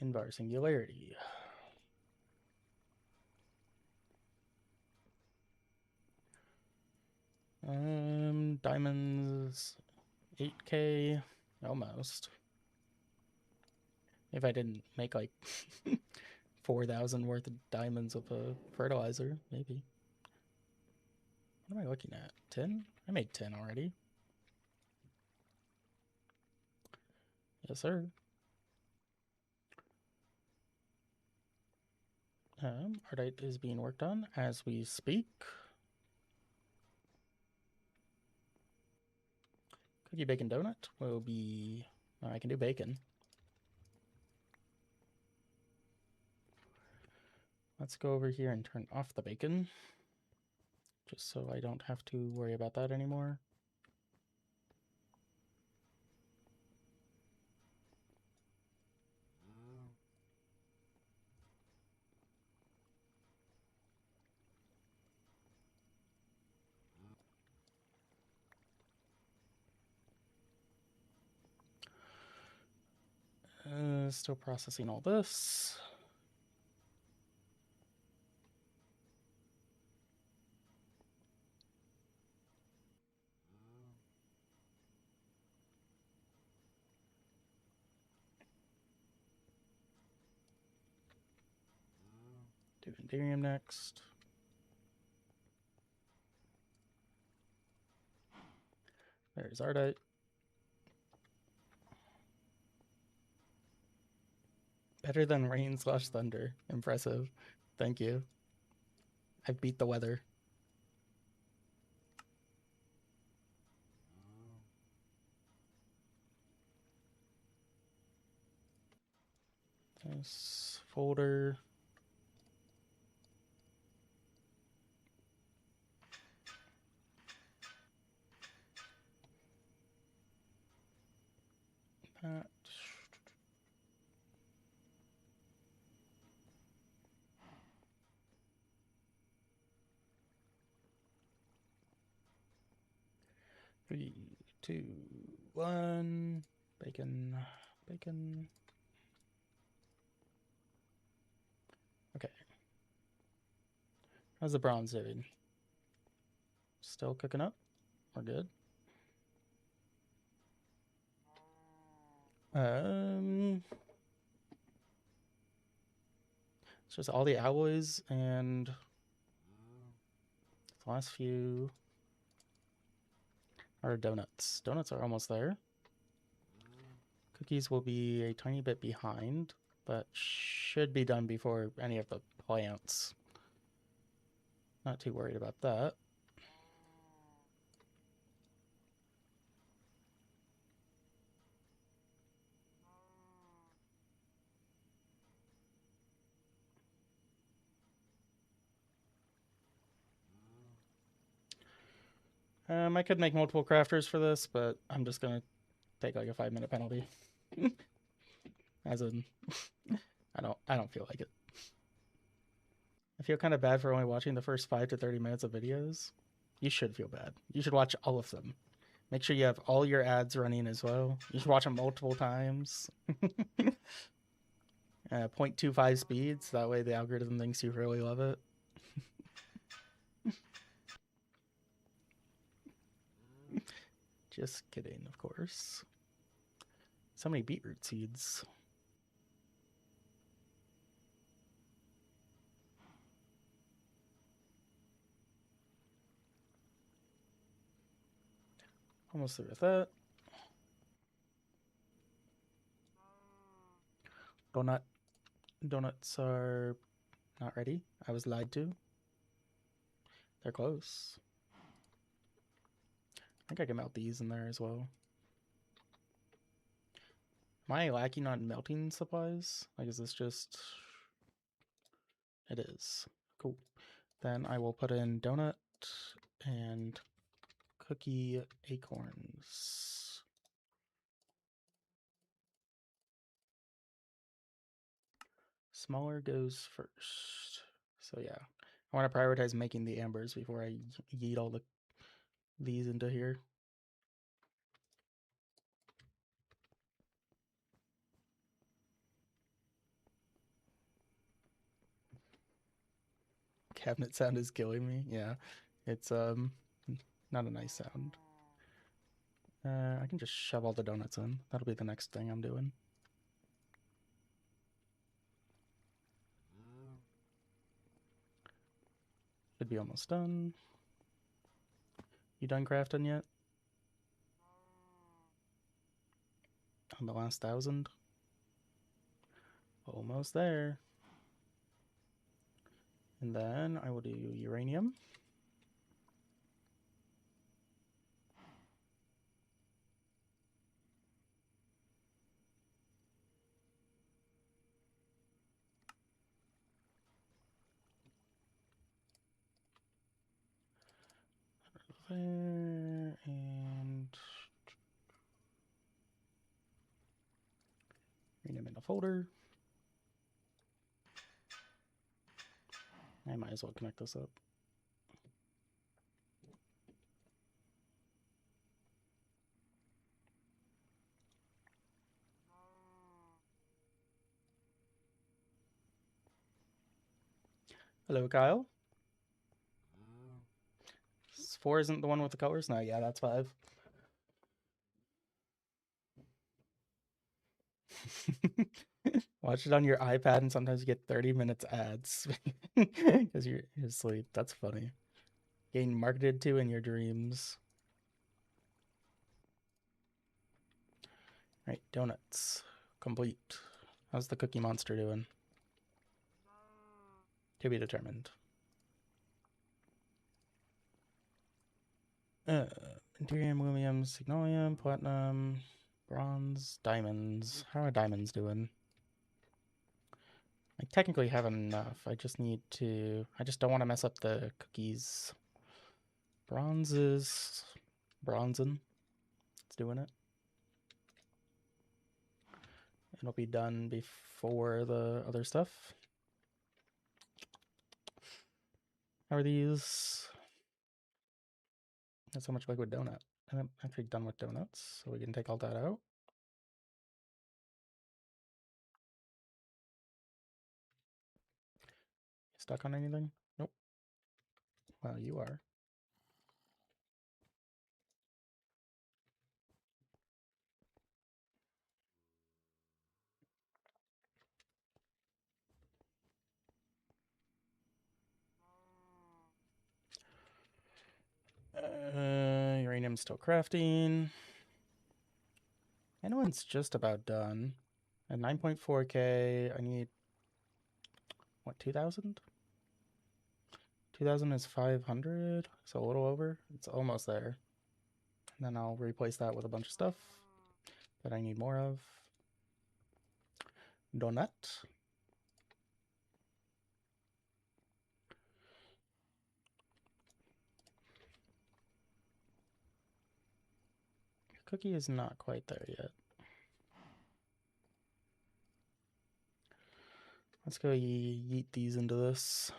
Invar singularity. Diamonds 8K, almost. If I didn't make like 4,000 worth of diamonds with a fertilizer, maybe. What am I looking at? 10? I made 10 already. Yes, sir. Ardite is being worked on as we speak. Cookie bacon donut will be... I can do bacon. Let's go over here and turn off the bacon, just so I don't have to worry about that anymore. Still processing all this. Do Enderium next. There's Ardite. Better than rain/thunder. Impressive. Thank you. I beat the weather. This folder. That. Three, two, one. Bacon. Bacon. Okay. How's the bronze doing? Still cooking up? We're good. It's just all the alloys and the last few are donuts. Donuts are almost there. Cookies will be a tiny bit behind, but should be done before any of the plants. Not too worried about that. I could make multiple crafters for this, but I'm just gonna take like a 5-minute penalty. As in, I don't feel like it. I feel kind of bad for only watching the first 5 to 30 minutes of videos. You should feel bad. You should watch all of them. Make sure you have all your ads running as well. You should watch them multiple times. 0.25 speeds. That way the algorithm thinks you really love it. Just kidding, of course. So many beetroot seeds. Almost through with that. Donuts are not ready. I was lied to. They're close. I think I can melt these in there as well. Am I lacking on melting supplies? Like, is this just... It is. Cool. Then I will put in donut and cookie acorns. Smaller goes first. So yeah, I want to prioritize making the ambers before I yeet all these into here. Cabinet sound is killing me. Yeah, it's not a nice sound. I can just shove all the donuts in. That'll be the next thing I'm doing. Should be almost done. You done crafting yet? On the last 1,000? Almost there. And then I will do uranium. there, and rename in a folder. I might as well connect this up. Hello, Kyle. 4 isn't the one with the colors? No, yeah, that's 5. Watch it on your iPad, and sometimes you get 30 minutes ads because you're asleep. That's funny. Getting marketed to in your dreams. Right, donuts. Complete. How's the Cookie Monster doing? To be determined. Interium, aluminum, signolium, platinum, bronze, diamonds. How are diamonds doing? I technically have enough. I just don't want to mess up the cookies. Bronze is bronzing. It's doing it. It'll be done before the other stuff. How are these? Not so much liquid donut. I'm actually done with donuts, so we can take all that out. Stuck on anything? Nope. Well, you are. Uranium's still crafting. Anyone's just about done. At 9.4K, I need, what, 2,000? 2,000 is 500, so a little over. It's almost there. And then I'll replace that with a bunch of stuff that I need more of. Donut. Cookie is not quite there yet. Let's go yeet these into this.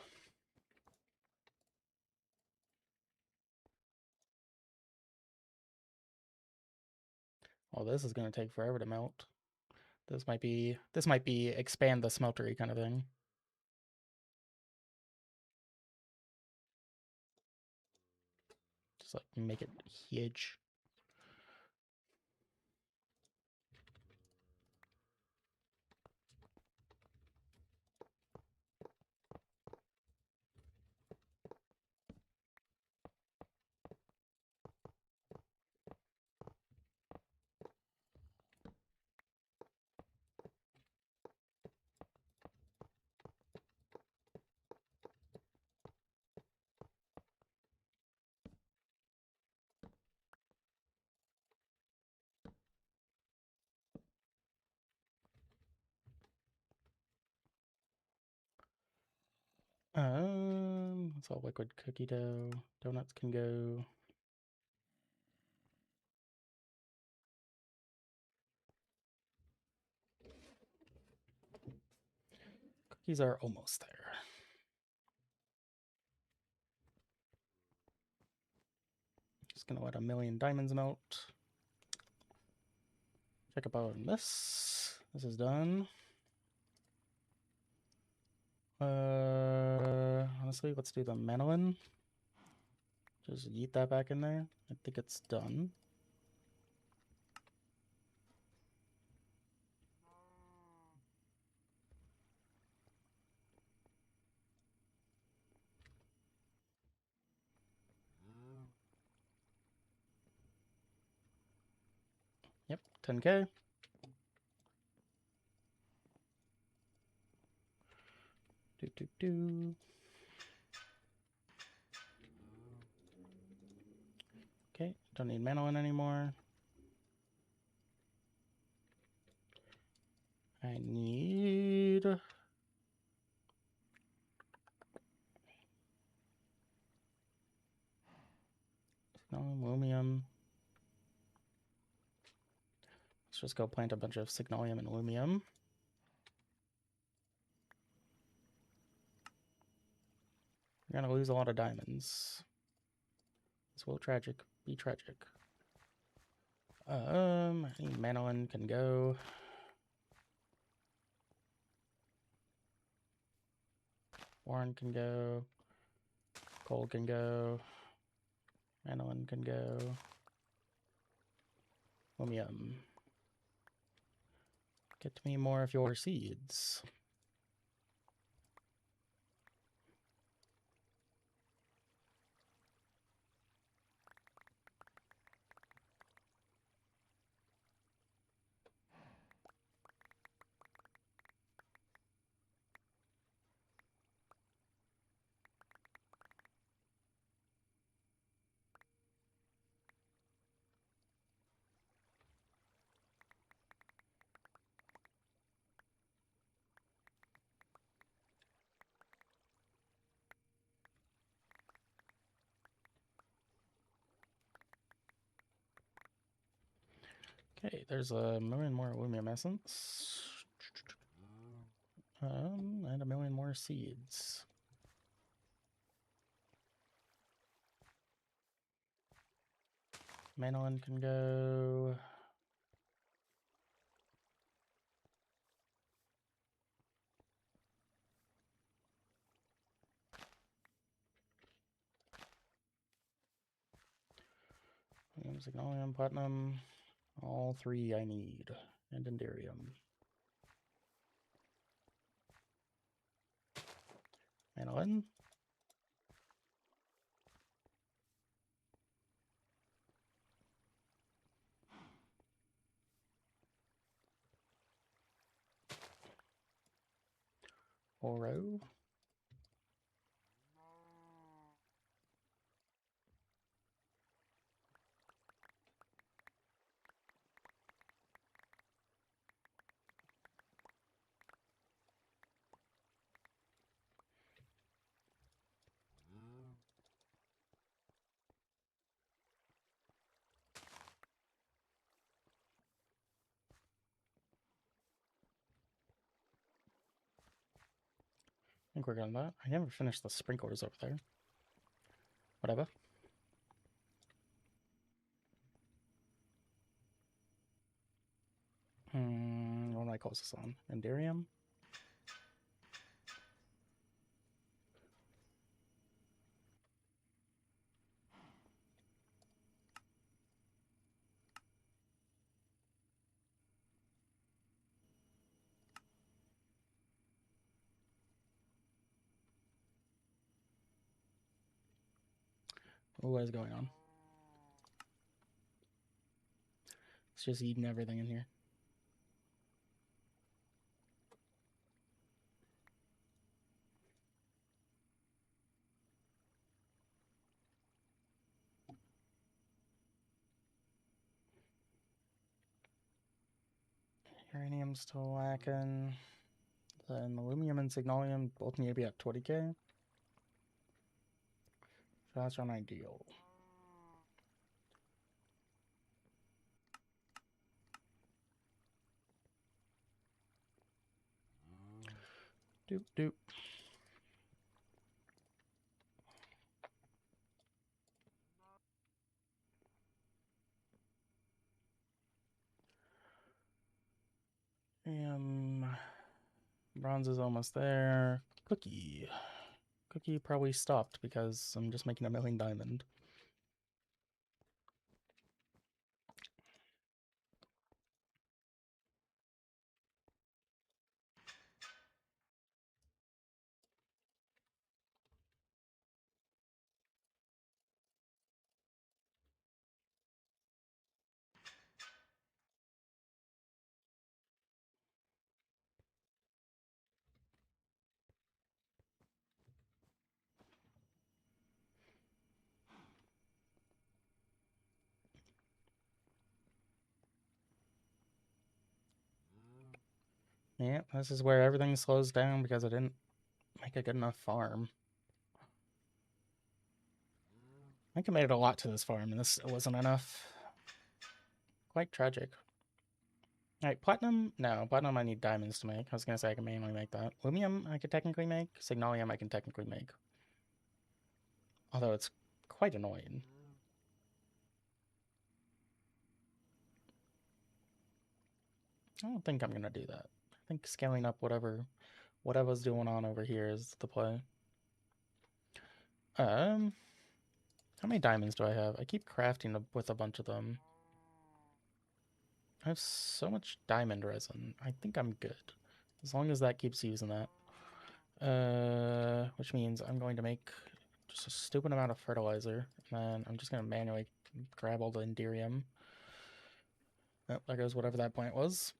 Oh, this is going to take forever to melt. This might be expand the smeltery kind of thing. Just like make it huge. It's all liquid cookie dough. Donuts can go. Cookies are almost there. Just gonna let 1,000,000 diamonds melt. Check about this. This is done. Honestly, let's do the mandolin. Just yeet that back in there. I think it's done. Yep, 10K. Okay, don't need mandolin anymore. I need Signolium, aluminum. Let's just go plant a bunch of signolium and aluminum. We're gonna lose a lot of diamonds. This will tragic be tragic. I think manolin can go. Warren can go. Coal can go. Manolin can go. Aluminum. Get me more of your seeds. Okay, there's a million more aluminum essence. And a million more seeds. Manolin can go. Signolium, platinum. All three I need. And Enderium. Manolin. Oro. I think we're getting that. I never finished the sprinklers over there. Whatever. What do I call this on? Enderium? What is going on? It's just eating everything in here. Uranium's still lacking. Then aluminum and signolium both need to be at 20k. So that's not ideal. Doop doop. Bronze is almost there. Cookie. Cookie probably stopped because I'm just making a million diamond. Yeah, this is where everything slows down because I didn't make a good enough farm. I committed a lot to this farm, and this wasn't enough. Quite tragic. Alright, platinum? No, platinum I need diamonds to make. I was gonna say I can manually make that. Lumium I could technically make. Signalium I can technically make. Although it's quite annoying. I don't think I'm gonna do that. I think scaling up whatever's going on over here is the play. How many diamonds do I have? I keep crafting with a bunch of them. I have so much diamond resin. I think I'm good. As long as that keeps using that. Which means I'm going to make just a stupid amount of fertilizer. And then I'm just going to manually grab all the Enderium. Oh, there goes whatever that plant was.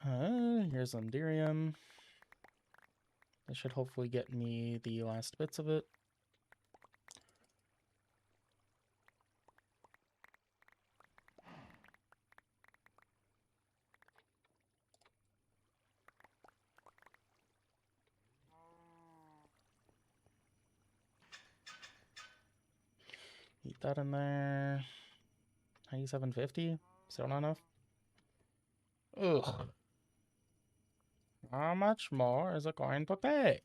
Here's Enderium. This should hopefully get me the last bits of it. Eat that in there. 9750? Still not enough? Ugh. How much more is it going to take?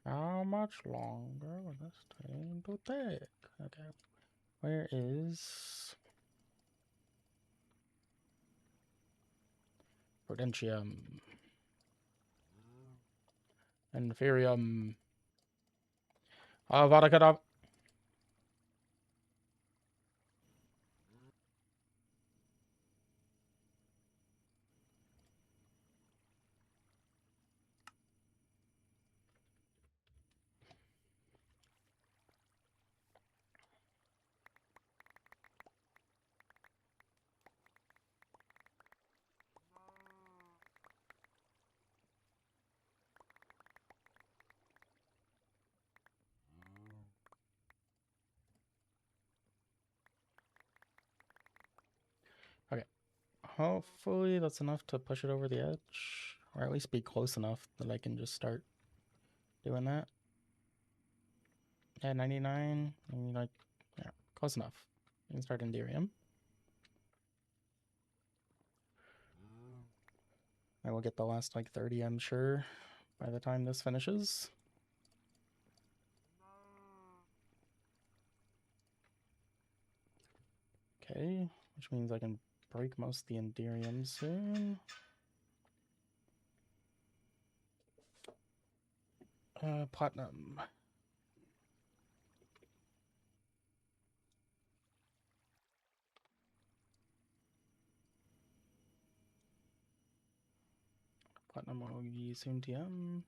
How much longer will this take to take? Okay. Where is Prudentium? Inferium. Avada Kedavra. Okay. Hopefully that's enough to push it over the edge. Or at least be close enough that I can just start doing that. Yeah, 99. Like, yeah, close enough. You can start Enderium. I will get the last like 30, I'm sure, by the time this finishes. Okay, which means I can break most of the Enderium soon. Platinum. Platinum will be soon TM.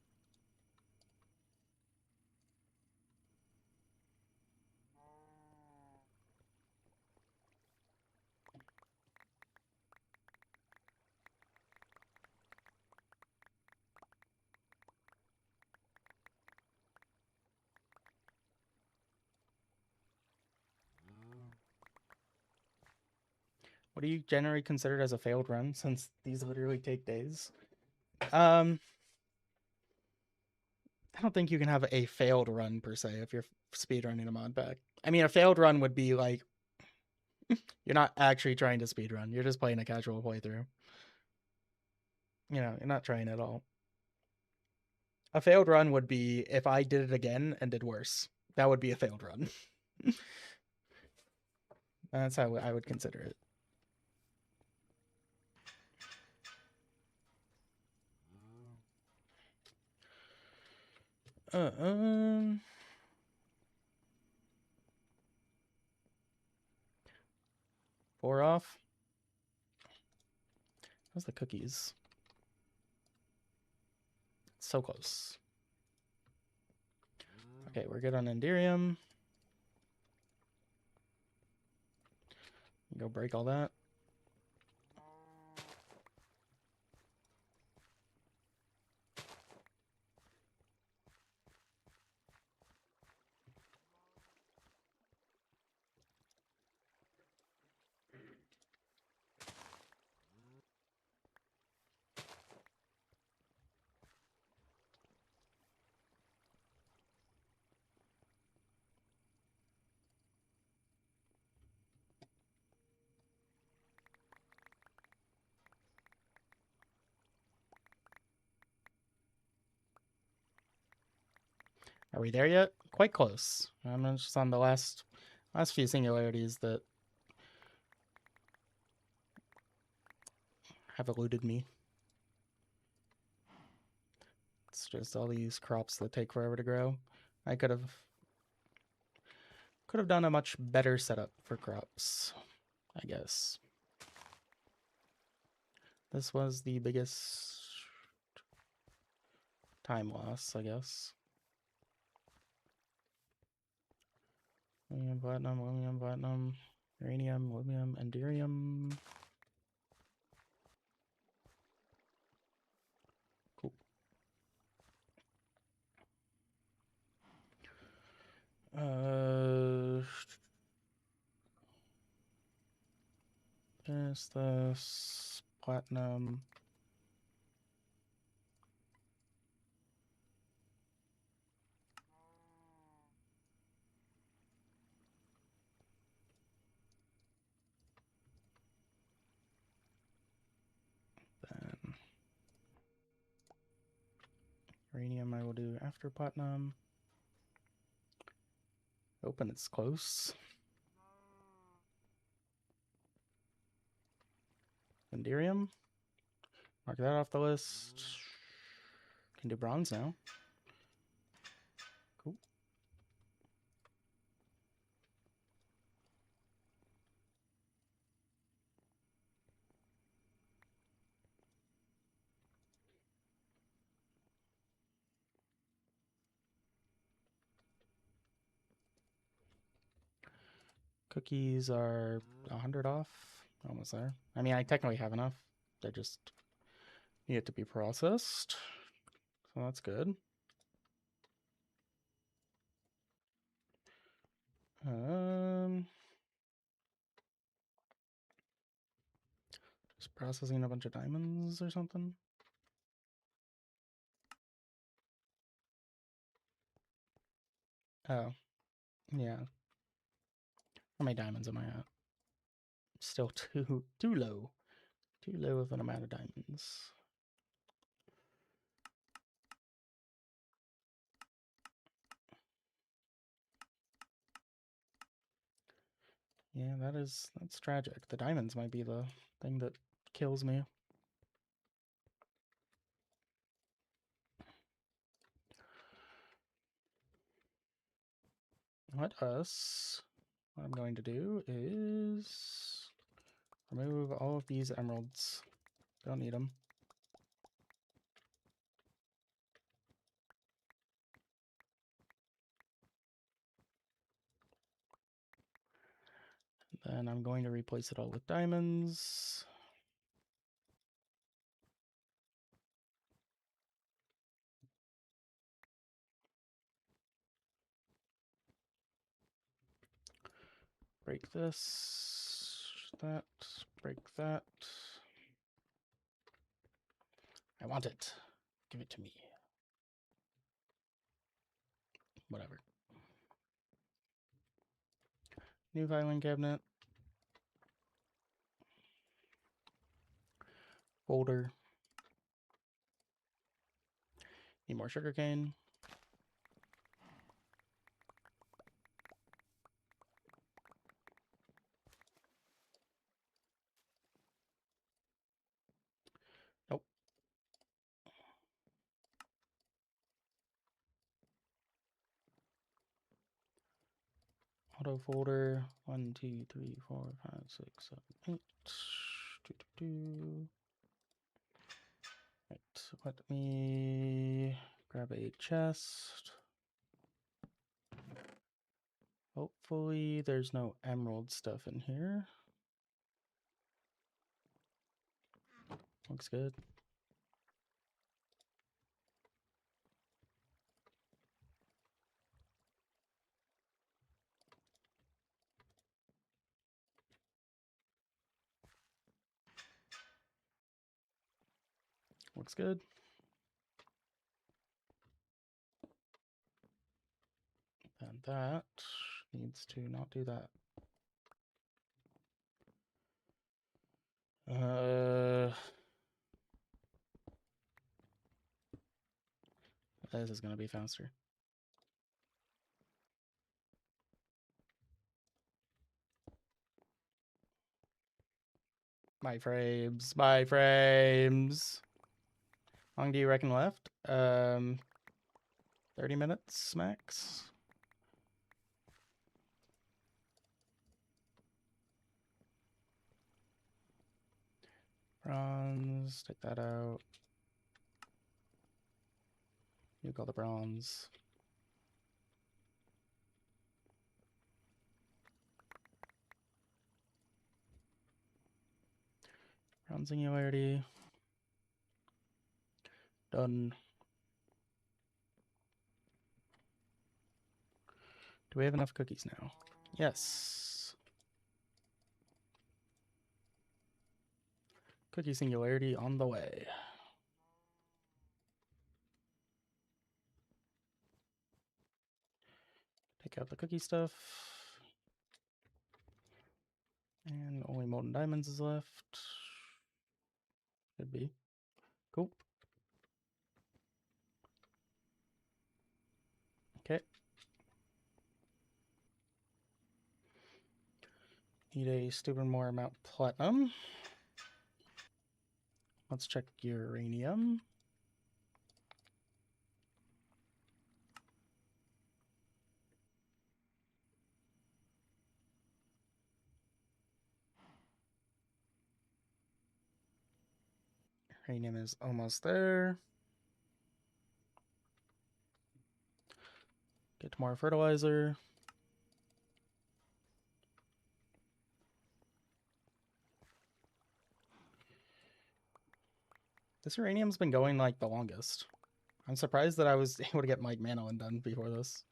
What do you generally consider as a failed run, since these literally take days? I don't think you can have a failed run per se if you're speedrunning a mod pack. I mean, a failed run would be like you're not actually trying to speedrun. You're just playing a casual playthrough. You know, you're not trying at all. A failed run would be if I did it again and did worse. That would be a failed run. That's how I would consider it. Four off. How's the cookies? So close. Okay, we're good on Enderium. Go break all that. Are we there yet? Quite close. I'm just on the last few singularities that have eluded me. It's just all these crops that take forever to grow. I could have done a much better setup for crops, I guess. This was the biggest time loss, I guess. Lithium, platinum, uranium, lithium, enderium. Cool. This platinum. Then uranium I will do after platinum. Open, it's close. Enderium. Mark that off the list. Can do bronze now. Cool. Cookies are 100 off. Almost there. I mean, I technically have enough. They just need it to be processed. So that's good. Just processing a bunch of diamonds or something. Oh, yeah. How many diamonds am I at? Still too low. Too low of an amount of diamonds. Yeah, that's tragic. The diamonds might be the thing that kills me. What I'm going to do is remove all of these emeralds. Don't need them. Then I'm going to replace it all with diamonds. Break this, that, break that. I want it. Give it to me. Whatever. New filing cabinet. Folder. Need more sugarcane. Nope. Auto folder. 1, 2, 3, 4, 5, 6, 7, 8. Right. Let me grab a chest. Hopefully there's no emerald stuff in here. Looks good. Looks good. And that needs to not do that. This is going to be faster. My frames. My frames. How long do you reckon left? 30 minutes max. Bronze. Take that out. You call the bronze. Bronze singularity. Done. Do we have enough cookies now? Yes. Cookie singularity on the way. Take out the cookie stuff. And only molten diamonds is left. Should be. Cool. Okay. Need a stupid more amount of platinum. Let's check uranium. Uranium is almost there. Get more fertilizer. This uranium's been going like the longest. I'm surprised that I was able to get Mike Manon done before this.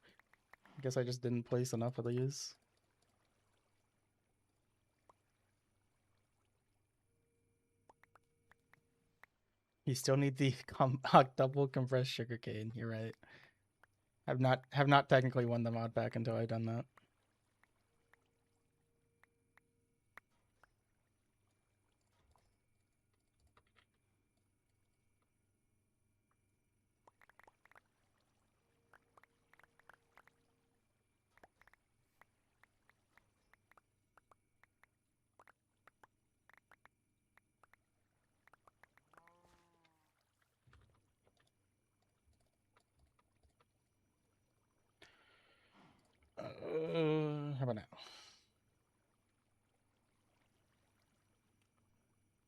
I guess I just didn't place enough of these. You still need the double compressed sugarcane. You're right. Have not technically won the mod pack until I've done that. How about now?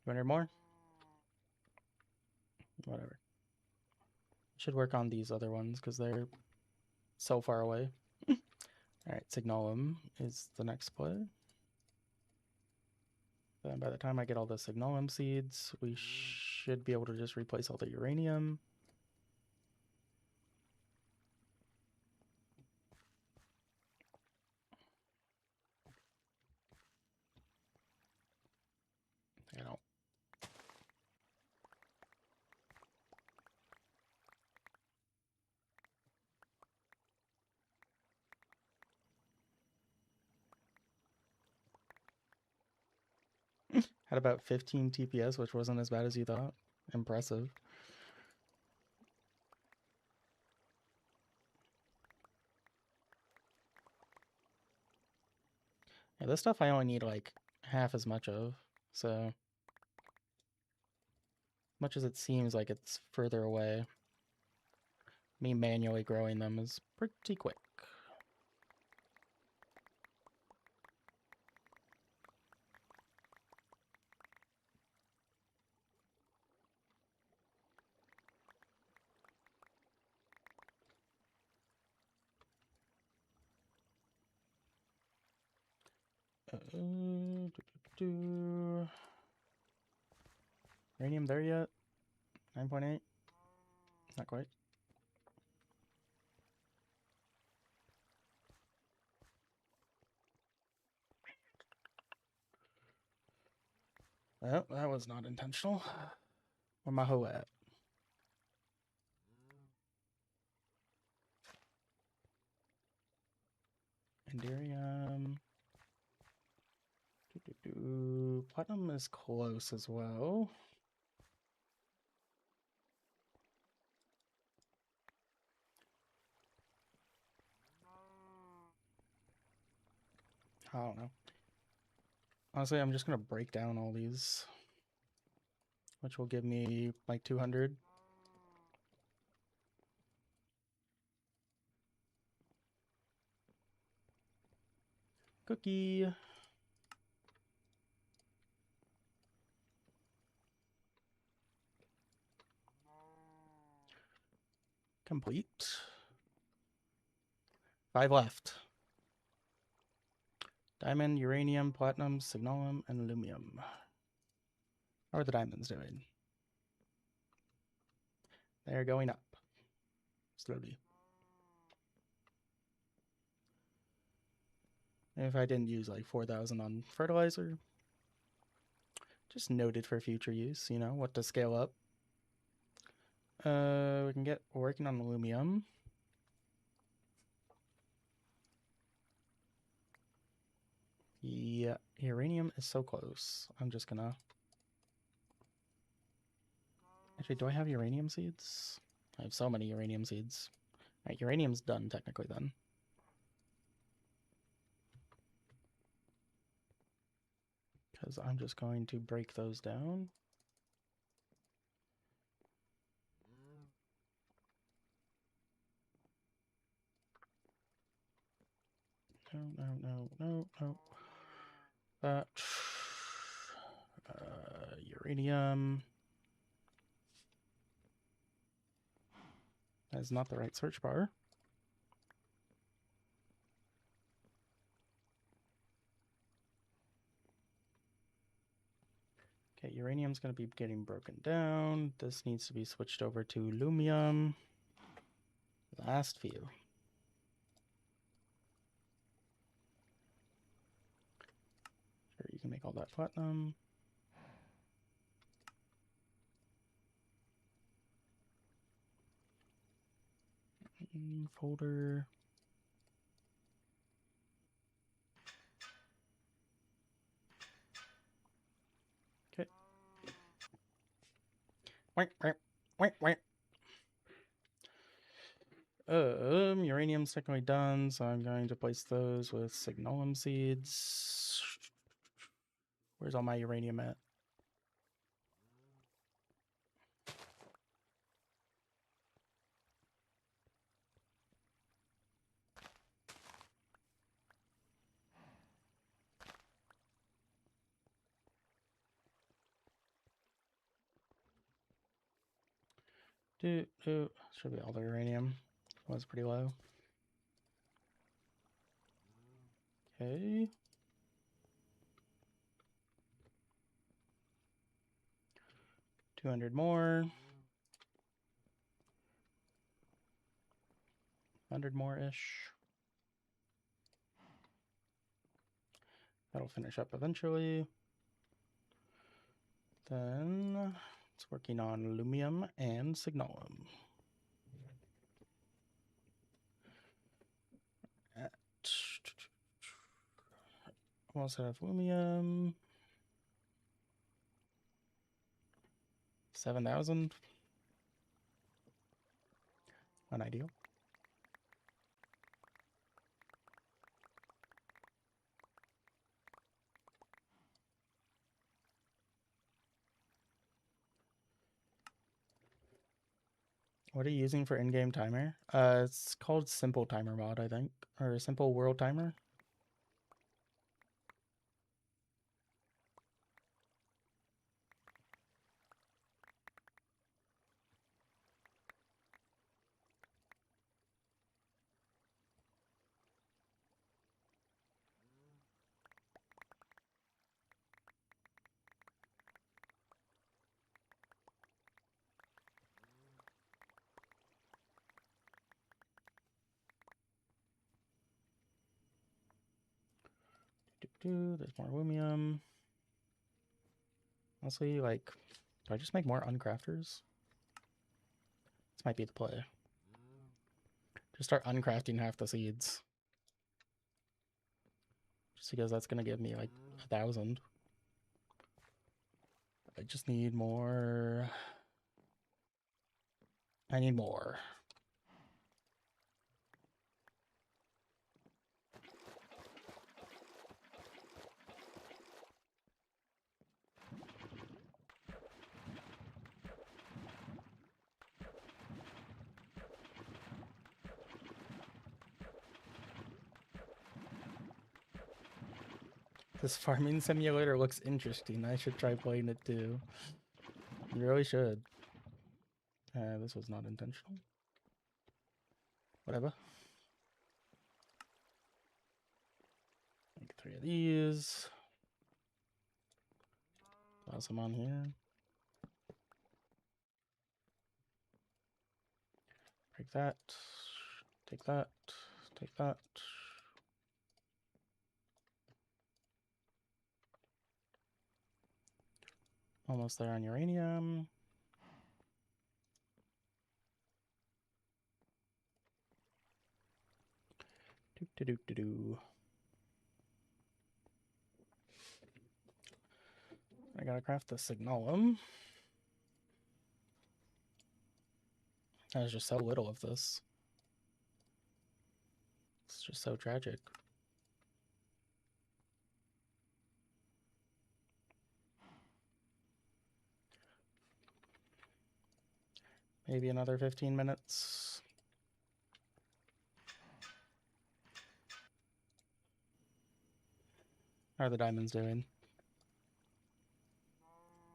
You want more? Whatever. Should work on these other ones because they're so far away. Alright, Signalum is the next play. Then by the time I get all the Signalum seeds, we should be able to just replace all the uranium. I don't. Had about 15 TPS, which wasn't as bad as you thought. Impressive. Yeah, this stuff I only need like half as much of, so much as it seems like it's further away, me manually growing them is pretty quick. Uranium there yet? 9.8? Not quite. Well, that was not intentional. Where my hoe at? Enderium. Platinum is close as well. I don't know. Honestly, I'm just gonna break down all these, which will give me like 200. Cookie. Complete. 5 left. Diamond, uranium, platinum, signalum, and aluminum. How are the diamonds doing? They're going up. Slowly. If I didn't use like 4,000 on fertilizer, just noted for future use, you know, what to scale up. We can get working on aluminum. Yeah, uranium is so close. I'm just gonna... Actually, do I have uranium seeds? I have so many uranium seeds. Alright, uranium's done technically then. Because I'm just going to break those down. No. That. Uranium. That is not the right search bar. Okay, uranium's going to be getting broken down. This needs to be switched over to aluminum. Last few. Sure, you can make all that platinum. Folder. Okay. Wait. Uranium's technically done, so I'm going to place those with signalum seeds. Where's all my uranium at? Should be all the uranium. It was pretty low. Okay. 200 more. 100 more-ish. That'll finish up eventually. Then it's working on aluminum and signalum. We also have aluminum. 7,000. Unideal. What are you using for in-game timer? It's called Simple Timer Mod, I think, or Simple World Timer. There's more aluminum. Honestly, like, do I just make more uncrafters? This might be the play. Just start uncrafting half the seeds. Just because that's gonna give me like 1,000. I just need more. I need more. This farming simulator looks interesting. I should try playing it too. You really should. This was not intentional. Whatever. Make 3 of these. Toss them on here. Break that. Take that. Take that. Almost there on uranium. Do. I gotta craft the signalum. There's just so little of this. It's just so tragic. Maybe another 15 minutes. How are the diamonds doing?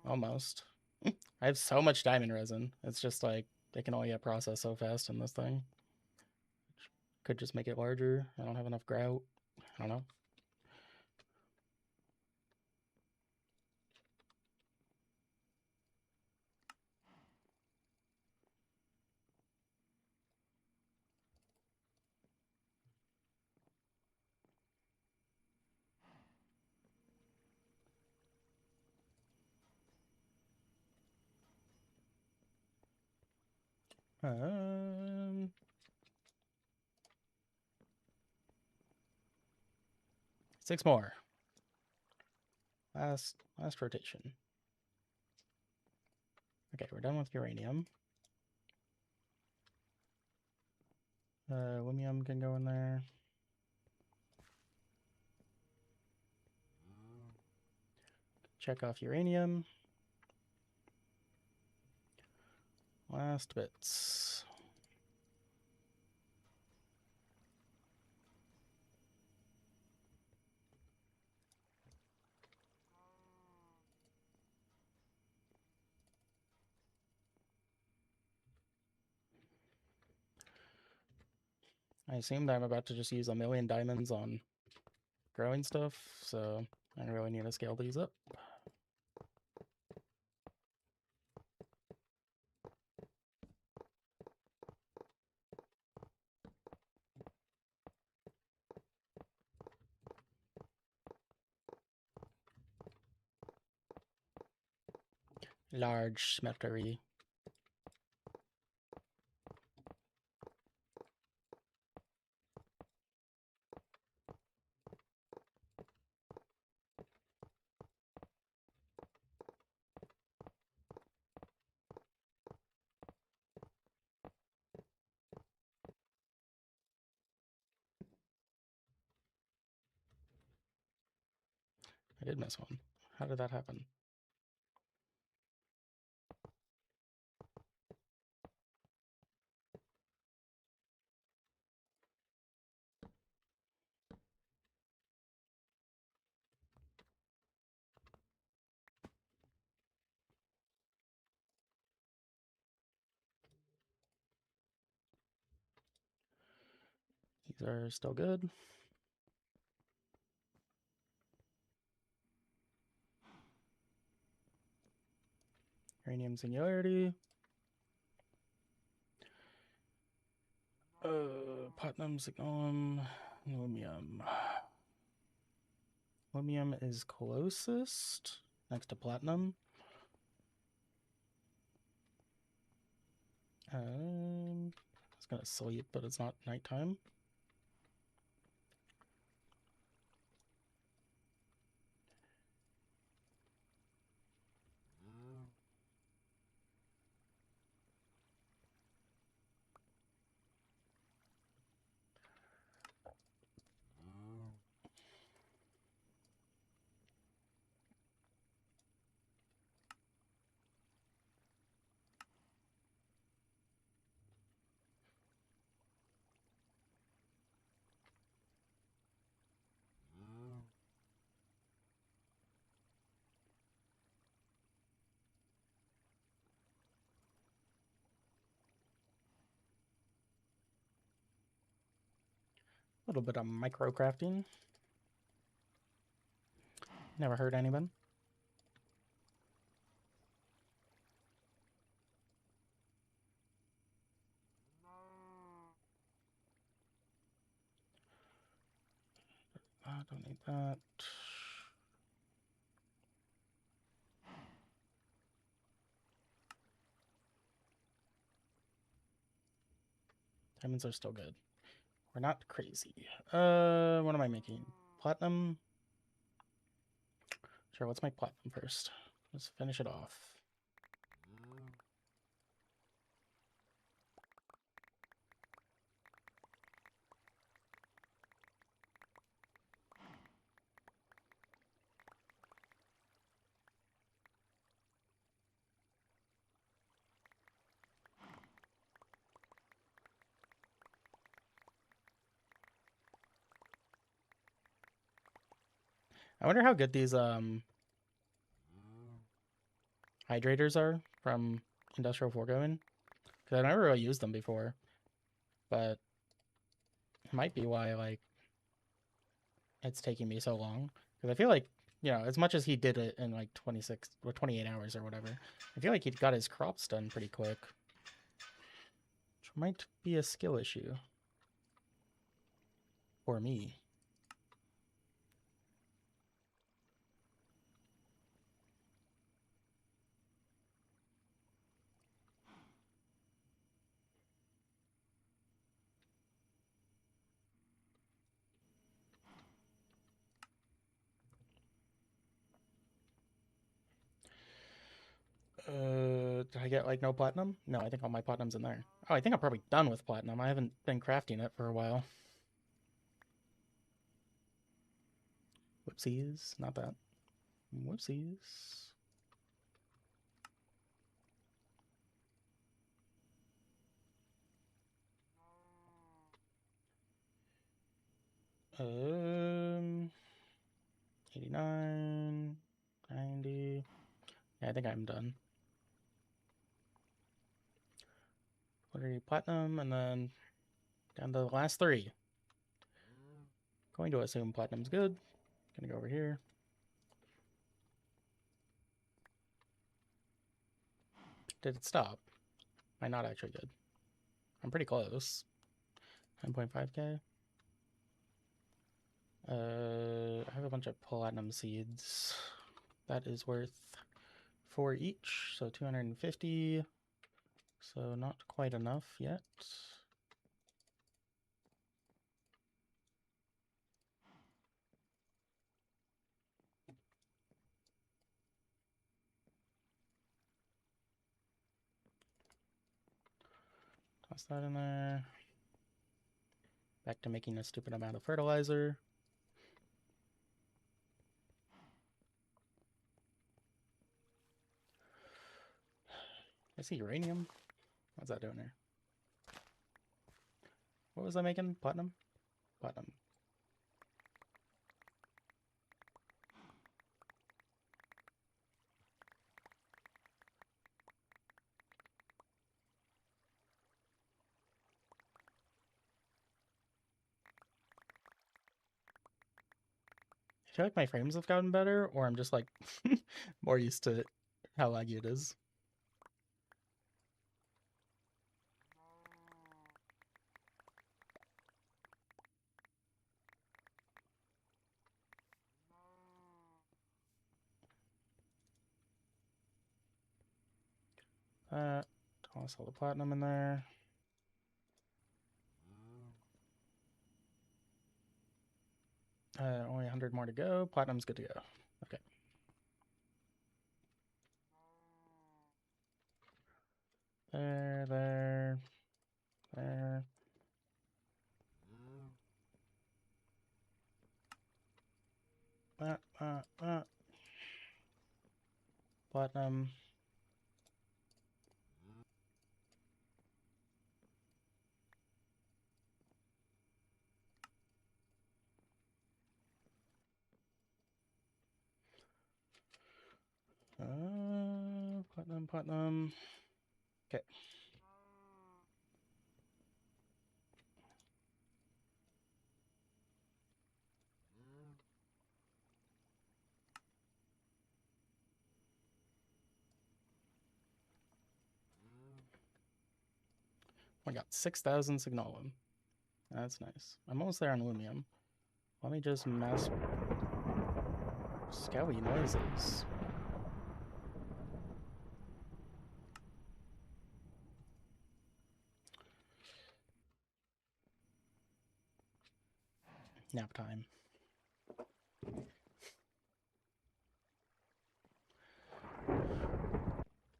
Almost. I have so much diamond resin. It's just like they can only get processed so fast in this thing. Could just make it larger. I don't have enough grout. I don't know. Um, 6 more. Last rotation. Okay, we're done with uranium. Aluminum can go in there. Check off uranium. Last bits. I assume that I'm about to just use 1,000,000 diamonds on growing stuff, so I really need to scale these up. Large smeltery. I did miss one. How did that happen? These are still good. Uranium singularity. Platinum, signalum, aluminum. Aluminum is closest next to platinum. It's gonna sleep, but it's not nighttime. little bit of micro crafting. Never hurt anyone. I don't need that. Diamonds are still good. We're not crazy. What am I making? Platinum? Sure, let's make platinum first. Let's finish it off. I wonder how good these hydrators are from Industrial Foregoing. Because I never really used them before. But it might be why, like, it's taking me so long. Because I feel like, you know, as much as he did it in like 26 or 28 hours or whatever, I feel like he got his crops done pretty quick. Which might be a skill issue. For me. Did I get like no platinum? No, I think all my platinum's in there. Oh, I think I'm probably done with platinum. I haven't been crafting it for a while. Whoopsies. Not that. Whoopsies. Um, 89, 90. Yeah, I think I'm done. What are you, platinum, and then down to the last three. Going to assume platinum's good. Gonna go over here. Did it stop? Am I not actually good? I'm pretty close. 9.5k. I have a bunch of platinum seeds. That is worth 4 each, so 250. So not quite enough yet. Toss that in there. Back to making a stupid amount of fertilizer. I see uranium. What's that doing here? What was I making? Platinum? Platinum. I feel like my frames have gotten better, or I'm just like more used to how laggy it is. Toss all the platinum in there. Only 100 more to go. Platinum's good to go. Okay. There, there, there. Platinum. Platinum, platinum. Okay. I got 6,000 signalum. That's nice. I'm almost there on aluminum. Let me just mass scowy noises. Nap time.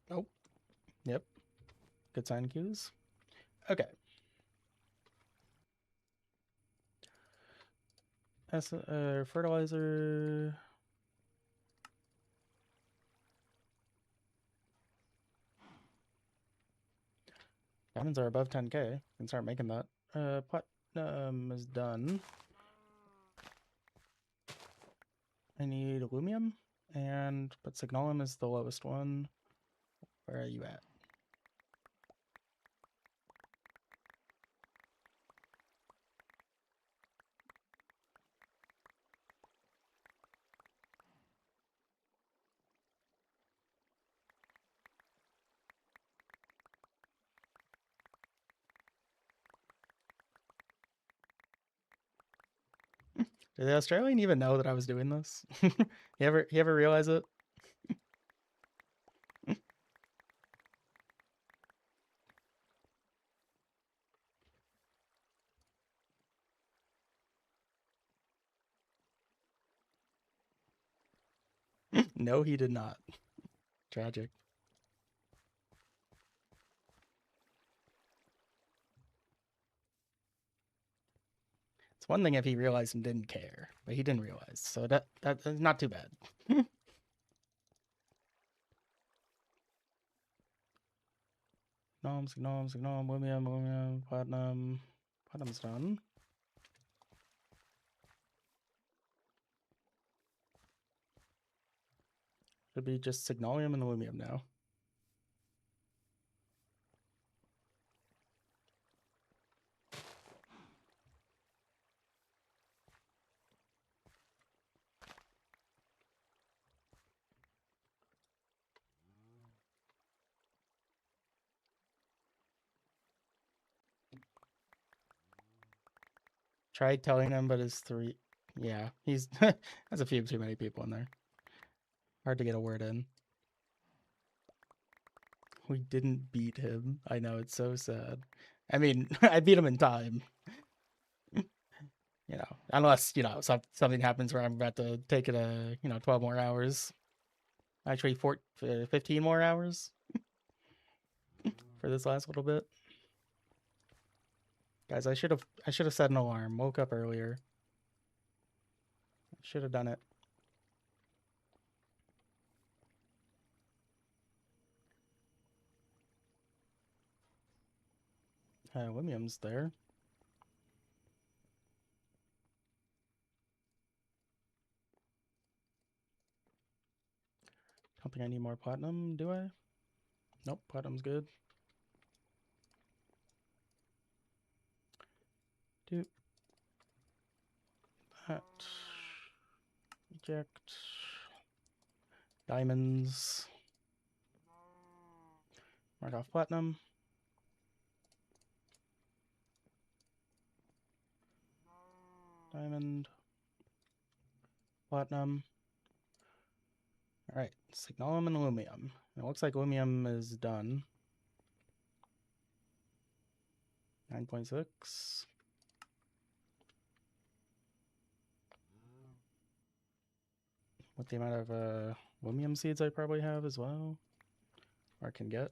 Oh, yep. Good sign cues. Okay. Fertilizer. Diamonds are above 10k. You can start making that. Platinum is done. I need aluminum, but signalum is the lowest one. Where are you at? Did the Australian even know that I was doing this? He ever realize it? No, he did not. Tragic. It's one thing if he realized and didn't care, but he didn't realize, so that's not too bad. Signalum, aluminum, platinum. Platinum's done. Should be just signalum and aluminum now. Tried telling him, but his three... Yeah, he's... has a few too many people in there. Hard to get a word in. We didn't beat him. I know, it's so sad. I mean, I beat him in time. You know, unless, you know, something happens where I'm about to take it 12 more hours. Actually, 15 more hours for this last little bit. Guys, I should have set an alarm. Woke up earlier. Should have done it. William's there. Don't think I need more platinum, do I? Nope, platinum's good. Do that. Eject. Diamonds. Mark off platinum. Diamond. Platinum. Alright, signalum and aluminum. It looks like aluminum is done. 9.6. With the amount of aluminum seeds I probably have as well, or can get.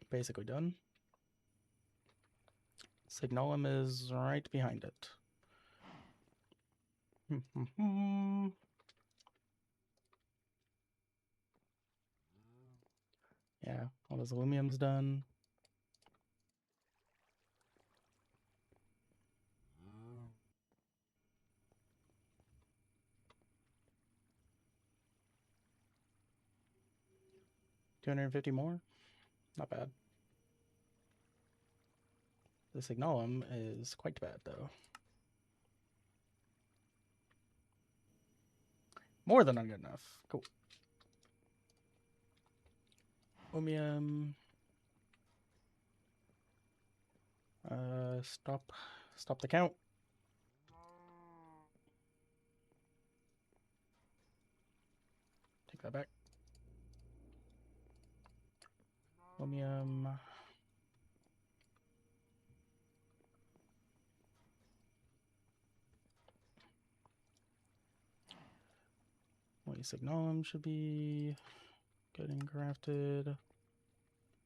Basically done. Signalum is right behind it. Yeah, all those aluminum's done. $250 more? Not bad. The signalum is quite bad, though. More than good enough. Cool. Aluminum. Stop the count. Take that back. Chromium. Signalum should be getting crafted.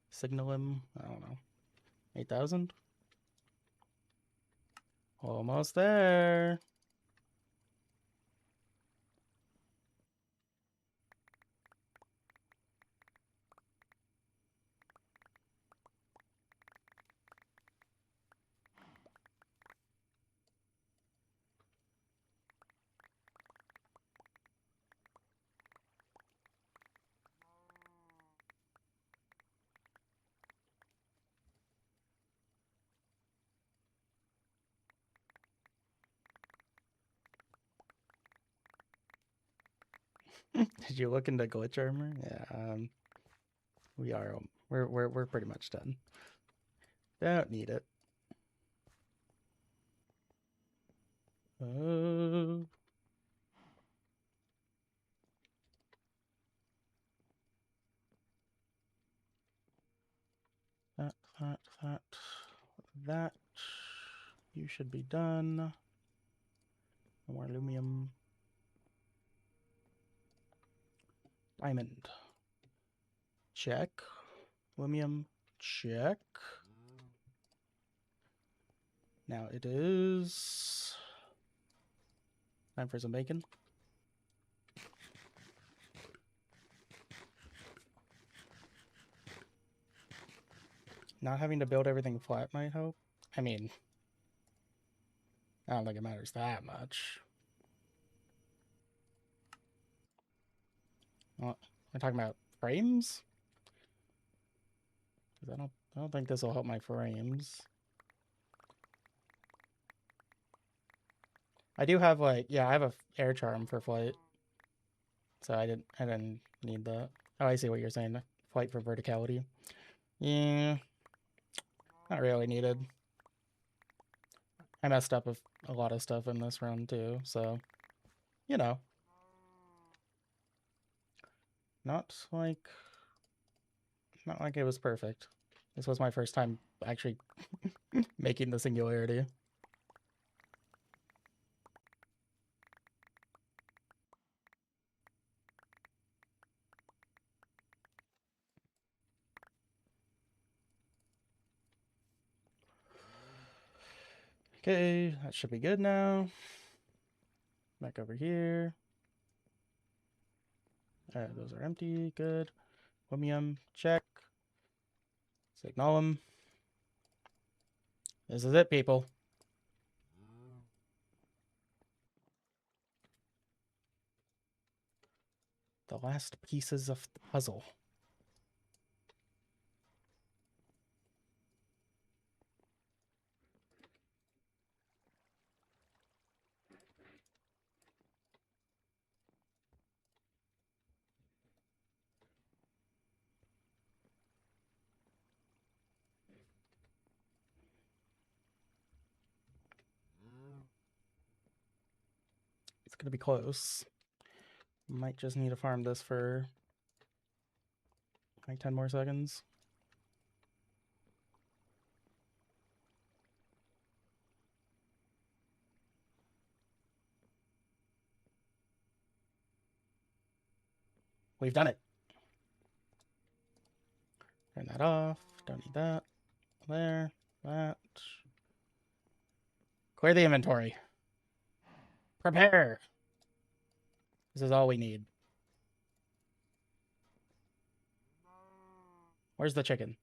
Signalum, I don't know. 8,000? Almost there. Did you look into glitch armor? Yeah, we're pretty much done. Don't need it. Oh. That. You should be done. No more aluminum. Diamond. Check. Aluminum. Check. Now it is time for some bacon. Not having to build everything flat might help. I mean, I don't think it matters that much. Well, we're talking about frames? I don't think this will help my frames. I do have I have a air charm for flight. So I didn't need that. Oh, I see what you're saying. Flight for verticality. Yeah. Not really needed. I messed up with a lot of stuff in this run too, so you know. Not like it was perfect. This was my first time actually making the singularity. Okay, that should be good now. Back over here. Those are empty. Good. Chromium, check. Signalum. This is it, people. The last pieces of the puzzle. It's gonna be close. Might just need to farm this for like 10 more seconds. We've done it. Turn that off. Don't need that. There. That. Clear the inventory. Prepare. This is all we need. Where's the chicken?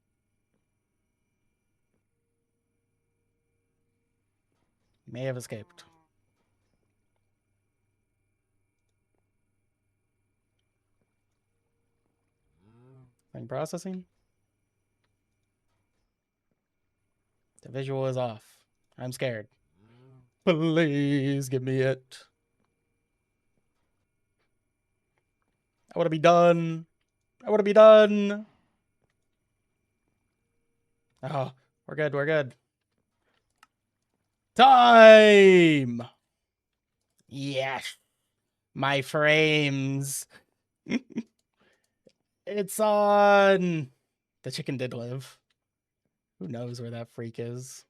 May have escaped. Thing processing? The visual is off. I'm scared. Please give me it. I want to be done. I want to be done. Oh, we're good. We're good. Time! Yes, my frames. It's on. The chicken did live. Who knows where that freak is?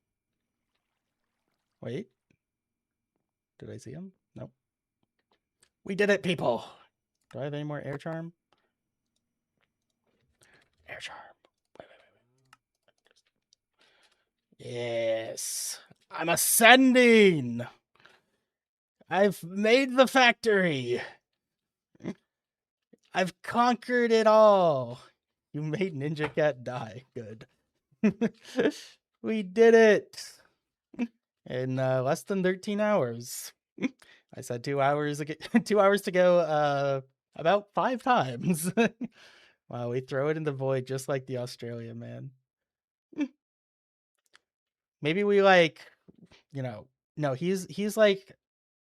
Wait. Did I see him? Nope. We did it, people. Do I have any more air charm? Air charm. Wait. Yes. I'm ascending. I've made the factory. I've conquered it all. You made Ninja Cat die. Good. We did it in less than 13 hours. I said 2 hours ago, 2 hours to go about 5 times. Wow, we throw it in the void just like the Australia man. Maybe we like, no, he's like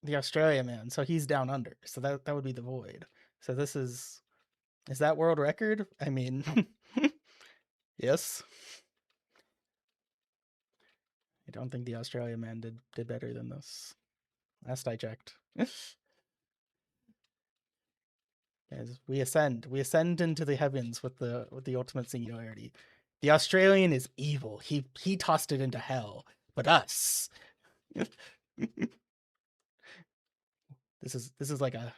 the Australia man, so he's down under. So that would be the void. So this is that world record? I mean, yes. I don't think the Australia man did better than this. Last I checked. As we ascend into the heavens with the ultimate singularity. The Australian is evil. He tossed it into hell, but us. This is like a.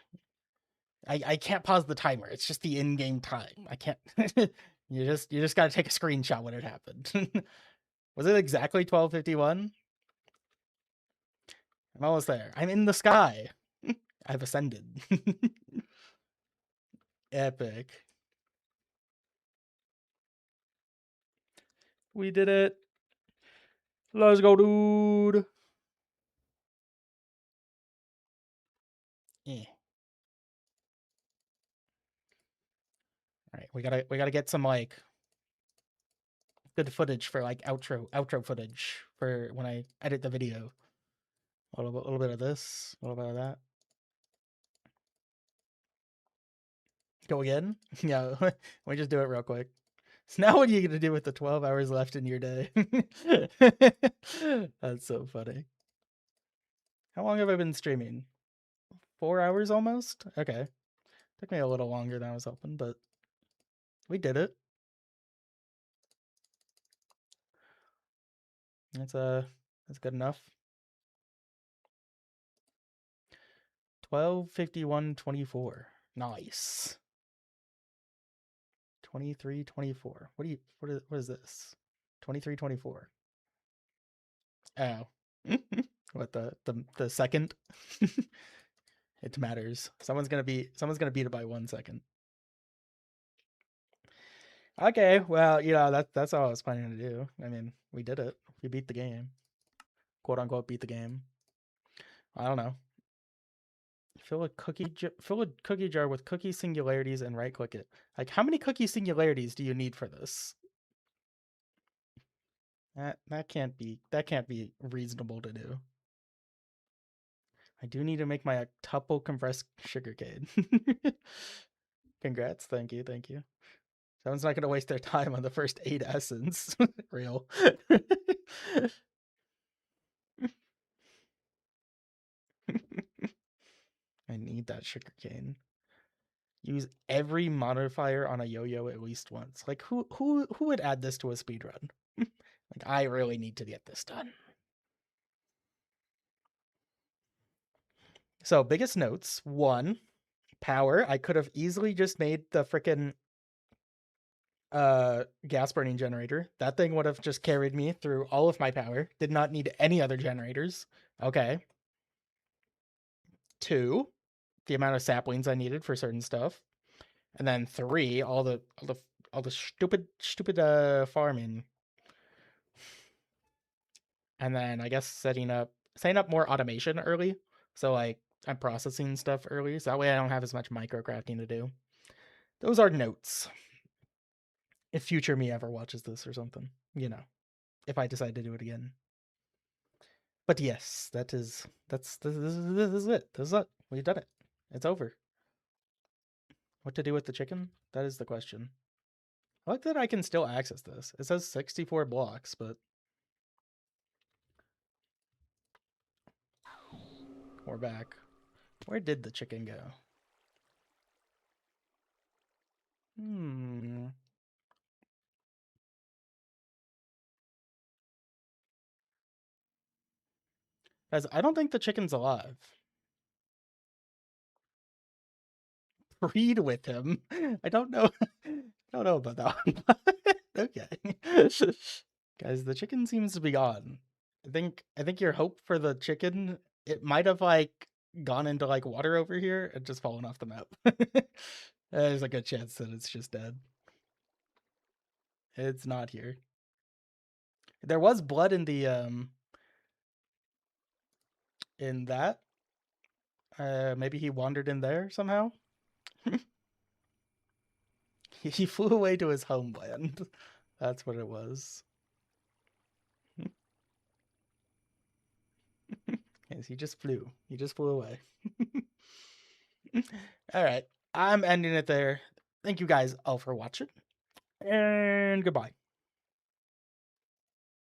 I can't pause the timer. It's just the in-game time. I can't. you just got to take a screenshot when it happened. Was it exactly 12:51? I'm almost there. I'm in the sky. I've ascended. Epic. We did it. Let's go, dude. Eh. All right, we gotta get some like good footage for like outro footage for when I edit the video. A little bit of this, a little bit of that. Go again? Yeah, we just do it real quick. So now what are you gonna do with the 12 hours left in your day? That's so funny. How long have I been streaming? 4 hours almost? Okay. Took me a little longer than I was hoping, but we did it. That's good enough. 12:51:24. Nice. 23:24. What is this? 23:24. Oh. What the second? It matters. Someone's gonna beat it by 1 second. Okay, well, that's all I was planning to do. I mean, we did it. We beat the game. Quote unquote beat the game. I don't know. Fill a cookie jar with cookie singularities and right click it. Like, how many cookie singularities do you need for this? That can't be reasonable to do. I do need to make my octuple compressed sugarcane. Congrats, thank you. Someone's not gonna waste their time on the first 8 essence. Real. I need that sugarcane. Use every modifier on a yo-yo at least once. Like, who would add this to a speedrun? Like, I really need to get this done. So, biggest notes. 1, power. I could have easily just made the frickin' gas burning generator. That thing would have just carried me through all of my power. Did not need any other generators. Okay. 2, the amount of saplings I needed for certain stuff. And then 3, all the stupid farming. And then I guess setting up more automation early. So like I'm processing stuff early, so that way I don't have as much microcrafting to do. Those are notes. If future me ever watches this or something, if I decide to do it again. But yes, this is it. This is it. We've done it. It's over. What to do with the chicken? That is the question. I like that I can still access this. It says 64 blocks, but We're back. Where did the chicken go? Guys, I don't think the chicken's alive. Breed with him. I don't know. I don't know about that one. Okay. Guys, the chicken seems to be gone. I think your hope for the chicken, it might have like gone into like water over here and just fallen off the map. There's a good chance that it's just dead. It's not here. There was blood in the in that. Maybe he wandered in there somehow. He flew away to his homeland. That's what it was. Yes, he just flew. He just flew away. All right. I'm ending it there. Thank you guys all for watching. And goodbye.